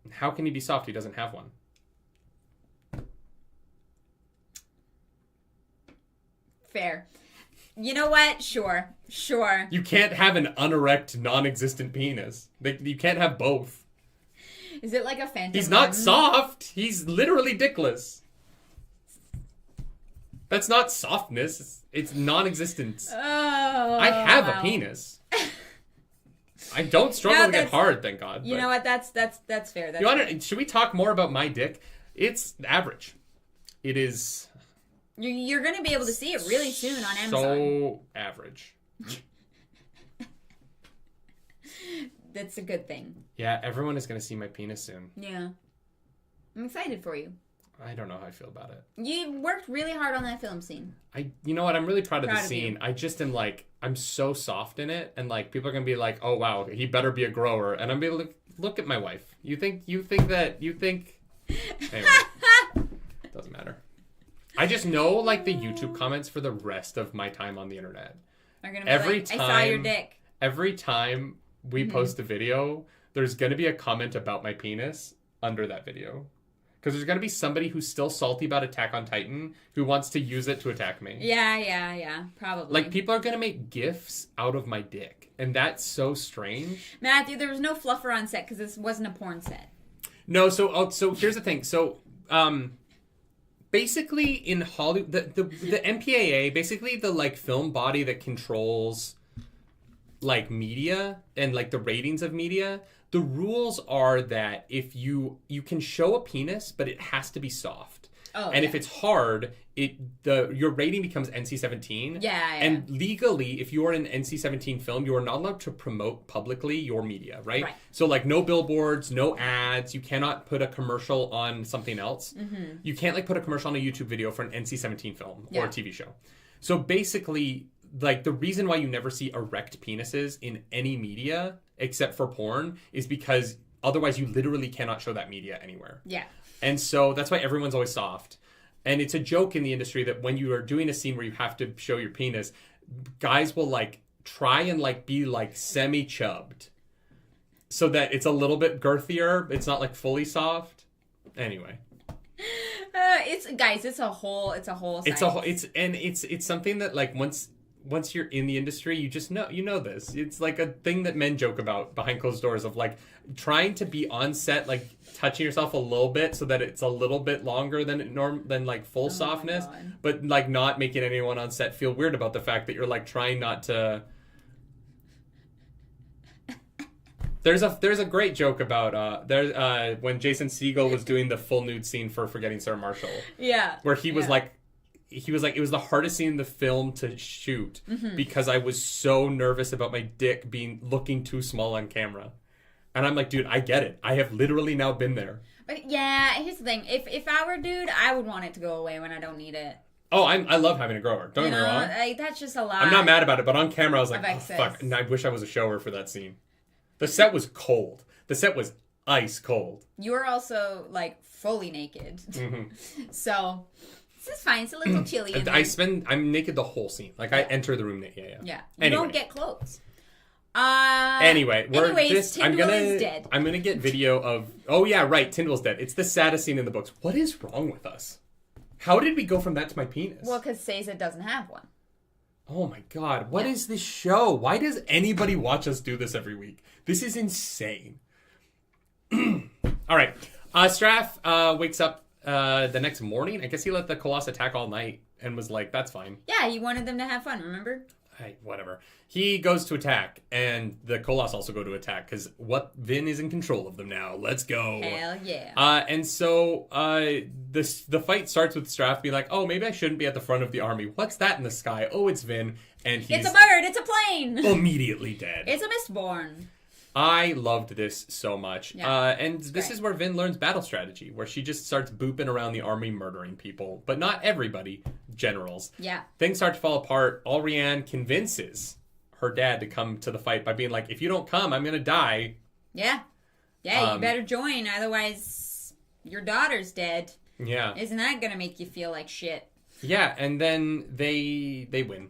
How can he be soft? He doesn't have one. Fair. You know what? Sure. You can't have an unerect, non-existent penis. You can't have both. Is it like a phantom? He's not soft. He's literally dickless. That's not softness. It's non-existence. Oh, I have a penis. I don't struggle to get hard, thank God. You know what? That's fair. Should we talk more about my dick? It's average. It is... You're going to be able to see it really soon on Amazon. So average. That's a good thing. Yeah, everyone is going to see my penis soon. Yeah. I'm excited for you. I don't know how I feel about it. You worked really hard on that film scene. You know what? I'm really proud of the scene. I just am like, I'm so soft in it. And like, people are going to be like, oh wow, he better be a grower. And I'm going to be like, look at my wife. You think, anyway, doesn't matter. I just know, like, the YouTube comments for the rest of my time on the internet. Are gonna be I saw your dick. Every time we post a video, there's going to be a comment about my penis under that video. Because there's going to be somebody who's still salty about Attack on Titan who wants to use it to attack me. Yeah, probably. Like, people are going to make GIFs out of my dick. And that's so strange. Matthew, there was no fluffer on set because this wasn't a porn set. No, so here's the thing. So, basically, in Hollywood, the MPAA, basically the, like, film body that controls, like, media and, like, the ratings of media, the rules are that if you can show a penis, but it has to be soft. Oh, and if it's hard, your rating becomes NC-17. Yeah. And legally, if you are an NC-17 film, you are not allowed to promote publicly your media, right? So, like, no billboards, no ads. You cannot put a commercial on something else. Mm-hmm. You can't, like, put a commercial on a YouTube video for an NC-17 film or a TV show. So, basically, like, the reason why you never see erect penises in any media, except for porn, is because otherwise you literally cannot show that media anywhere. Yeah. And so that's why everyone's always soft. And it's a joke in the industry that when you are doing a scene where you have to show your penis, guys will, like, try and, like, be, like, semi-chubbed so that it's a little bit girthier. It's not, like, fully soft. Anyway. It's a whole science. It's something that like once you're in the industry, you just know this. It's like a thing that men joke about behind closed doors of like trying to be on set, like touching yourself a little bit so that it's a little bit longer than like full softness, but like not making anyone on set feel weird about the fact that you're like trying not to. There's a great joke about when Jason Segel was doing the full nude scene for Forgetting Sarah Marshall. Yeah. Where he was like it was the hardest scene in the film to shoot because I was so nervous about my dick looking too small on camera. And I'm like, dude, I get it. I have literally now been there. But yeah, here's the thing. If I were a dude, I would want it to go away when I don't need it. Oh, I love having a grower. Don't get me wrong. That's just a lot. I'm not mad about it, but on camera I was like, oh, fuck. And I wish I was a shower for that scene. The set was cold. The set was ice cold. You were also like fully naked. So this is fine. It's a little chilly in there. I'm naked the whole scene. Like I enter the room naked. Yeah. You don't get clothes. Anyways, Tyndall is dead. I'm gonna get video of. Oh yeah, right. Tyndall's dead. It's the saddest scene in the books. What is wrong with us? How did we go from that to my penis? Well, because Seiza doesn't have one. Oh my god, what is this show? Why does anybody watch us do this every week? This is insane. All right. Straff wakes up the next morning. I guess he let the Colossus attack all night and was like, that's fine. Yeah, he wanted them to have fun, remember? Whatever. He goes to attack, and the Colossus also go to attack, because Vin is in control of them now. Let's go. Hell yeah. And so the fight starts with Straff being like, oh, maybe I shouldn't be at the front of the army. What's that in the sky? Oh, it's Vin. And he's... It's a bird. It's a plane. Immediately dead. It's a Mistborn. I loved this so much. Yeah, and this is where Vin learns battle strategy, where she just starts booping around the army murdering people. But not everybody. Generals. Yeah. Things start to fall apart. Allrianne convinces her dad to come to the fight by being like, if you don't come, I'm going to die. Yeah. Yeah, you better join. Otherwise, your daughter's dead. Yeah. Isn't that going to make you feel like shit? Yeah, and then they win.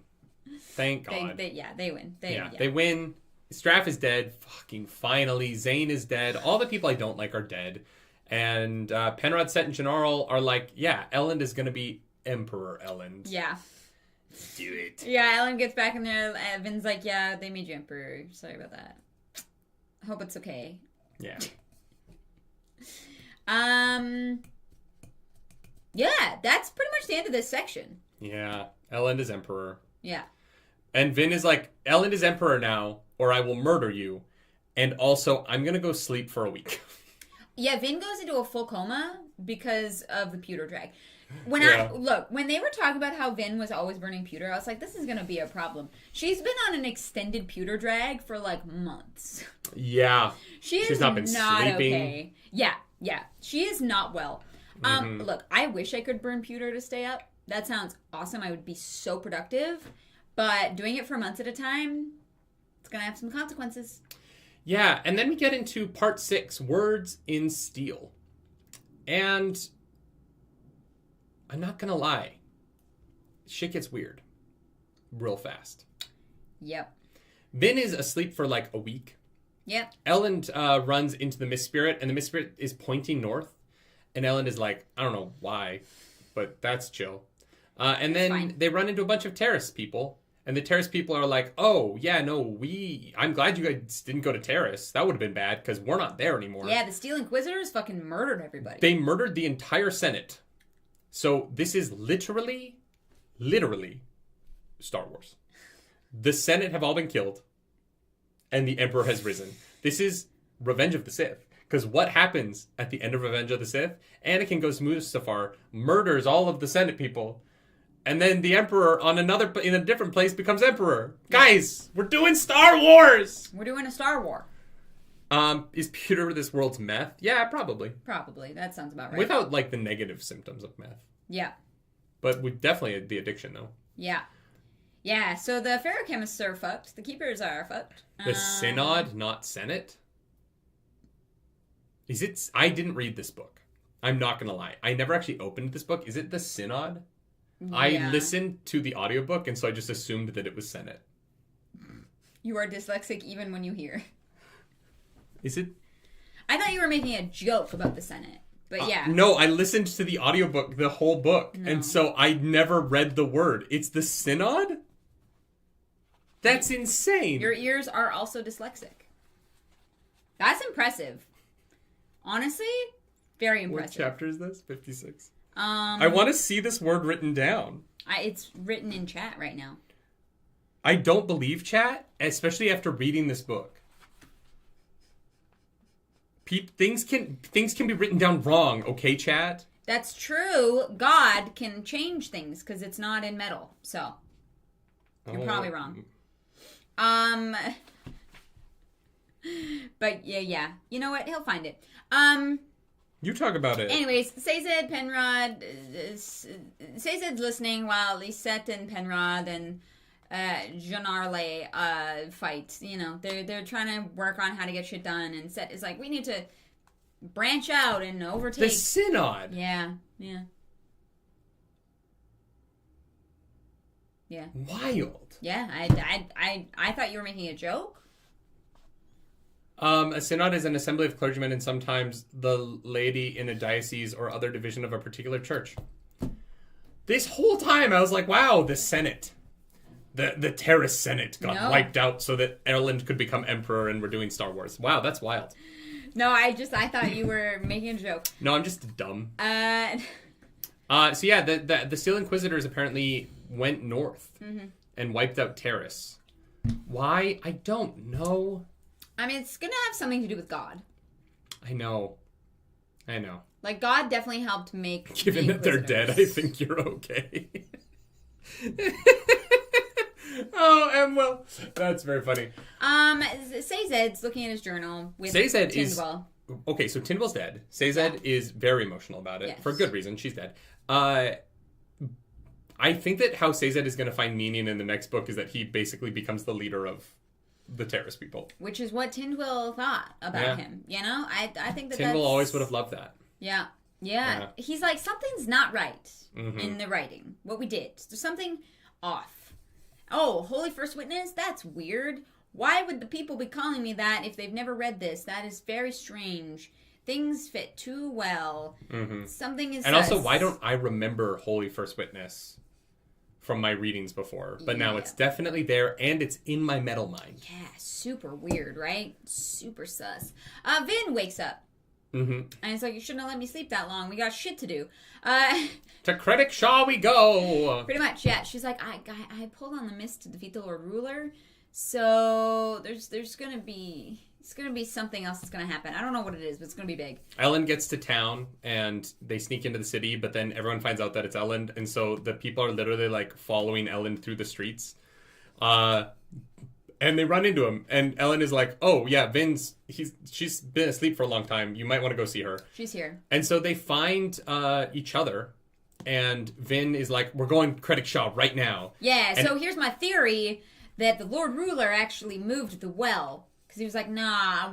Thank God. They win. They win. Straff is dead. Fucking finally. Zane is dead. All the people I don't like are dead. And Penrod, Set, and Jannarl are like, yeah, Elend is going to be Emperor Elend. Yeah. Do it. Yeah, Elend gets back in there. Vin's like, yeah, they made you Emperor. Sorry about that. Hope it's okay. Yeah. Yeah, that's pretty much the end of this section. Yeah. Elend is Emperor. Yeah. And Vin is like, Elend is Emperor now, or I will murder you. And also, I'm going to go sleep for a week. Yeah, Vin goes into a full coma because of the pewter drag. When they were talking about how Vin was always burning pewter, I was like, this is going to be a problem. She's been on an extended pewter drag for like months. Yeah. She's not been sleeping. Okay. Yeah. She is not well. Look, I wish I could burn pewter to stay up. That sounds awesome. I would be so productive. But doing it for months at a time, it's going to have some consequences. Yeah, and then we get into part 6, Words in Steel. And I'm not going to lie. Shit gets weird. Real fast. Yep. Vin is asleep for like a week. Yep. Elend runs into the Mist Spirit, and the Mist Spirit is pointing north. And Elend is like, I don't know why, but that's chill. And then they run into a bunch of Terrace people. And the Terrace people are like, oh, yeah, no, I'm glad you guys didn't go to Terrace. That would have been bad, because we're not there anymore. Yeah, the Steel Inquisitors fucking murdered everybody. They murdered the entire Senate. So this is literally Star Wars. The Senate have all been killed, and the Emperor has risen. This is Revenge of the Sith. Because what happens at the end of Revenge of the Sith? Anakin goes to Mustafar, murders all of the Senate people, and then the Emperor in a different place becomes Emperor. Yeah. Guys, we're doing Star Wars! We're doing a Star War. Is pewter this world's meth? Yeah, probably. Probably. That sounds about right. Without, like, the negative symptoms of meth. Yeah. But with definitely the addiction, though. Yeah. Yeah, so the Ferrochemists are fucked. The Keepers are fucked. The Synod, not Senate? Is it... I didn't read this book. I'm not going to lie. I never actually opened this book. Is it the Synod? Yeah. I listened to the audiobook, and so I just assumed that it was Senate. You are dyslexic even when you hear. Is it? I thought you were making a joke about the Senate. But yeah. No, I listened to the audiobook, the whole book. No. And so I never read the word. It's the synod? That's insane. Your ears are also dyslexic. That's impressive. Honestly, very impressive. What chapter is this? 56. I want to see this word written down. It's written in chat right now. I don't believe chat, especially after reading this book. Things can be written down wrong, okay, chat? That's true. God can change things because it's not in metal. So you're probably wrong. But yeah. You know what? He'll find it. You talk about it. Anyways, Sazed, Penrod, Sazed's listening while Lisette and Penrod and Janarle fight. You know, they're trying to work on how to get shit done, and Set is like, we need to branch out and overtake the synod. Yeah. Wild. Yeah, I thought you were making a joke. A synod is an assembly of clergymen and sometimes the laity in a diocese or other division of a particular church. This whole time I was like, wow, the Senate. The Terrace Senate got wiped out so that Elend could become emperor and we're doing Star Wars. Wow, that's wild. No, I thought you were making a joke. No, I'm just dumb. So yeah, the Steel Inquisitors apparently went north and wiped out Terrace. Why? I don't know. I mean, it's going to have something to do with God. I know. Like, God definitely helped make Given that they're dead, I think you're okay. Oh, well, that's very funny. Sazed's looking at his journal with Tindwell. Okay, so Tindwell's dead. Sazed is very emotional about it. Yes. For good reason. She's dead. I think that how Sazed is going to find meaning in the next book is that he basically becomes the leader of the Terrace people. Which is what Tindwell thought about him, you know? I think that Tindwell always would have loved that. Yeah. He's like, something's not right in the writing. What we did. There's something off. Oh, Holy First Witness? That's weird. Why would the people be calling me that if they've never read this? That is very strange. Things fit too well. Something is. And also, why don't I remember Holy First Witness from my readings before? But now it's definitely there, and it's in my metal mind. Yeah, super weird, right? Super sus. Vin wakes up. And it's like, you shouldn't have let me sleep that long. We got shit to do. To Critic Shaw we go. Pretty much, yeah. She's like, I pulled on the mist to defeat the Lord Ruler. So there's gonna be something else that's gonna happen. I don't know what it is, but it's gonna be big. Elend gets to town and they sneak into the city, but then everyone finds out that it's Elend, and so the people are literally like following Elend through the streets. And they run into him, and Elend is like, "Oh yeah, she's been asleep for a long time. You might want to go see her. She's here." And so they find each other, and Vin is like, "We're going Critic Shaw right now." Yeah. So here's my theory that the Lord Ruler actually moved the well because he was like, "Nah,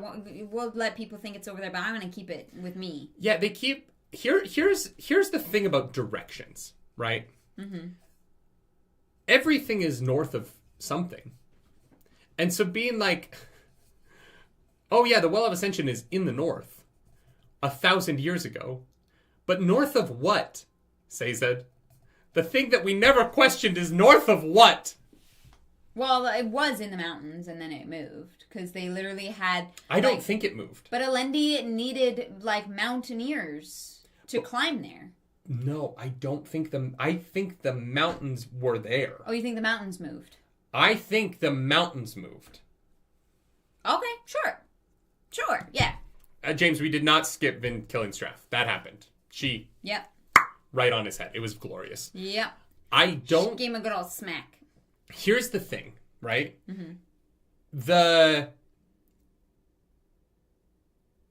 we'll let people think it's over there, but I'm gonna keep it with me." Yeah, they keep. Here's the thing about directions, right? Everything is north of something. And so being like, oh yeah, the Well of Ascension is in the north 1,000 years ago. But north of what? Sazed. The thing that we never questioned is north of what? Well, it was in the mountains and then it moved. Because they literally had... I don't think it moved. But Elendi needed like mountaineers to climb there. No, I don't think I think the mountains were there. Oh, you think the mountains moved? I think the mountains moved. Okay, sure, yeah. James, we did not skip Vin killing Strath. That happened. She. Yep. Right on his head. It was glorious. Yep. I don't. She gave him a good old smack. Here's the thing, right?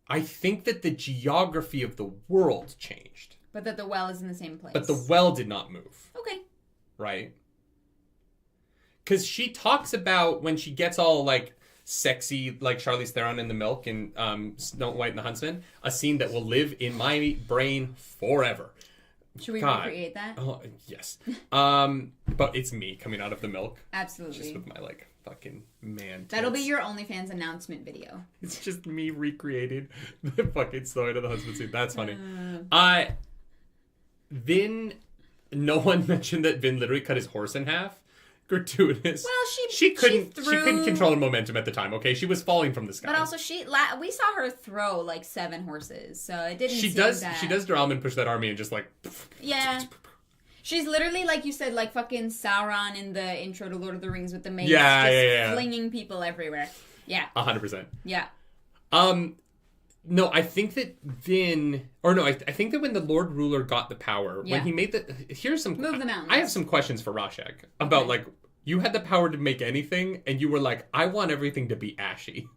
I think that the geography of the world changed. But that the well is in the same place. But the well did not move. Okay. Right? Because she talks about when she gets all, like, sexy, like Charlize Theron in the milk and Snow White and the Huntsman, a scene that will live in my brain forever. Should we recreate that? Oh, yes. But it's me coming out of the milk. Absolutely. Just with my, like, Fucking man. That'll be your OnlyFans announcement video. It's just me recreating the fucking story to the husband suit. That's funny. Vin, no one mentioned that Vin literally cut his horse in half. Gratuitous. Well, she couldn't control her momentum at the time. Okay, she was falling from the sky. But also, we saw her throw like 7 horses, so it didn't. She does drown and push that army and just like. Yeah. She's literally, like you said, like fucking Sauron in the intro to Lord of the Rings with the mace. Flinging people everywhere. Yeah. 100%. Yeah. No, I think that I think that when the Lord Ruler got the power, when he made here's some... Move the mountains. I have some questions for Rashek about, like, you had the power to make anything, and you were like, I want everything to be ashy.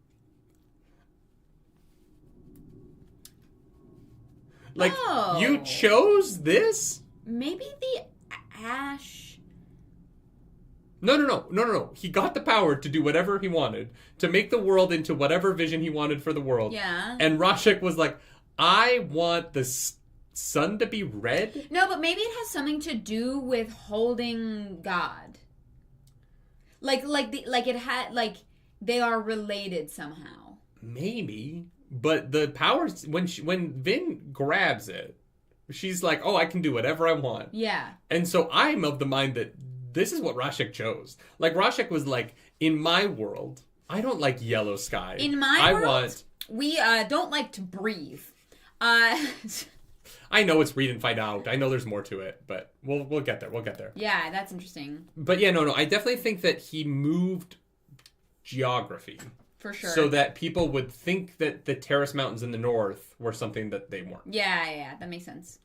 Like, you chose this? Maybe the ash... No. He got the power to do whatever he wanted, to make the world into whatever vision he wanted for the world. Yeah. And Rashek was like, I want the sun to be red? No, but maybe it has something to do with holding God. Like they are related somehow. Maybe. But the powers, when Vin grabs it, she's like, oh, I can do whatever I want. Yeah. And so I'm of the mind that this is what Rashek chose. Like, Rashek was like, in my world, I don't like yellow sky. In my world, we don't like to breathe. I know it's read and find out. I know there's more to it, but we'll get there. We'll get there. Yeah, that's interesting. But yeah, no. I definitely think that he moved geography. For sure. So that people would think that the Terrace Mountains in the north were something that they weren't. Yeah, that makes sense.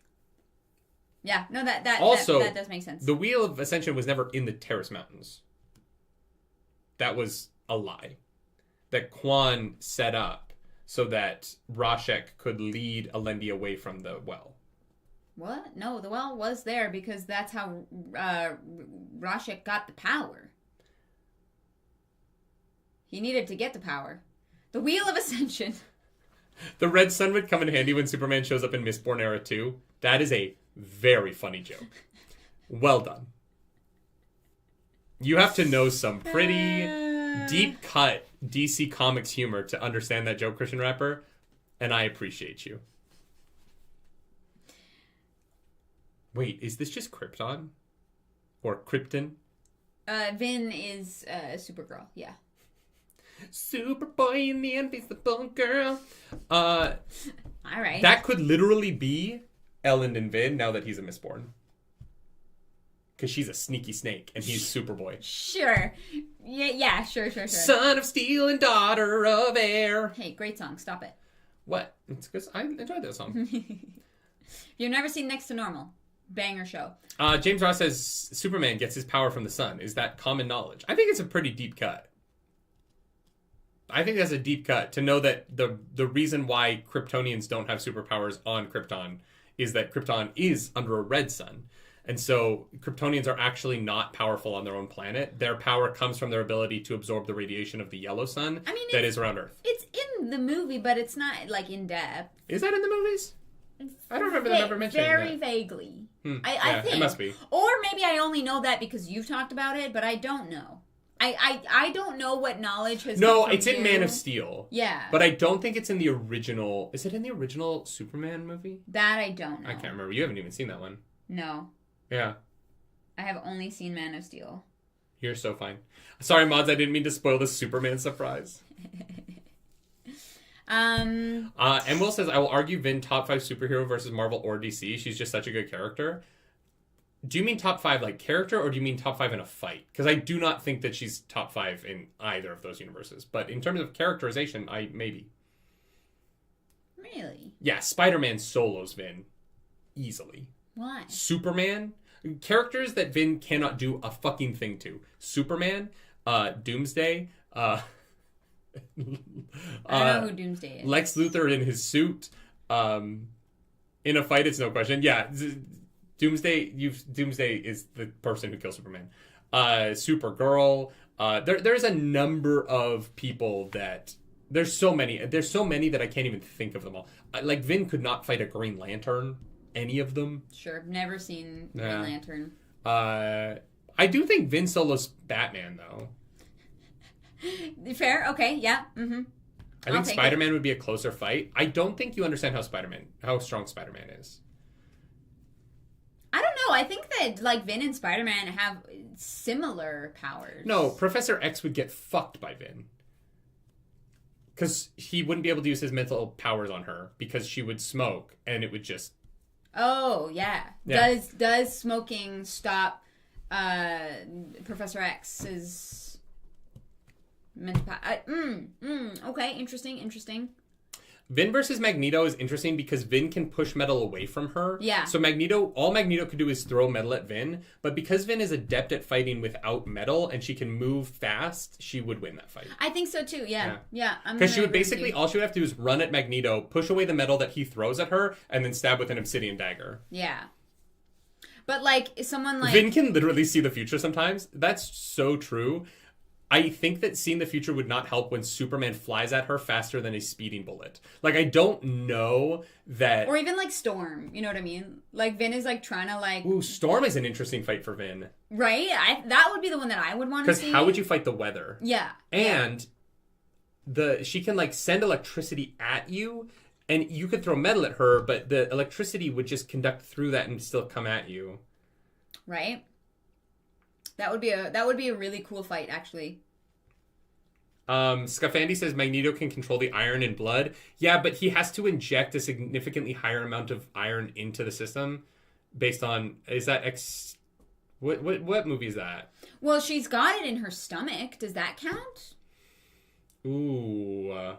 Yeah, no, that does make sense. The Wheel of Ascension was never in the Terrace Mountains. That was a lie. That Quan set up so that Rashek could lead Elend away from the well. What? No, the well was there because that's how Rashek got the power. He needed to get the power. The Wheel of Ascension. The red sun would come in handy when Superman shows up in Mistborn Era 2. That is a very funny joke. Well done. You have to know some pretty deep cut DC Comics humor to understand that joke, Christian Rapper, and I appreciate you. Wait, is this just Krypton? Or Krypton? Vin is Supergirl, yeah. Superboy and the Invisible Girl. All right. That could literally be Elend and Vin now that he's a Mistborn. Because she's a sneaky snake and he's Superboy. Sure. Yeah, sure. Son of steel and daughter of air. Hey, great song. Stop it. What? It's because I enjoyed that song. You've never seen Next to Normal. Banger show. James Ross says Superman gets his power from the sun. Is that common knowledge? I think it's a pretty deep cut. I think that's a deep cut to know that the reason why Kryptonians don't have superpowers on Krypton is that Krypton is under a red sun. And so Kryptonians are actually not powerful on their own planet. Their power comes from their ability to absorb the radiation of the yellow sun that is around Earth. It's in the movie, but it's not, like, in depth. Is that in the movies? I don't remember them ever mentioning that. Very vaguely. I think. It must be. Or maybe I only know that because you've talked about it, but I don't know. I don't know what knowledge has come from it's in you. Man of Steel. Yeah. But I don't think it's in the original... Is it in the original Superman movie? That I don't know. I can't remember. You haven't even seen that one. No. Yeah. I have only seen Man of Steel. You're so fine. Sorry, mods, I didn't mean to spoil the Superman surprise. And Will says, I will argue Vin top 5 superhero versus Marvel or DC. She's just such a good character. Do you mean top 5 like character, or do you mean top 5 in a fight? Because I do not think that she's top 5 in either of those universes. But in terms of characterization, maybe. Really? Yeah, Spider-Man solos Vin. Easily. Why? Superman, characters that Vin cannot do a fucking thing to. Superman, Doomsday, I don't know who Doomsday is. Lex Luthor in his suit. In a fight, it's no question. Yeah, Doomsday is the person who kills Superman. Supergirl. There's a number of people that... There's so many that I can't even think of them all. Like, Vin could not fight a Green Lantern. Any of them. Sure, never seen Green Lantern. I do think Vin solos Batman, though. Fair. Okay. Yeah. Mm-hmm. I think Spider-Man would be a closer fight. I don't think you understand how strong Spider-Man is. I don't know. I think that like Vin and Spider-Man have similar powers. No, Professor X would get fucked by Vin. Because he wouldn't be able to use his mental powers on her because she would smoke and it would just... Oh, yeah. Does smoking stop Professor X's... Okay, interesting. Vin versus Magneto is interesting because Vin can push metal away from her. Yeah. So all Magneto could do is throw metal at Vin. But because Vin is adept at fighting without metal and she can move fast, she would win that fight. I think so too, yeah. Because she would basically, all she would have to do is run at Magneto, push away the metal that he throws at her, and then stab with an obsidian dagger. Yeah. But like, someone like... Vin can literally see the future sometimes. That's so true. I think that seeing the future would not help when Superman flies at her faster than a speeding bullet. Like, I don't know that... Or even, like, Storm. You know what I mean? Like, Vin is, like, trying to, like... Ooh, Storm is an interesting fight for Vin. Right? That would be the one that I would want to see. Because how would you fight the weather? Yeah. And she can, like, send electricity at you, and you could throw metal at her, but the electricity would just conduct through that and still come at you. Right? That would be a really cool fight, actually. Scafandi says Magneto can control the iron in blood. Yeah, but he has to inject a significantly higher amount of iron into the system based on... Is that What movie is that? Well, she's got it in her stomach. Does that count? Ooh.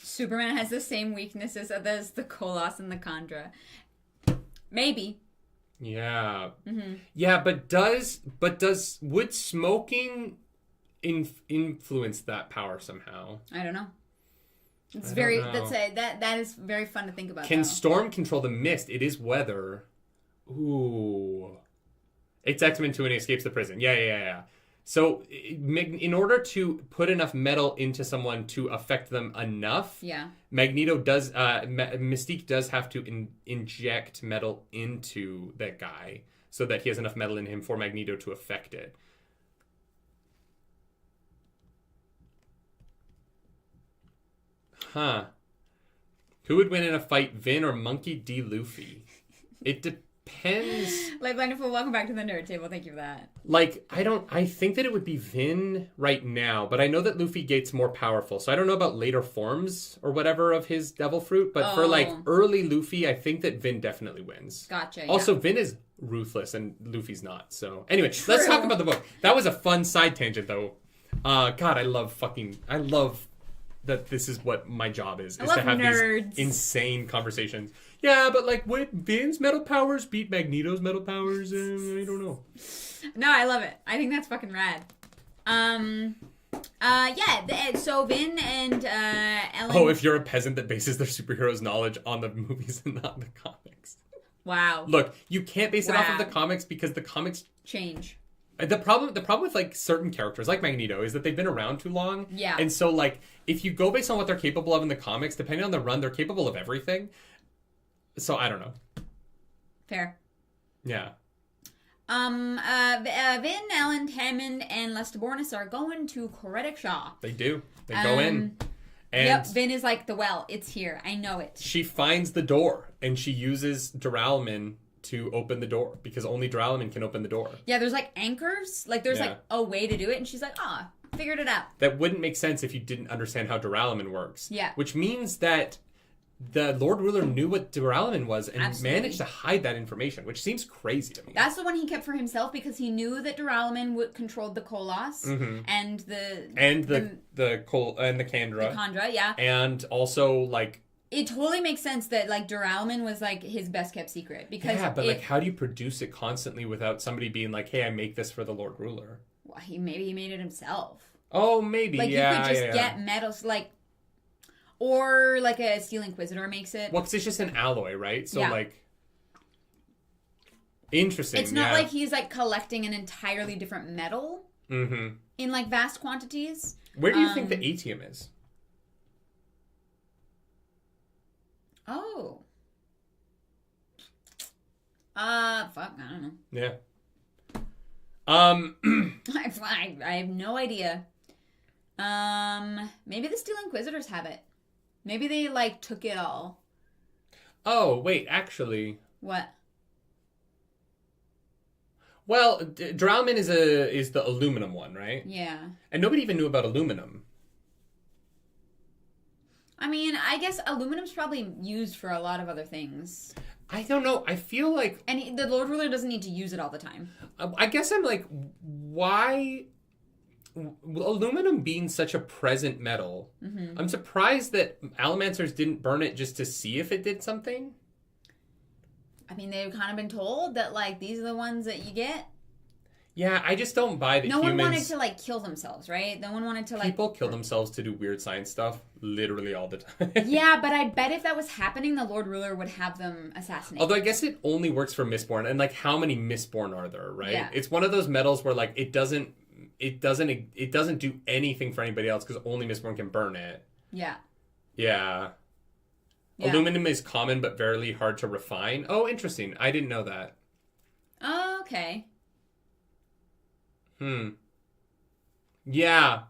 Superman has the same weaknesses as the Colossus and the Chondra. Maybe. Yeah. Mm-hmm. Yeah, would smoking influence that power somehow? I don't know. That is very fun to think about. Can Storm control the mist? It is weather. Ooh. It's X-Men 2 and he escapes the prison. Yeah. So, in order to put enough metal into someone to affect them enough, Mystique does have to inject metal into that guy so that he has enough metal in him for Magneto to affect it. Huh. Who would win in a fight, Vin or Monkey D. Luffy? It depends. Like, wonderful. Welcome back to the Nerd Table. Thank you for that. Like, I think that it would be Vin right now, but I know that Luffy gets more powerful, so I don't know about later forms or whatever of his devil fruit, but for, like, early Luffy, I think that Vin definitely wins. Gotcha, Also, Vin is ruthless, and Luffy's not, so... Anyway, Let's talk about the book. That was a fun side tangent, though. God, I love that this is what my job is to have nerds. These insane conversations. Yeah, but like, would Vin's metal powers beat Magneto's metal powers? I don't know. No, I love it. I think that's fucking rad. So Vin and Elend... Oh, if you're a peasant that bases their superheroes' knowledge on the movies and not the comics. Wow. Look, you can't base it off of the comics because the comics... change. The problem with, like, certain characters, like Magneto, is that they've been around too long. Yeah. And so, like, if you go based on what they're capable of in the comics, depending on the run, they're capable of everything. So, I don't know. Fair. Yeah. Vin, Elend, Hammond, and Lestabornis are going to Coredic Shaw. They do. They go in. And yep, Vin is like, the well, it's here. I know it. She finds the door, and she uses Duralman to open the door, because only Duralman can open the door. Yeah, there's, like, anchors. Like, there's, like, a way to do it, and she's like, figured it out. That wouldn't make sense if you didn't understand how Duralman works. Yeah. Which means that the Lord Ruler knew what Duralman was and managed to hide that information, which seems crazy to me. That's the one he kept for himself because he knew that Duralman controlled the Colossus and the Chandra. The Chandra, yeah. And also, like... It totally makes sense that, like, Duralman was, like, his best-kept secret. Because like, how do you produce it constantly without somebody being like, hey, I make this for the Lord Ruler? Well, maybe he made it himself. Oh, maybe, like, you could just get metals, like... Or, like, a Steel Inquisitor makes it. Well, because it's just an alloy, right? So, like... Interesting, It's not like he's, like, collecting an entirely different metal in, like, vast quantities. Where do you think the Atium is? Oh. Fuck, I don't know. Yeah. I have no idea. Maybe the Steel Inquisitors have it. Maybe they, like, took it all. Oh, wait, actually. What? Well, Drowman is the aluminum one, right? Yeah. And nobody even knew about aluminum. I mean, I guess aluminum's probably used for a lot of other things. I don't know. I feel like... And the Lord Ruler doesn't need to use it all the time. I guess I'm like, why... Aluminum being such a present metal, I'm surprised that Allomancers didn't burn it just to see if it did something. I mean, they've kind of been told that, like, these are the ones that you get. Yeah, I just don't buy that No humans... one wanted to, like, kill themselves, right? No one wanted to, like... People kill themselves to do weird science stuff literally all the time. Yeah, but I bet if that was happening, the Lord Ruler would have them assassinated. Although I guess it only works for Mistborn, and, like, how many Mistborn are there, right? Yeah. It's one of those metals where, like, it doesn't do anything for anybody else because only Mistborn can burn it. Yeah. Yeah. Aluminum is common but very hard to refine. Oh, interesting. I didn't know that. Oh, okay. Yeah.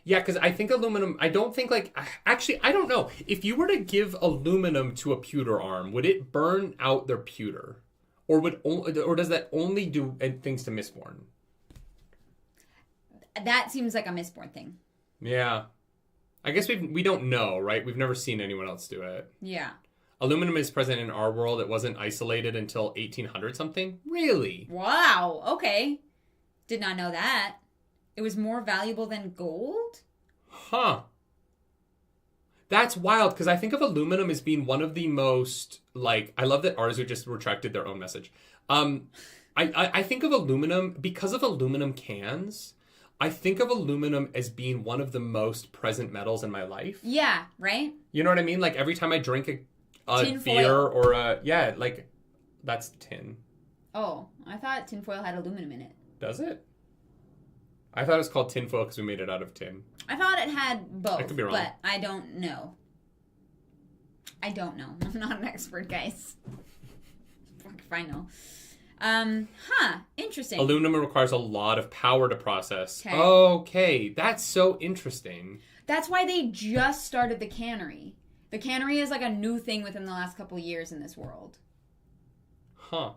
Yeah, because I think aluminum... I don't think, like... Actually, I don't know. If you were to give aluminum to a pewter arm, would it burn out their pewter? Or does that only do things to Mistborn? That seems like a Mistborn thing. Yeah. I guess we don't know, right? We've never seen anyone else do it. Yeah. Aluminum is present in our world. It wasn't isolated until 1800 something. Really? Wow. Okay. Did not know that. It was more valuable than gold? Huh. That's wild, because I think of aluminum as being one of the most, like, I love that Arzu just retracted their own message. I think of aluminum, because of aluminum cans, I think of aluminum as being one of the most present metals in my life. Yeah, right? You know what I mean? Like, every time I drink a Tin beer foil. or a... Yeah, like, that's tin. Oh, I thought tinfoil had aluminum in it. Does it? I thought it was called tinfoil because we made it out of tin. I thought it had both, I could be wrong. but I don't know. I'm not an expert, guys. Fuck if I know. Interesting. Aluminum requires a lot of power to process. Okay, that's so interesting. That's why they just started the cannery. The cannery is like a new thing within the last couple of years in this world. Huh.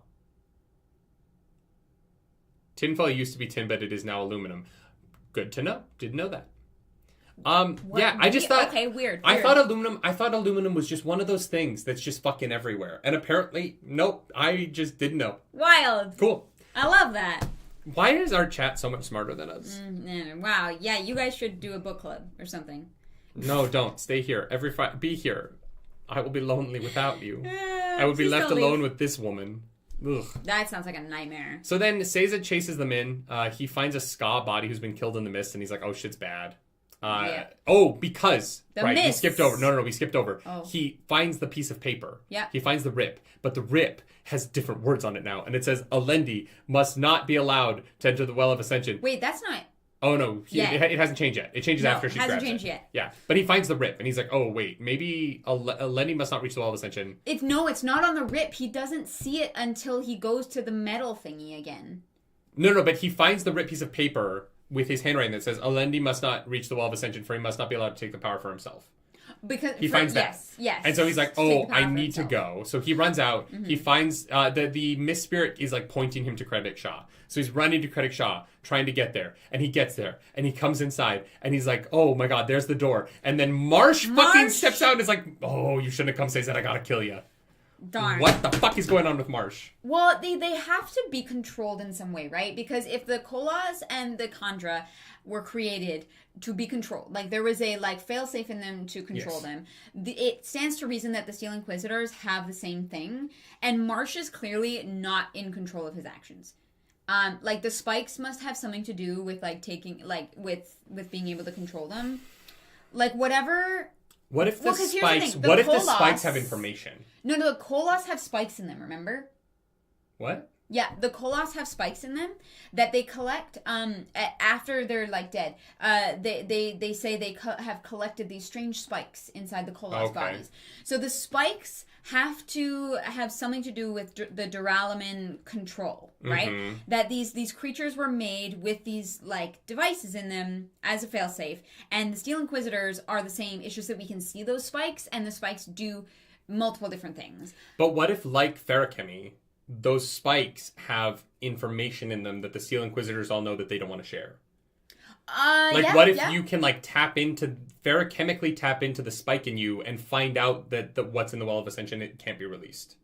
Tinfoil used to be tin, but it is now aluminum. Good to know. Didn't know that. Yeah, I just thought... Okay, weird. I thought aluminum was just one of those things that's just fucking everywhere. And apparently, nope, I just didn't know. Wild. Cool. I love that. Why is our chat so much smarter than us? Wow. Yeah, you guys should do a book club or something. No, don't. Stay here. Every Friday. Be here. I will be lonely without you. I will be left alone with this woman. Ugh. That sounds like a nightmare. So then Seiza chases them in. He finds a Ska body who's been killed in the mist, and he's like, oh, shit's bad. Oh, because... we skipped over. No, we skipped over. Oh. He finds the piece of paper. Yeah. He finds the rip, but the rip has different words on it now, and it says, Elendi must not be allowed to enter the Well of Ascension. Wait, that's not... Oh, no. It hasn't changed yet. It changes after she grabs it. It hasn't changed yet. Yeah. But he finds the rip, and he's like, oh, wait, maybe Elendi must not reach the Wall of Ascension. It's not on the rip. He doesn't see it until he goes to the metal thingy again. No, but he finds the rip piece of paper with his handwriting that says, Elendi must not reach the Wall of Ascension, for he must not be allowed to take the power for himself. Because he finds that. Yes. And so he's like, oh, I need to go. So he runs out. Mm-hmm. He finds the Mist Spirit is like pointing him to Krennic Shaw. So he's running to Krennic Shaw, trying to get there. And he gets there. And he comes inside. And he's like, oh my God, there's the door. And then Marsh fucking steps out and is like, oh, you shouldn't have come, says that I gotta kill you. Darn. What the fuck is going on with Marsh? Well, they have to be controlled in some way, right? Because if the Kolas and the Khandra were created to be controlled, like there was a failsafe in them to control them, it stands to reason that the Steel Inquisitors have the same thing, and Marsh is clearly not in control of his actions. The spikes must have something to do with with being able to control them. Whatever. What if the spikes? What if the spikes have information? No, the Kolas have spikes in them. Remember? What? Yeah, the Koloss have spikes in them that they collect after they're like dead. They say they have collected these strange spikes inside the Koloss bodies. So the spikes have to have something to do with the Duralumin control, right? Mm-hmm. That these creatures were made with these like devices in them as a failsafe, and the Steel Inquisitors are the same. It's just that we can see those spikes, and the spikes do multiple different things. But what if, like ferrochemy, those spikes have information in them that the Steel Inquisitors all know that they don't want to share? What if you can ferrochemically tap into the spike in you and find out that what's in the Well of Ascension, it can't be released?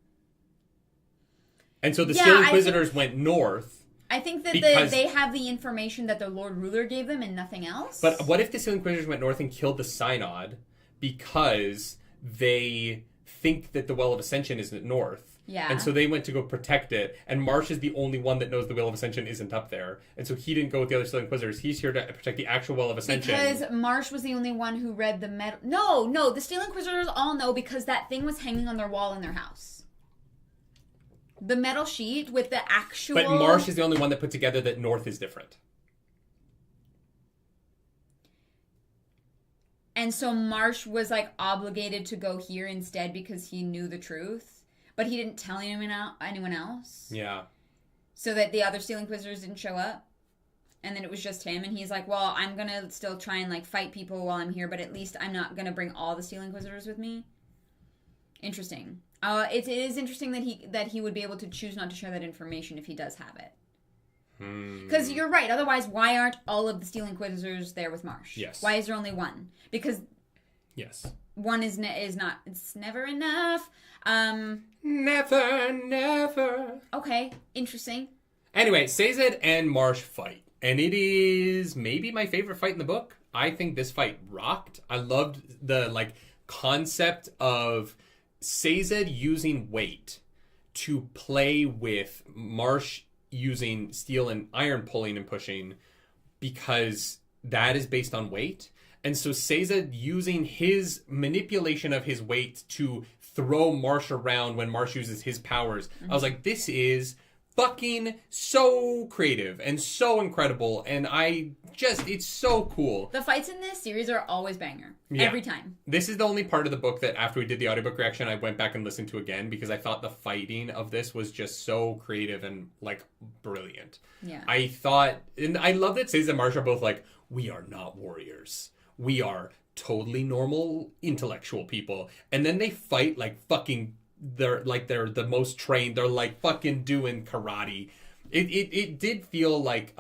And so the Steel Inquisitors went north. I think that they have the information that the Lord Ruler gave them and nothing else. But what if the Steel Inquisitors went north and killed the Synod because they think that the Well of Ascension isn't north? Yeah. And so they went to go protect it, and Marsh is the only one that knows the Well of Ascension isn't up there. And so he didn't go with the other Steel Inquisitors. He's here to protect the actual Well of Ascension. Because Marsh was the only one who read the metal... No, the Steel Inquisitors all know because that thing was hanging on their wall in their house. The metal sheet with the actual... But Marsh is the only one that put together that North is different. And so Marsh was like obligated to go here instead because he knew the truth. But he didn't tell anyone else. Yeah. So that the other Steel Inquisitors didn't show up. And then it was just him. And he's like, well, I'm going to still try and like fight people while I'm here. But at least I'm not going to bring all the Steel Inquisitors with me. Interesting. It is interesting that he would be able to choose not to share that information if he does have it. Because you're right. Otherwise, why aren't all of the Steel Inquisitors there with Marsh? Yes. Why is there only one? Because... Yes. One is not... It's never enough. Never. Okay, interesting. Anyway, Sazed and Marsh fight. And it is maybe my favorite fight in the book. I think this fight rocked. I loved the concept of Sazed using weight to play with Marsh using steel and iron pulling and pushing, because that is based on weight. And so Sazed using his manipulation of his weight to throw Marsh around when Marsh uses his powers. Mm-hmm. I was like, this is fucking so creative and so incredible. And it's so cool. The fights in this series are always banger. Yeah. Every time. This is the only part of the book that after we did the audiobook reaction, I went back and listened to again because I thought the fighting of this was just so creative and brilliant. Yeah. I thought, and I love that Sazed and Marsh are both like, we are not warriors. We are totally normal intellectual people. And then they fight like fucking, they're the most trained. They're like fucking doing karate. It did feel like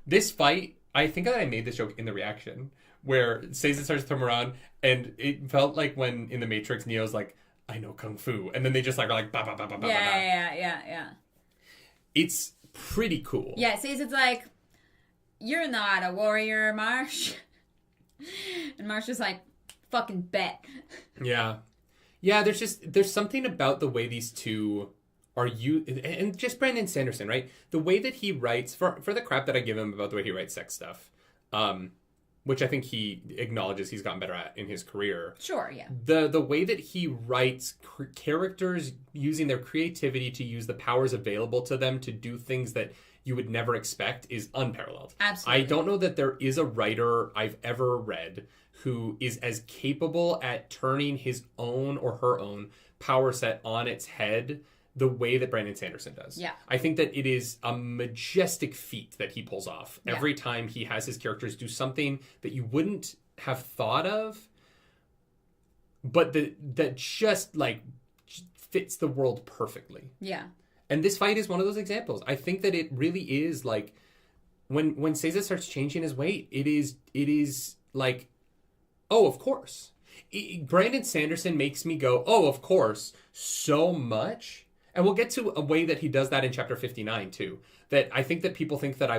this fight, I think that I made this joke in the reaction, where Sazed starts to throw him around, and it felt like when in the Matrix, Neo's like, I know Kung Fu. And then they just are like, ba ba ba ba ba ba. Yeah. It's pretty cool. Yeah, Sazed's like, you're not a warrior, Marsh. And Marsh is like, fucking bet. Yeah, there's something about the way these two are and just Brandon Sanderson, right? The way that he writes, for the crap that I give him about the way he writes sex stuff, which I think he acknowledges he's gotten better at in his career. Sure, yeah. The way that he writes characters using their creativity to use the powers available to them to do things that you would never expect is unparalleled. Absolutely. I don't know that there is a writer I've ever read who is as capable at turning his own or her own power set on its head the way that Brandon Sanderson does. Yeah. I think that it is a majestic feat that he pulls off every time he has his characters do something that you wouldn't have thought of, but that just fits the world perfectly. Yeah. And this fight is one of those examples. I think that it really is like when Sazed starts changing his weight, it is like, oh, of course. Brandon Sanderson makes me go, oh, of course, so much. And we'll get to a way that he does that in chapter 59 too. That I think that people think that I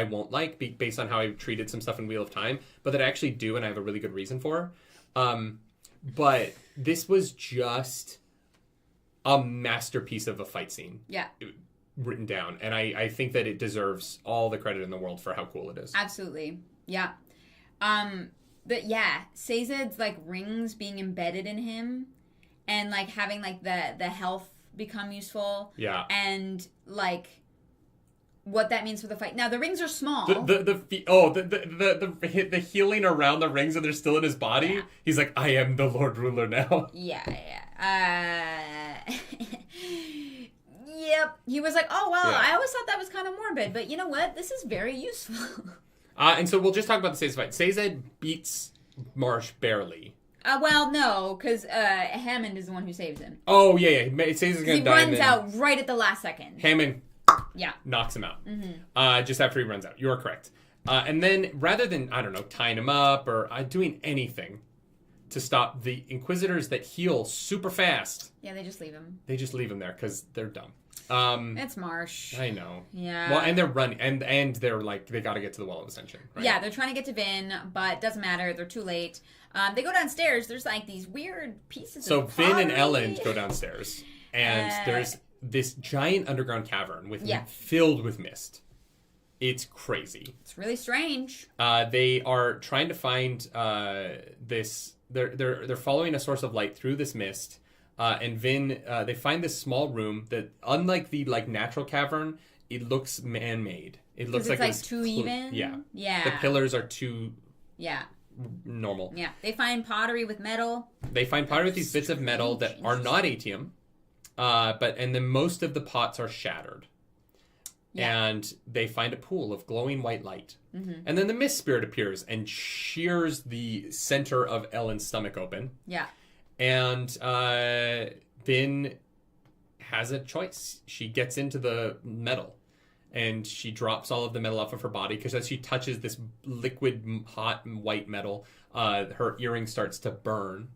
won't like based on how I treated some stuff in Wheel of Time, but that I actually do, and I have a really good reason for. But this was just a masterpiece of a fight scene. Yeah. Written down. And I think that it deserves all the credit in the world for how cool it is. Absolutely. Yeah. But yeah, Sazed's rings being embedded in him and having the health become useful. Yeah. And, like, what that means for the fight. Now, the rings are small. The healing around the rings and they're still in his body. Yeah. He's like, I am the Lord Ruler now. Yeah. Yep. He was like, oh, well, I always thought that was kind of morbid, but you know what? This is very useful. And so we'll just talk about the Sazed fight. Sazed beats Marsh barely. Well, no, because Hammond is the one who saves him. Oh, yeah. Sazed's going to die. He runs out right at the last second. Hammond knocks him out. Just after he runs out. You are correct. And then rather than, I don't know, tying him up or doing anything to stop the Inquisitors that heal super fast. Yeah, they just leave him. They just leave him there because they're dumb. It's Marsh. I know. Yeah. Well, and they're running, and they're like, they got to get to the Well of Ascension. Right? Yeah, they're trying to get to Vin, but doesn't matter. They're too late. They go downstairs. There's like these weird pieces of pottery. Vin and Elend go downstairs, and there's this giant underground cavern filled with mist. It's crazy. It's really strange. They are trying to find this. They're following a source of light through this mist. And Vin, they find this small room that, unlike the natural cavern, it looks man-made. It looks like it's too even. Yeah. The pillars are too. Normal. Yeah. They find pottery with metal. They find pottery with these bits of metal that are not atium, and then most of the pots are shattered. Yeah. And they find a pool of glowing white light. Mm-hmm. And then the mist spirit appears and shears the center of Elend's stomach open. Yeah. And Vin has a choice. She gets into the metal and she drops all of the metal off of her body because as she touches this liquid, hot, white metal, her earring starts to burn.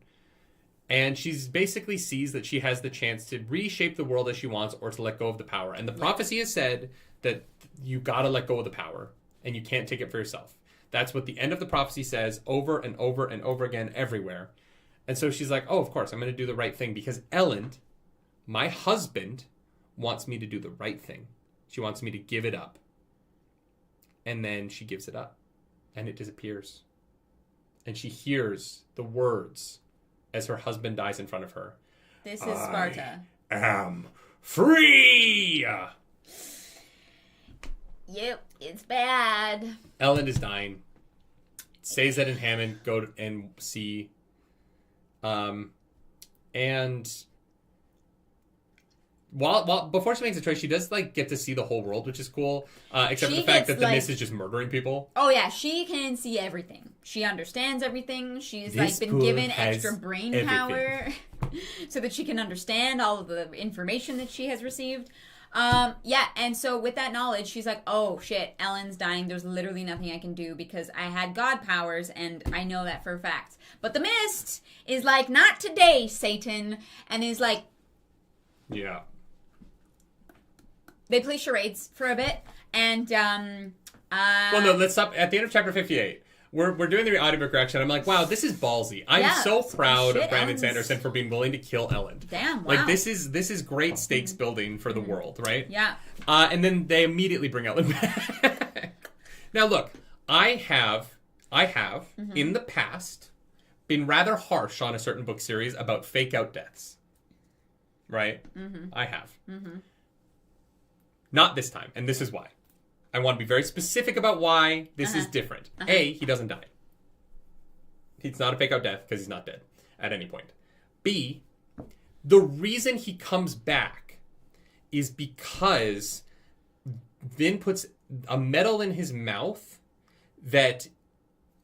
And she's basically sees that she has the chance to reshape the world as she wants or to let go of the power. And the prophecy has said that you gotta let go of the power and you can't take it for yourself. That's what the end of the prophecy says over and over and over again everywhere. And so she's like, oh, of course, I'm going to do the right thing because Elend, my husband, wants me to do the right thing. She wants me to give it up. And then she gives it up. And it disappears. And she hears the words as her husband dies in front of her. This is Sparta. I am free! Yep, it's bad. Elend is dying. Sazed and Hammond go and see... and while before she makes a choice, she does get to see the whole world, which is cool. Except for the fact that the mist is just murdering people. Oh yeah, she can see everything. She understands everything. She's been given extra brain power so that she can understand all of the information that she has received. And so with that knowledge, she's like, oh shit, Elend's dying. There's literally nothing I can do because I had god powers and I know that for a fact. But the mist is like, not today, Satan. And is like... Yeah. They play charades for a bit and, well, no, let's stop. At the end of chapter 58, we're doing the audiobook reaction. I'm like, wow, this is ballsy. I'm so proud of Brandon Sanderson for being willing to kill Elend. Damn, wow. This is great stakes building for the world, right? Yeah. And then they immediately bring Elend back. Now, look, I have in the past been rather harsh on a certain book series about fake out deaths. Right? Mm-hmm. I have. Mm-hmm. Not this time, and this is why. I want to be very specific about why this is different. A, he doesn't die. It's not a fake out death because he's not dead at any point. B, the reason he comes back is because Vin puts a metal in his mouth that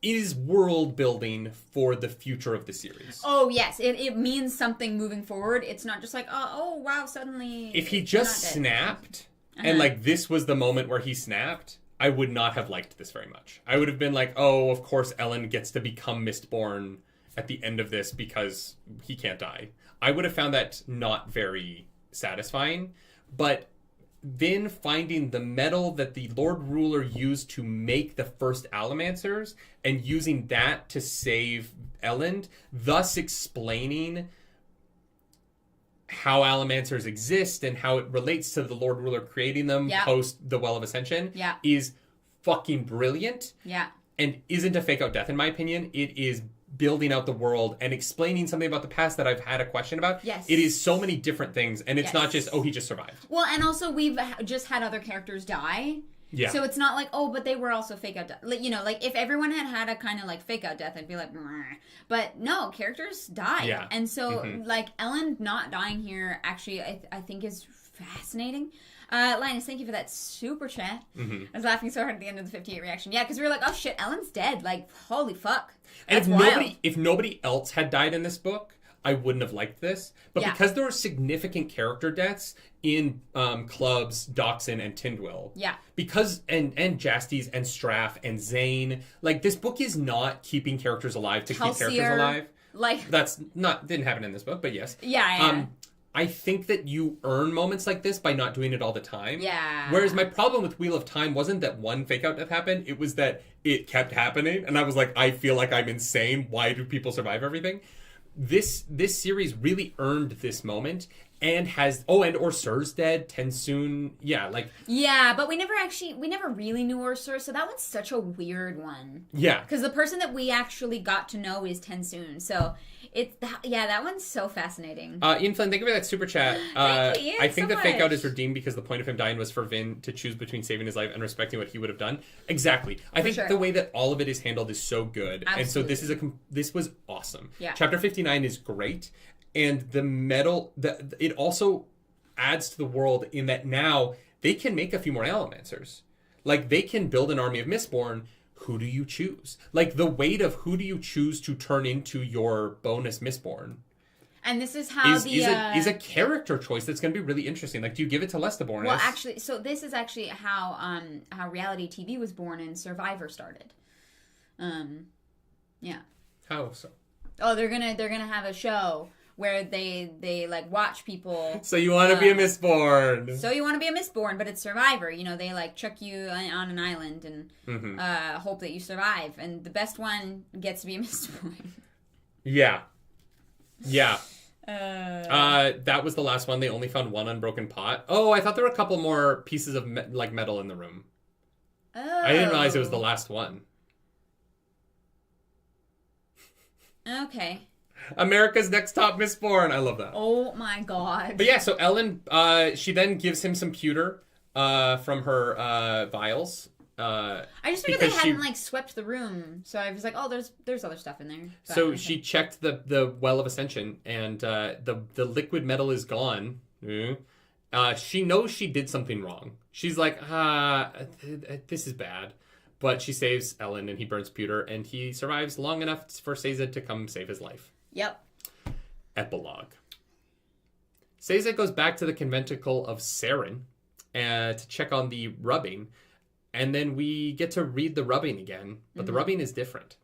is world building for the future of the series. Oh, yes. It means something moving forward. It's not just like, oh wow, suddenly... If he just snapped... And, this was the moment where he snapped, I would not have liked this very much. I would have been like, oh, of course Elend gets to become Mistborn at the end of this because he can't die. I would have found that not very satisfying. But Vin finding the metal that the Lord Ruler used to make the first Allomancers and using that to save Elend, thus explaining... how Allomancers exist and how it relates to the Lord Ruler creating them post the Well of Ascension is fucking brilliant. Yeah. And isn't a fake out death, in my opinion. It is building out the world and explaining something about the past that I've had a question about. Yes. It is so many different things, and it's not just, he just survived. Well, and also we've just had other characters die. Yeah. So it's not like, but they were also fake out death. Like, like if everyone had a kind of like fake out death, I'd be like, meh. But no, characters die. Yeah. And so like Elend not dying here actually I think is fascinating. Linus, thank you for that super chat. I was laughing so hard at the end of the 58 reaction. Yeah, because we were like, oh shit, Elend's dead. Like, holy fuck. That's and if nobody else had died in this book, I wouldn't have liked this. But because there were significant character deaths in Clubs, Dachshund, and Tindwyl. Yeah. Because, and Jastes, and Straff, and Zane. Like, this book is not keeping characters alive to keep characters alive. Like, didn't happen in this book, but yes. Yeah. I think that you earn moments like this by not doing it all the time. Yeah. Whereas my problem with Wheel of Time wasn't that one fake out death happened, it was that it kept happening, and I was like, I feel like I'm insane. Why do people survive everything? This series really earned this moment, and has and Orsur's dead, Tensoon, but we never really knew Orsur, so that one's such a weird one. Yeah. Because the person that we actually got to know is Tensoon, so that one's so fascinating. Ian Flynn, thank you for that super chat. Thank you, Ian, I think so the fake out much. is redeemed because the point of him dying was for Vin to choose between saving his life and respecting what he would have done. Exactly. I think the way that all of it is handled is so good. Absolutely. And so this was awesome. Yeah. Chapter 59 is great. And the metal, it also adds to the world in that now they can make a few more Allomancers. Like, they can build an army of Mistborn. Who do you choose? Like, the weight of who do you choose to turn into your bonus Mistborn? And this is how is a character choice that's going to be really interesting. Like, do you give it to Lestabornis? Well, actually, so this is actually how reality TV was born and Survivor started. Yeah. How so? Oh, they're gonna have a show where they like watch people. So you want to be a Mistborn. So you want to be a Mistborn, but it's Survivor. They like chuck you on an island and hope that you survive, and the best one gets to be a Mistborn. Yeah. That was the last one. They only found one unbroken pot. Oh, I thought there were a couple more pieces of metal in the room. Oh. I didn't realize it was the last one. Okay. America's Next Top Mistborn. I love that. Oh my god. But yeah, so Elend, she then gives him some pewter from her vials. I just figured they hadn't swept the room, so I was like, oh, there's other stuff in there. But so she checked the Well of Ascension, and the liquid metal is gone. She knows she did something wrong. She's like, this is bad. But she saves Elend, and he burns pewter, and he survives long enough for Sazed to come save his life. Yep. Epilogue. Sazed goes back to the conventicle of Saren to check on the rubbing, and then we get to read the rubbing again, but the rubbing is different.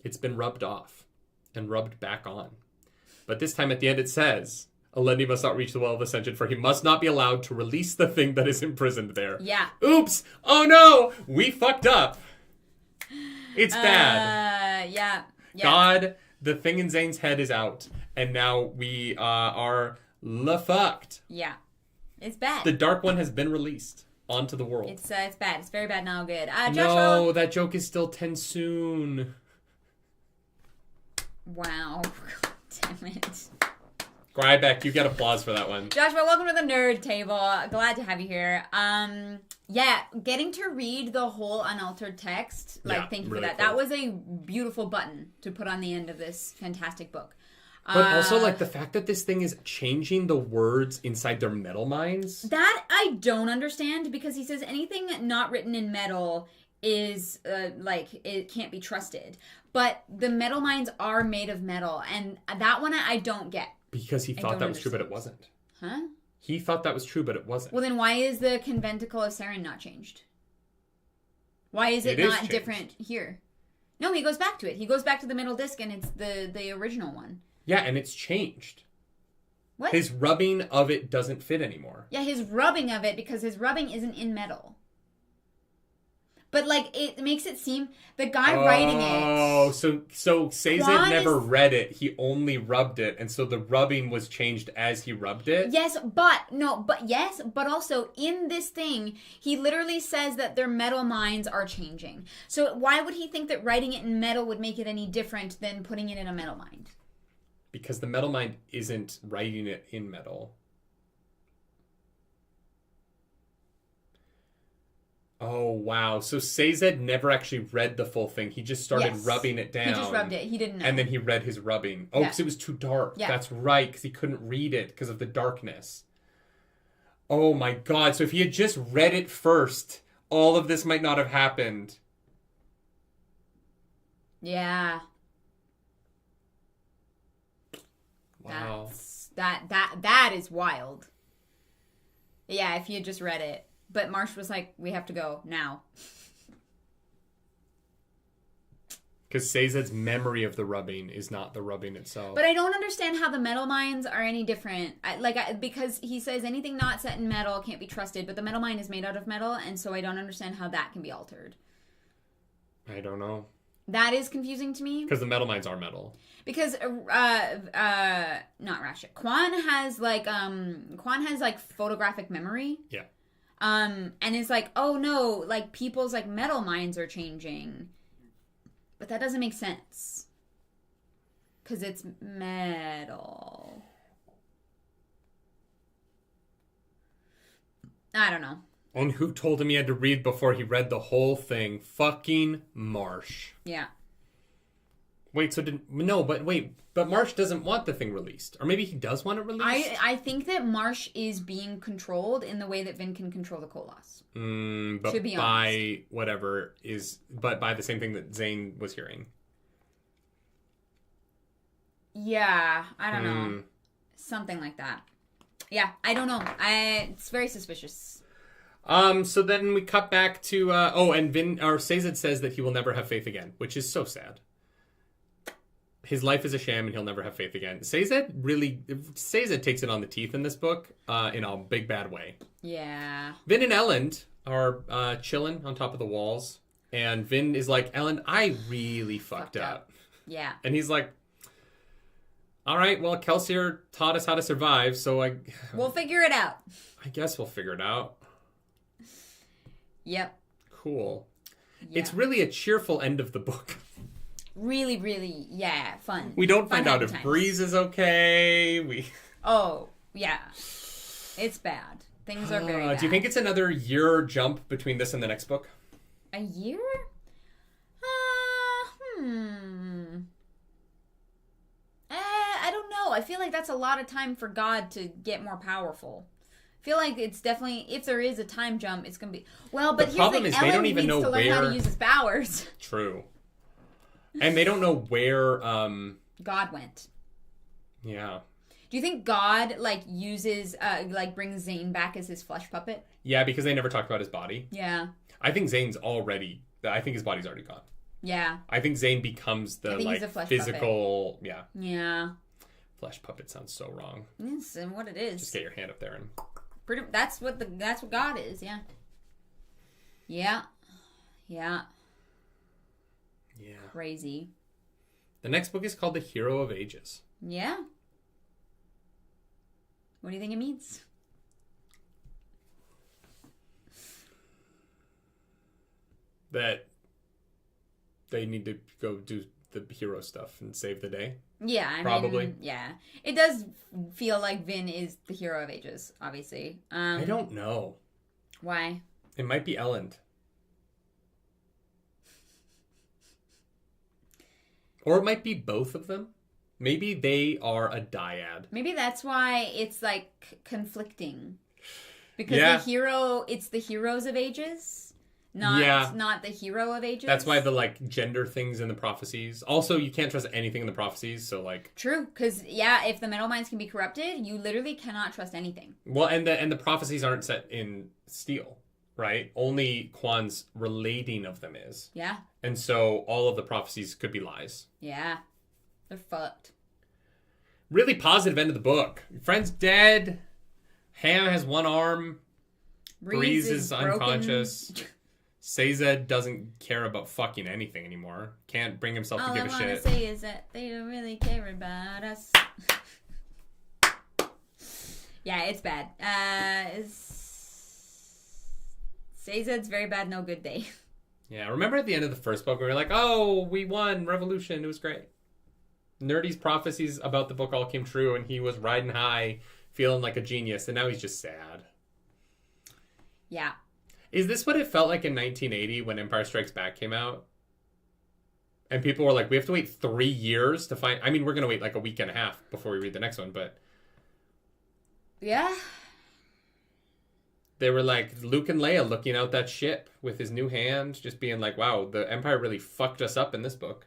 It's been rubbed off and rubbed back on. But this time at the end it says, Elend must not reach the Well of Ascension, for he must not be allowed to release the thing that is imprisoned there. Yeah. Oops! Oh no! We fucked up! It's bad. Yeah. God, the thing in Zane's head is out, and now we are fucked. Yeah. It's bad. The Dark One has been released onto the world. It's bad. It's very bad, not good. Joshua... No, that joke is still Tensoon. Wow. Damn it. Grybeck, you get applause for that one. Joshua, welcome to the Nerd Table. Glad to have you here. Getting to read the whole unaltered text, thank you for that. Cool. That was a beautiful button to put on the end of this fantastic book. But also, the fact that this thing is changing the words inside their metal minds. That I don't understand, because he says anything not written in metal is, it can't be trusted. But the metal minds are made of metal, and that one I don't get. Because he thought that was true, but it wasn't. Huh? He thought that was true, but it wasn't. Well, then why is the conventicle of Saren not changed? Why is it not different here? No, he goes back to it. He goes back to the middle disc, and it's the original one. Yeah, and it's changed. What? His rubbing of it doesn't fit anymore. Yeah, his rubbing of it, because his rubbing isn't in metal. But, like, it makes it seem... The guy writing it... Oh, so Sazed never read it. He only rubbed it. And so the rubbing was changed as he rubbed it? Yes, but also, in this thing, he literally says that their metal minds are changing. So why would he think that writing it in metal would make it any different than putting it in a metal mind? Because the metal mind isn't writing it in metal. Oh, wow. So Sazed never actually read the full thing. He just started rubbing it down. He just rubbed it. He didn't know. And then he read his rubbing. Oh, because it was too dark. Yeah. That's right, because he couldn't read it because of the darkness. Oh, my God. So if he had just read it first, all of this might not have happened. Yeah. Wow. That is wild. Yeah, if he had just read it. But Marsh was like, we have to go now. Because Sazed's memory of the rubbing is not the rubbing itself. But I don't understand how the metal minds are any different. Because he says anything not set in metal can't be trusted, but the metal mind is made out of metal, and so I don't understand how that can be altered. I don't know. That is confusing to me. Because the metal minds are metal. Because not Rashid. Quan has photographic memory. Yeah. And it's like, oh no, like people's like metal minds are changing. But that doesn't make sense. Because it's metal. I don't know. And who told him he had to read before he read the whole thing? Fucking Marsh. Yeah. Wait, but Marsh doesn't want the thing released. Or maybe he does want it released? I think that Marsh is being controlled in the way that Vin can control the Koloss. But to be by by the same thing that Zane was hearing. Yeah, I don't know. Something like that. Yeah, I don't know. It's very suspicious. So then we cut back to and Sazed says that he will never have faith again, which is so sad. His life is a sham and he'll never have faith again. Sazed takes it on the teeth in this book, in a big bad way. Yeah. Vin and Elend are chilling on top of the walls, and Vin is like, Elend, I really fucked up. Yeah. And he's like, all right, well, Kelsier taught us how to survive, so we'll figure it out. I guess we'll figure it out. Yep. Cool. Yeah. It's really a cheerful end of the book. Really, really, yeah, fun. We don't find out if Breeze is okay. Oh, yeah. It's bad. Things are very bad. Do you think it's another year jump between this and the next book? A year? I don't know. I feel like that's a lot of time for God to get more powerful. I feel like it's definitely, if there is a time jump, it's going to be... Well, but the problem is they don't even know to learn how to use his powers. True. And they don't know where... God went. Yeah. Do you think God, uses, brings Zane back as his flesh puppet? Yeah, because they never talked about his body. Yeah. I think his body's already gone. Yeah. I think Zane becomes the, he's a flesh physical... puppet. Yeah. Yeah. Flesh puppet sounds so wrong. Yes, and what it is. Just get your hand up there and... That's what God is, yeah. Yeah. Yeah. Yeah. Crazy. The next book is called The Hero of Ages. Yeah. What do you think it means? That they need to go do the hero stuff and save the day. Yeah, probably. Yeah. It does feel like Vin is the hero of ages, obviously. I don't know. Why? It might be Elend. Or it might be both of them. Maybe they are a dyad. Maybe that's why it's conflicting. Because it's the heroes of ages. Not the hero of ages. That's why the gender things in the prophecies. Also, you can't trust anything in the prophecies, so True, because if the metal minds can be corrupted, you literally cannot trust anything. Well, and the prophecies aren't set in steel, right? Only Quan's relating of them is. Yeah. And so all of the prophecies could be lies. Yeah. They're fucked. Really positive end of the book. Your friend's dead. Ham has one arm. Breeze is unconscious. Seiza doesn't care about fucking anything anymore. Can't bring himself to give a shit. All I want to say is that they don't really care about us. Yeah, it's bad. Seized's very bad, no good day. Yeah, remember at the end of the first book, we were like, oh, we won, revolution, it was great. Nerdy's prophecies about the book all came true, and he was riding high, feeling like a genius, and now he's just sad. Yeah. Is this what it felt like in 1980 when Empire Strikes Back came out? And people were like, we have to wait 3 years to find... I mean, we're going to wait like a week and a half before we read the next one, but... Yeah. They were like, Luke and Leia looking out that ship with his new hand, just being like, wow, the Empire really fucked us up in this book.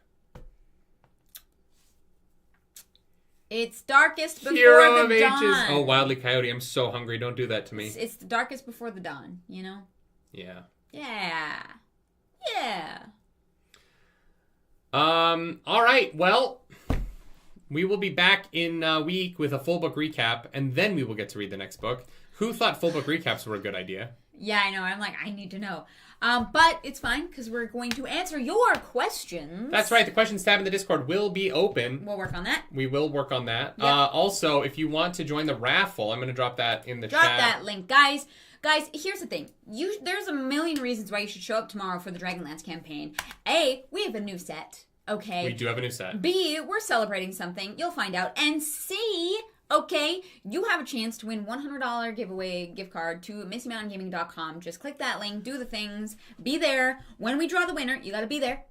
It's darkest before Hero the of dawn. Ages. Oh, Wildly Coyote, I'm so hungry. Don't do that to me. It's the darkest before the dawn, you know? Yeah. Yeah. Yeah. All right, well, we will be back in a week with a full book recap, and then we will get to read the next book. Who thought full book recaps were a good idea? Yeah, I know. I'm like, I need to know. But it's fine, because we're going to answer your questions. That's right. The questions tab in the Discord will be open. We'll work on that. We will work on that. Yep. Also, if you want to join the raffle, I'm going to drop that in the chat. Drop that link. Guys, here's the thing. There's a million reasons why you should show up tomorrow for the Dragonlance campaign. A, we have a new set. Okay. We do have a new set. B, we're celebrating something. You'll find out. And C, okay, you have a chance to win $100 giveaway gift card to MissyMountainGaming.com. Just click that link, do the things, be there. When we draw the winner, you gotta be there.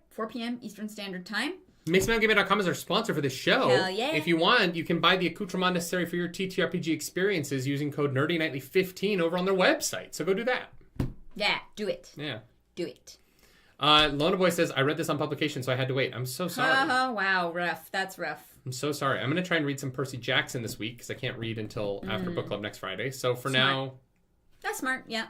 4 p.m. Eastern Standard Time. MissyMountainGaming.com is our sponsor for this show. Hell yeah. If you want, you can buy the accoutrement necessary for your TTRPG experiences using code nerdynightly15 over on their website. So go do that. Yeah, do it. Yeah. Do it. Lona Boy says, I read this on publication, so I had to wait. I'm so sorry. Oh, wow, rough. That's rough. I'm so sorry. I'm going to try and read some Percy Jackson this week, because I can't read until after book club next Friday. So for now... That's smart, yeah.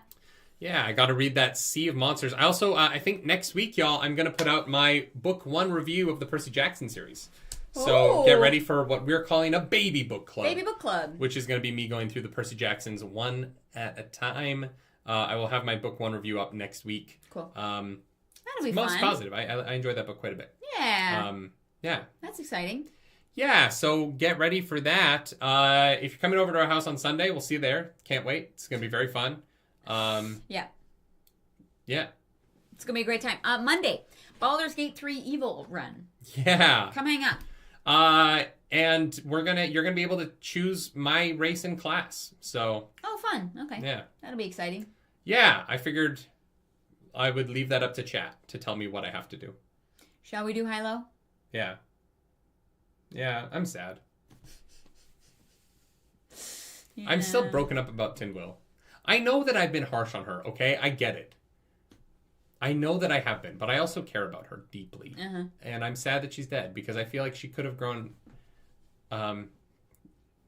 Yeah, I got to read that Sea of Monsters. I also, I think next week, y'all, I'm going to put out my book 1 review of the Percy Jackson series. So get ready for what we're calling a baby book club. Baby book club. Which is going to be me going through the Percy Jacksons one at a time. I will have my book 1 review up next week. Cool. That'll be most fun. Positive. I enjoyed that book quite a bit. Yeah. Yeah. That's exciting. Yeah, so get ready for that. If you're coming over to our house on Sunday, we'll see you there. Can't wait. It's going to be very fun. Yeah. Yeah. It's going to be a great time. Monday, Baldur's Gate 3 Evil run. Yeah. Come hang out. And you're gonna be able to choose my race and class. So. Oh, fun. Okay. Yeah. That'll be exciting. Yeah, I figured I would leave that up to chat to tell me what I have to do. Shall we do high-low? Yeah. Yeah, I'm sad. Yeah. I'm still broken up about Tinwyl. I know that I've been harsh on her, okay? I get it. I know that I have been, but I also care about her deeply. Uh-huh. And I'm sad that she's dead, because I feel like she could have grown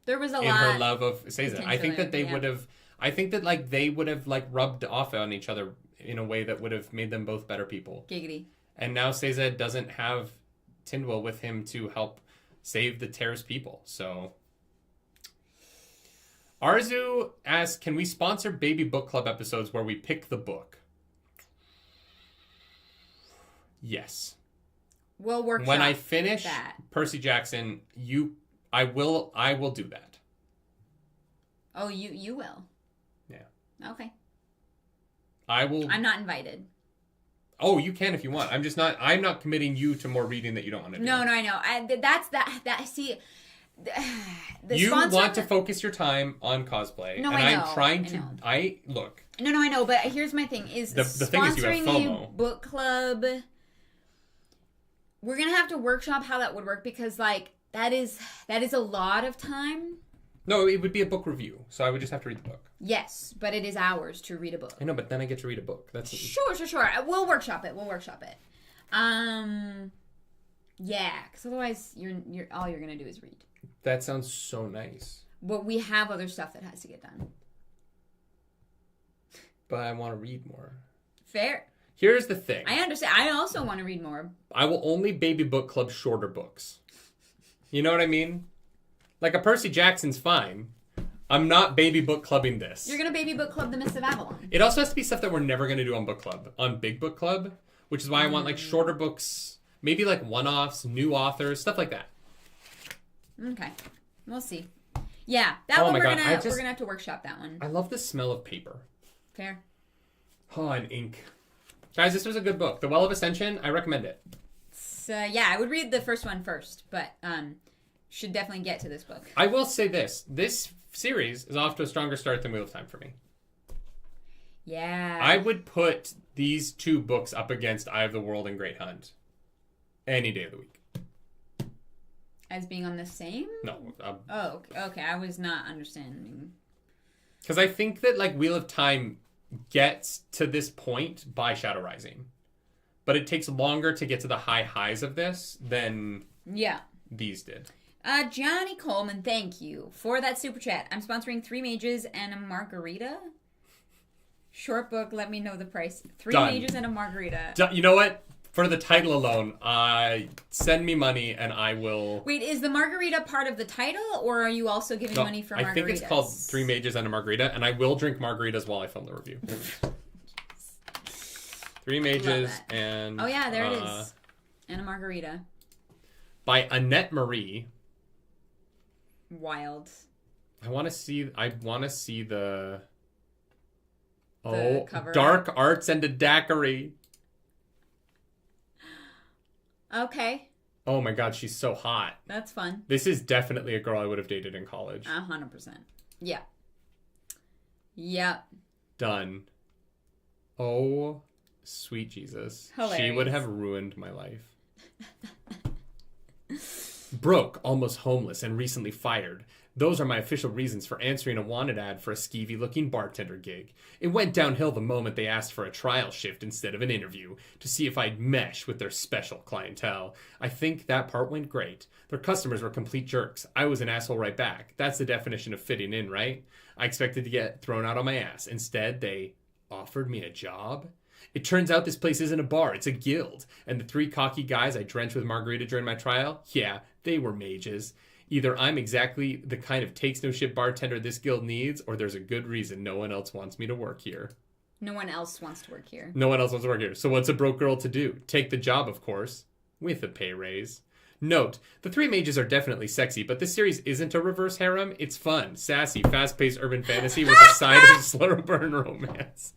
there was a in lot her love of Seiza. I think that they would have... I think that they would have rubbed off on each other in a way that would have made them both better people. Giggity. And now Seiza doesn't have Tinwyl with him to help save the Terrace people. So Arzu asks, can we sponsor baby book club episodes where we pick the book? Yes. We'll workshop when I finish that. Percy Jackson, I will do that. Oh, you will. Yeah. Okay. I will. I'm not invited. Oh, you can if you want. I'm not committing you to more reading that you don't want to do. No, I know. See, you want to focus your time on cosplay. No, and I know. I'm trying to. Look. No, I know. But here's my thing: is the thing is you have FOMO. A book club. We're gonna have to workshop how that would work, because that is a lot of time. No, it would be a book review, so I would just have to read the book. Yes, but it is hours to read a book. I know, but then I get to read a book. That's Sure. We'll workshop it. Yeah, because otherwise, you're all you're gonna do is read. That sounds so nice. But we have other stuff that has to get done. But I want to read more. Fair. Here's the thing. I understand. I also want to read more. I will only baby book club shorter books. You know what I mean? Like a Percy Jackson's fine. I'm not baby book clubbing this. You're going to baby book club The Mists of Avalon. It also has to be stuff that we're never going to do on book club, on Big Book Club, which is why I want like shorter books, maybe like one-offs, new authors, stuff like that. Okay. We'll see. Yeah, that one we're gonna have to workshop that one. I love the smell of paper. Fair. Oh, and ink. Guys, this was a good book. The Well of Ascension, I recommend it. So, yeah, I would read the first one first, but should definitely get to this book. I will say this. This series is off to a stronger start than Wheel of Time for me. Yeah. I would put these two books up against Eye of the World and Great Hunt any day of the week. As being on the same? No. Okay. I was not understanding. Because I think that like Wheel of Time gets to this point by Shadow Rising. But it takes longer to get to the high highs of this than these did. Johnny Coleman, thank you for that super chat. I'm sponsoring 3 Mages and a Margarita. Short book, let me know the price. 3 Mages and a Margarita. You know what? For the title alone, send me money and I will... Wait, is the Margarita part of the title, or are you also giving money for margaritas? I think it's called 3 Mages and a Margarita, and I will drink margaritas while I film the review. 3 Mages and... Oh yeah, there it is. And a Margarita. By Annette Marie. Wild. I want to see the... cover. Dark Arts and a Daiquiri. Okay. Oh my god, she's so hot. That's fun. This is definitely a girl I would have dated in college. 100%. Yeah. Yep. Done. Oh, sweet Jesus. Hilarious. She would have ruined my life. Broke, almost homeless, and recently fired. Those are my official reasons for answering a wanted ad for a skeevy-looking bartender gig. It went downhill the moment they asked for a trial shift instead of an interview to see if I'd mesh with their special clientele. I think that part went great. Their customers were complete jerks. I was an asshole right back. That's the definition of fitting in, right? I expected to get thrown out on my ass. Instead, they offered me a job? It turns out this place isn't a bar, it's a guild. And the 3 cocky guys I drenched with margarita during my trial? Yeah, they were mages. Either I'm exactly the kind of takes-no-shit bartender this guild needs, or there's a good reason no one else wants me to work here. No one else wants to work here. No one else wants to work here. So what's a broke girl to do? Take the job, of course. With a pay raise. Note, the 3 Mages are definitely sexy, but this series isn't a reverse harem. It's fun, sassy, fast-paced urban fantasy with a side of slow burn romance.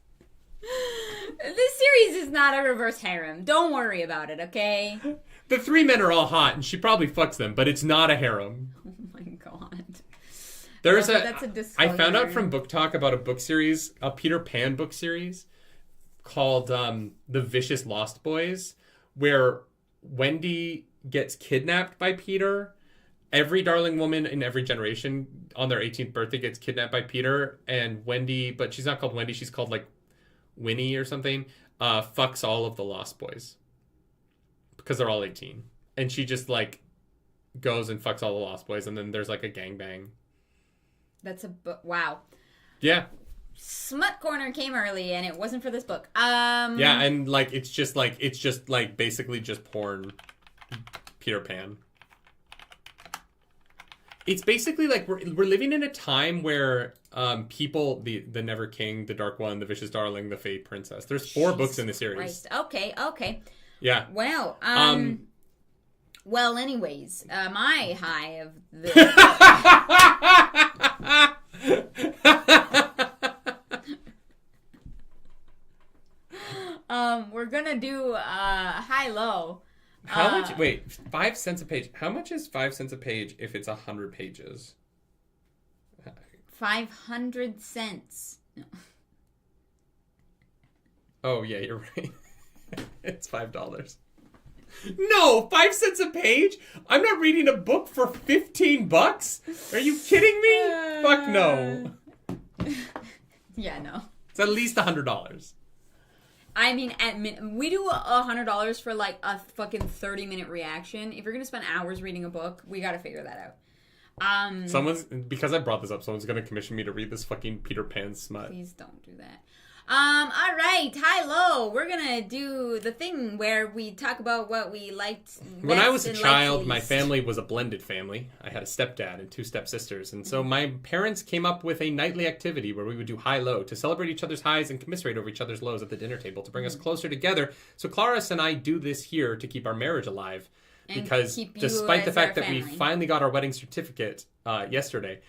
This series is not a reverse harem. Don't worry about it, okay? The 3 men are all hot, and she probably fucks them, but it's not a harem. Oh my god. That's a disclosure. I found out from Book Talk about a book series, a Peter Pan book series, called The Vicious Lost Boys, where Wendy gets kidnapped by Peter. Every darling woman in every generation on their 18th birthday gets kidnapped by Peter, and Wendy, but she's not called Wendy, she's called like Winnie or something, fucks all of the Lost Boys. Because they're all 18. And she just, like, goes and fucks all the Lost Boys, and then there's, like, a gangbang. That's a book. Wow. Yeah. Smut Corner came early, and it wasn't for this book. Yeah, and, like, it's just, basically just porn Peter Pan. It's basically, like, we're living in a time where people, the Never King, the Dark One, the Vicious Darling, the Fey Princess. There's 4 books in the series. Christ. Okay. Yeah. Well, well, anyways, my high of the... we're gonna do high-low. How much? Wait, 5 cents a page. How much is 5 cents a page if it's 100 pages? 500 cents. No. Oh, yeah, you're right. It's $5. No, 5 cents a page? I'm not reading a book for $15? Are you kidding me? Fuck no. Yeah, no. It's at least $100. I mean, we do $100 for like a fucking 30-minute reaction. If you're gonna spend hours reading a book, we gotta figure that out. Because I brought this up, someone's gonna commission me to read this fucking Peter Pan smut. Please don't do that. All right, high-low. We're gonna do the thing where we talk about what we liked. When I was a child, my family was a blended family. I had a stepdad and 2 stepsisters, and so my parents came up with a nightly activity where we would do high-low to celebrate each other's highs and commiserate over each other's lows at the dinner table to bring us closer together. So Clarice and I do this here to keep our marriage alive, because despite the fact that we finally got our wedding certificate yesterday,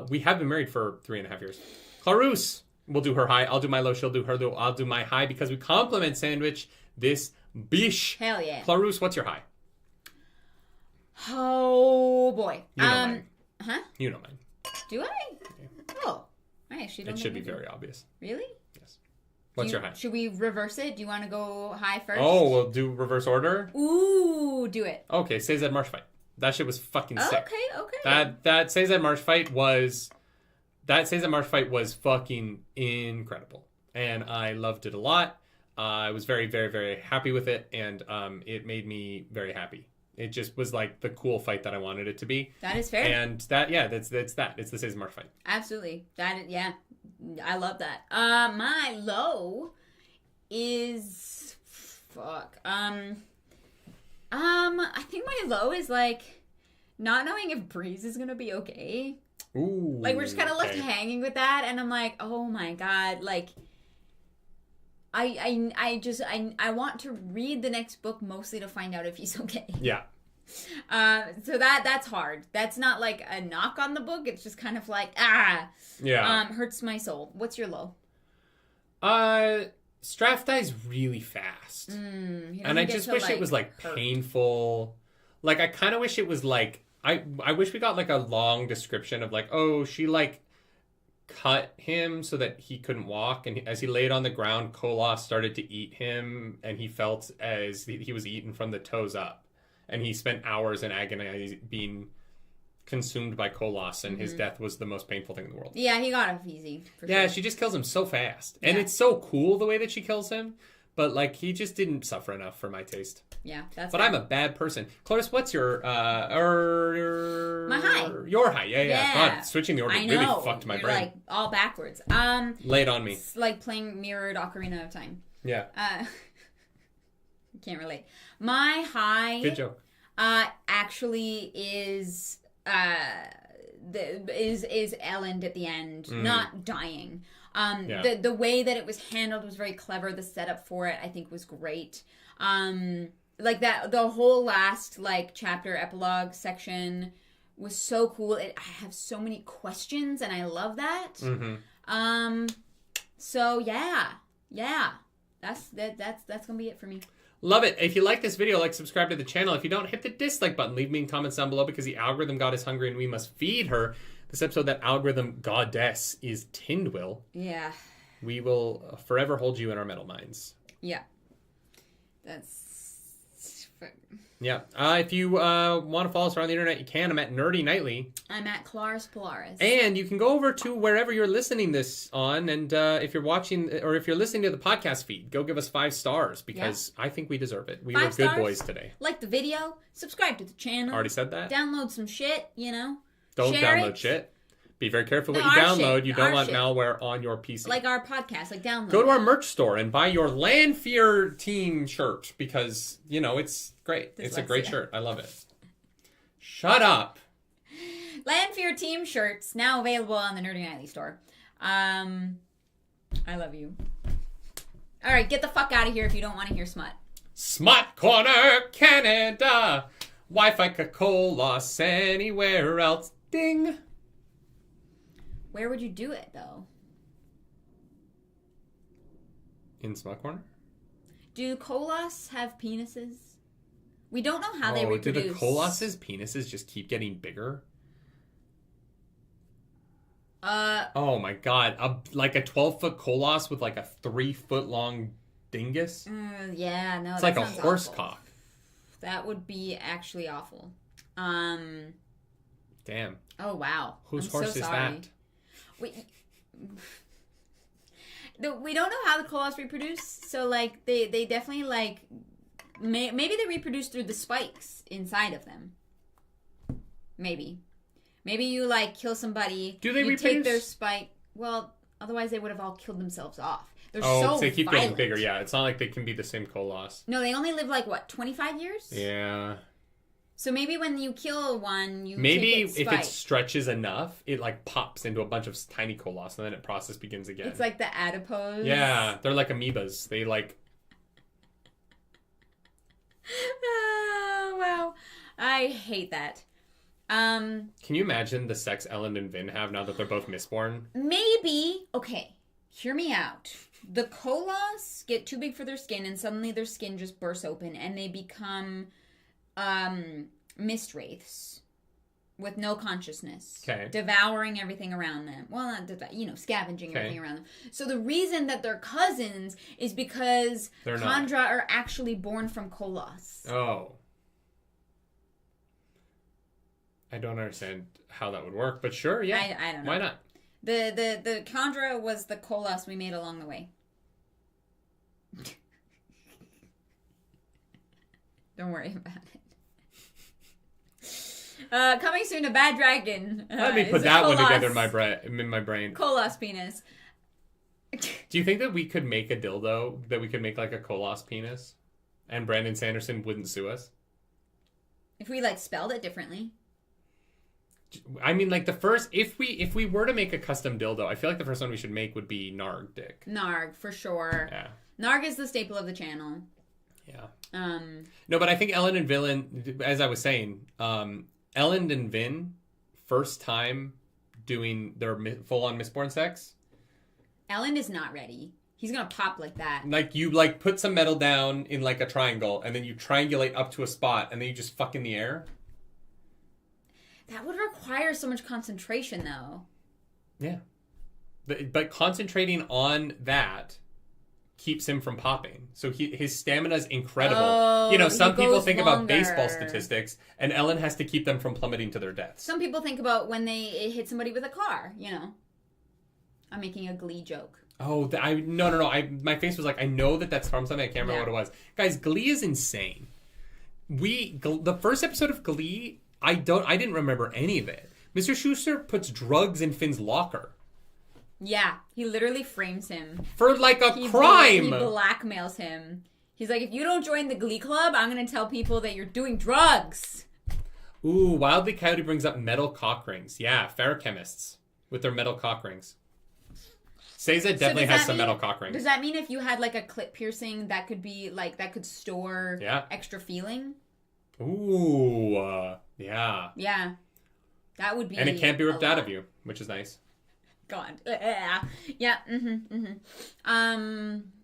we have been married for 3.5 years. Clarice will do her high. I'll do my low. She'll do her low. I'll do my high because we complement sandwich this bish. Hell yeah. Clarice, what's your high? Oh boy. You know mine. Huh? You know mine. Do I? Yeah. Oh, I actually don't. It should be very obvious. Really? Yes. What's your high? Should we reverse it? Do you want to go high first? Oh, we'll do reverse order. Ooh, do it. Okay, CZ Marsh fight. That shit was fucking sick. Okay. That CZ Marsh fight was. That Cesar Marsh fight was fucking incredible. And I loved it a lot. I was very, very, very happy with it. And it made me very happy. It just was like the cool fight that I wanted it to be. That is fair. And that's that. It's the Cesar Marsh fight. Absolutely. Yeah. I love that. My low is... Fuck. I think my low is like not knowing if Breeze is going to be okay. Ooh, like, we're just kind of left hanging with that, and I'm like, oh my god, like, I want to read the next book mostly to find out if he's okay. Yeah. So that's hard. That's not like a knock on the book. It's just kind of like, yeah, hurts my soul. What's your low? Straff dies really fast, and I just wish it was like painful. Like, I kind of wish it was like. I wish we got like a long description of like, oh, she like cut him so that he couldn't walk, and as he laid on the ground, Koloss started to eat him, and he felt as he was eaten from the toes up, and he spent hours in agony being consumed by Koloss, and his death was the most painful thing in the world. Yeah, he got off easy. Yeah, she just kills him so fast, and it's so cool the way that she kills him. But, like, he just didn't suffer enough for my taste. Yeah, that's But fair. I'm a bad person. Clarice, what's your, my high. Your high, yeah. God, switching the order really fucked my brain. Like, all backwards. Lay it on me. It's like playing Mirrored Ocarina of Time. Yeah. Can't relate. My high... Good joke. Actually is Elend at the end, not dying. The way that it was handled was very clever. The setup for it, I think, was great. Like that, the whole last like chapter epilogue section was so cool. I have so many questions, and I love that. So yeah, that's gonna be it for me. Love it. If you like this video, like, subscribe to the channel. If you don't, hit the dislike button. Leave me comments down below, because the algorithm god is hungry and we must feed her. This episode, that algorithm goddess is Tindwyl. Yeah. We will forever hold you in our metal minds. Yeah. That's... Yeah. If you want to follow us around the internet, you can. I'm at nerdynightly. I'm at Claris Polaris. And you can go over to wherever you're listening this on, and if you're watching, or if you're listening to the podcast feed, go give us 5 stars, because I think we deserve it. We were good boys today. Like the video, subscribe to the channel. Already said that. Download some shit, you know. Don't download shit. Be very careful what you download. You don't want malware on your PC. Like our podcast, like download. Go to our merch store and buy your Landfear team shirt, because, you know, it's great. It's a great shirt. I love it. Shut up. Landfear team shirts now available on the Nerdy Nightly store. I love you. All right, get the fuck out of here if you don't want to hear smut. Smut Corner Canada. Wi-Fi Koloss anywhere else. Ding. Where would you do it, though? In Smut Corner? Do Koloss have penises? We don't know how they reproduce. Do the Koloss's penises just keep getting bigger? Oh my god. Like a 12-foot Koloss with like a 3-foot long dingus? Yeah, no. It's like a horse cock. That would be actually awful. Damn. Oh, wow. Whose horse is that? We don't know how the Koloss reproduce, so like they definitely like maybe they reproduce through the spikes inside of them. Maybe you like kill somebody. Do they reproduce? Take their spike. Well, otherwise they would have all killed themselves off. They're so they keep violent. getting bigger. Yeah, it's not like they can be the same Koloss. No, they only live like, what, 25 years? Yeah. So maybe when you kill one, you maybe take its if spike. it stretches enough, it like pops into a bunch of tiny Koloss, and then the process begins again. It's like the adipose. Yeah, they're like amoebas. They like. Oh, wow. I hate that. Can you imagine the sex Elend and Vin have now that they're both Mistborn? Maybe. Okay, hear me out. The Koloss get too big for their skin, and suddenly their skin just bursts open, and they become mist wraiths with no consciousness. Okay. Devouring everything around them. Well, not scavenging everything around them. So the reason that they're cousins is because Kandra are actually born from Koloss. Oh. I don't understand how that would work, but sure, yeah. I don't know. Why not? The Kandra was the Koloss we made along the way. Don't worry about it. Coming soon to Bad Dragon. Let me put that one together in my brain. Koloss penis. Do you think that we could make a dildo that we could make like a Koloss penis, and Brandon Sanderson wouldn't sue us? If we like spelled it differently. I mean, like the first, if we were to make a custom dildo, I feel like the first one we should make would be Narg dick. Narg, for sure. Yeah. Narg is the staple of the channel. Yeah. No, but I think Elend and Vin, as I was saying, Elend and Vin, first time doing their full-on Mistborn sex. Elend is not ready. He's gonna pop like that. Like you like put some metal down in like a triangle, and then you triangulate up to a spot, and then you just fuck in the air. That would require so much concentration, though. Yeah. But concentrating on that keeps him from popping. So his stamina is incredible. Oh, some people think longer. about baseball statistics, and Elend has to keep them from plummeting to their deaths. Some people think about when they hit somebody with a car, I'm making a Glee joke. Oh, no. My face was like, I know that's from something. I can't remember what it was. Guys, Glee is insane. The first episode of Glee, I didn't remember any of it. Mr. Schuster puts drugs in Finn's locker. Yeah, he literally frames him. For like a crime! He blackmails him. He's like, if you don't join the Glee Club, I'm going to tell people that you're doing drugs. Ooh, Wildly Coyote brings up metal cock rings. Yeah, ferochemists with their metal cock rings. Seiza definitely has some metal cock rings. Does that mean if you had like a clip piercing that could be like, that could store extra feeling? Ooh, yeah. Yeah. That would be. And it can't be ripped out of you, which is nice. God. Yeah.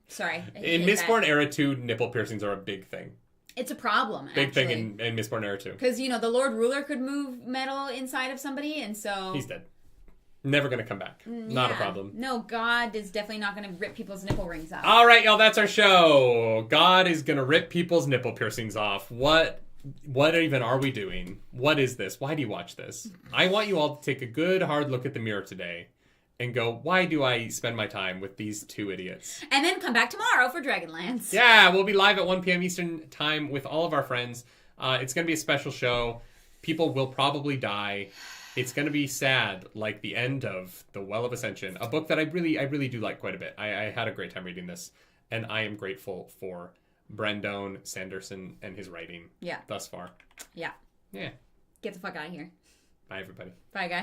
Sorry. In Mistborn Era 2, nipple piercings are a big thing. It's a problem, Big thing in Mistborn Era 2. Because, the Lord Ruler could move metal inside of somebody, and so... He's dead. Never going to come back. Not a problem. No, God is definitely not going to rip people's nipple rings off. All right, y'all, that's our show. God is going to rip people's nipple piercings off. What even are we doing? What is this? Why do you watch this? I want you all to take a good, hard look at the mirror today and go, why do I spend my time with these two idiots? And then come back tomorrow for Dragonlance. Yeah, we'll be live at 1 p.m. Eastern time with all of our friends. It's going to be a special show. People will probably die. It's going to be sad, like the end of The Well of Ascension, a book that I really do like quite a bit. I had a great time reading this, and I am grateful for Brandon Sanderson and his writing thus far. Yeah. Yeah. Get the fuck out of here. Bye, everybody. Bye, guys.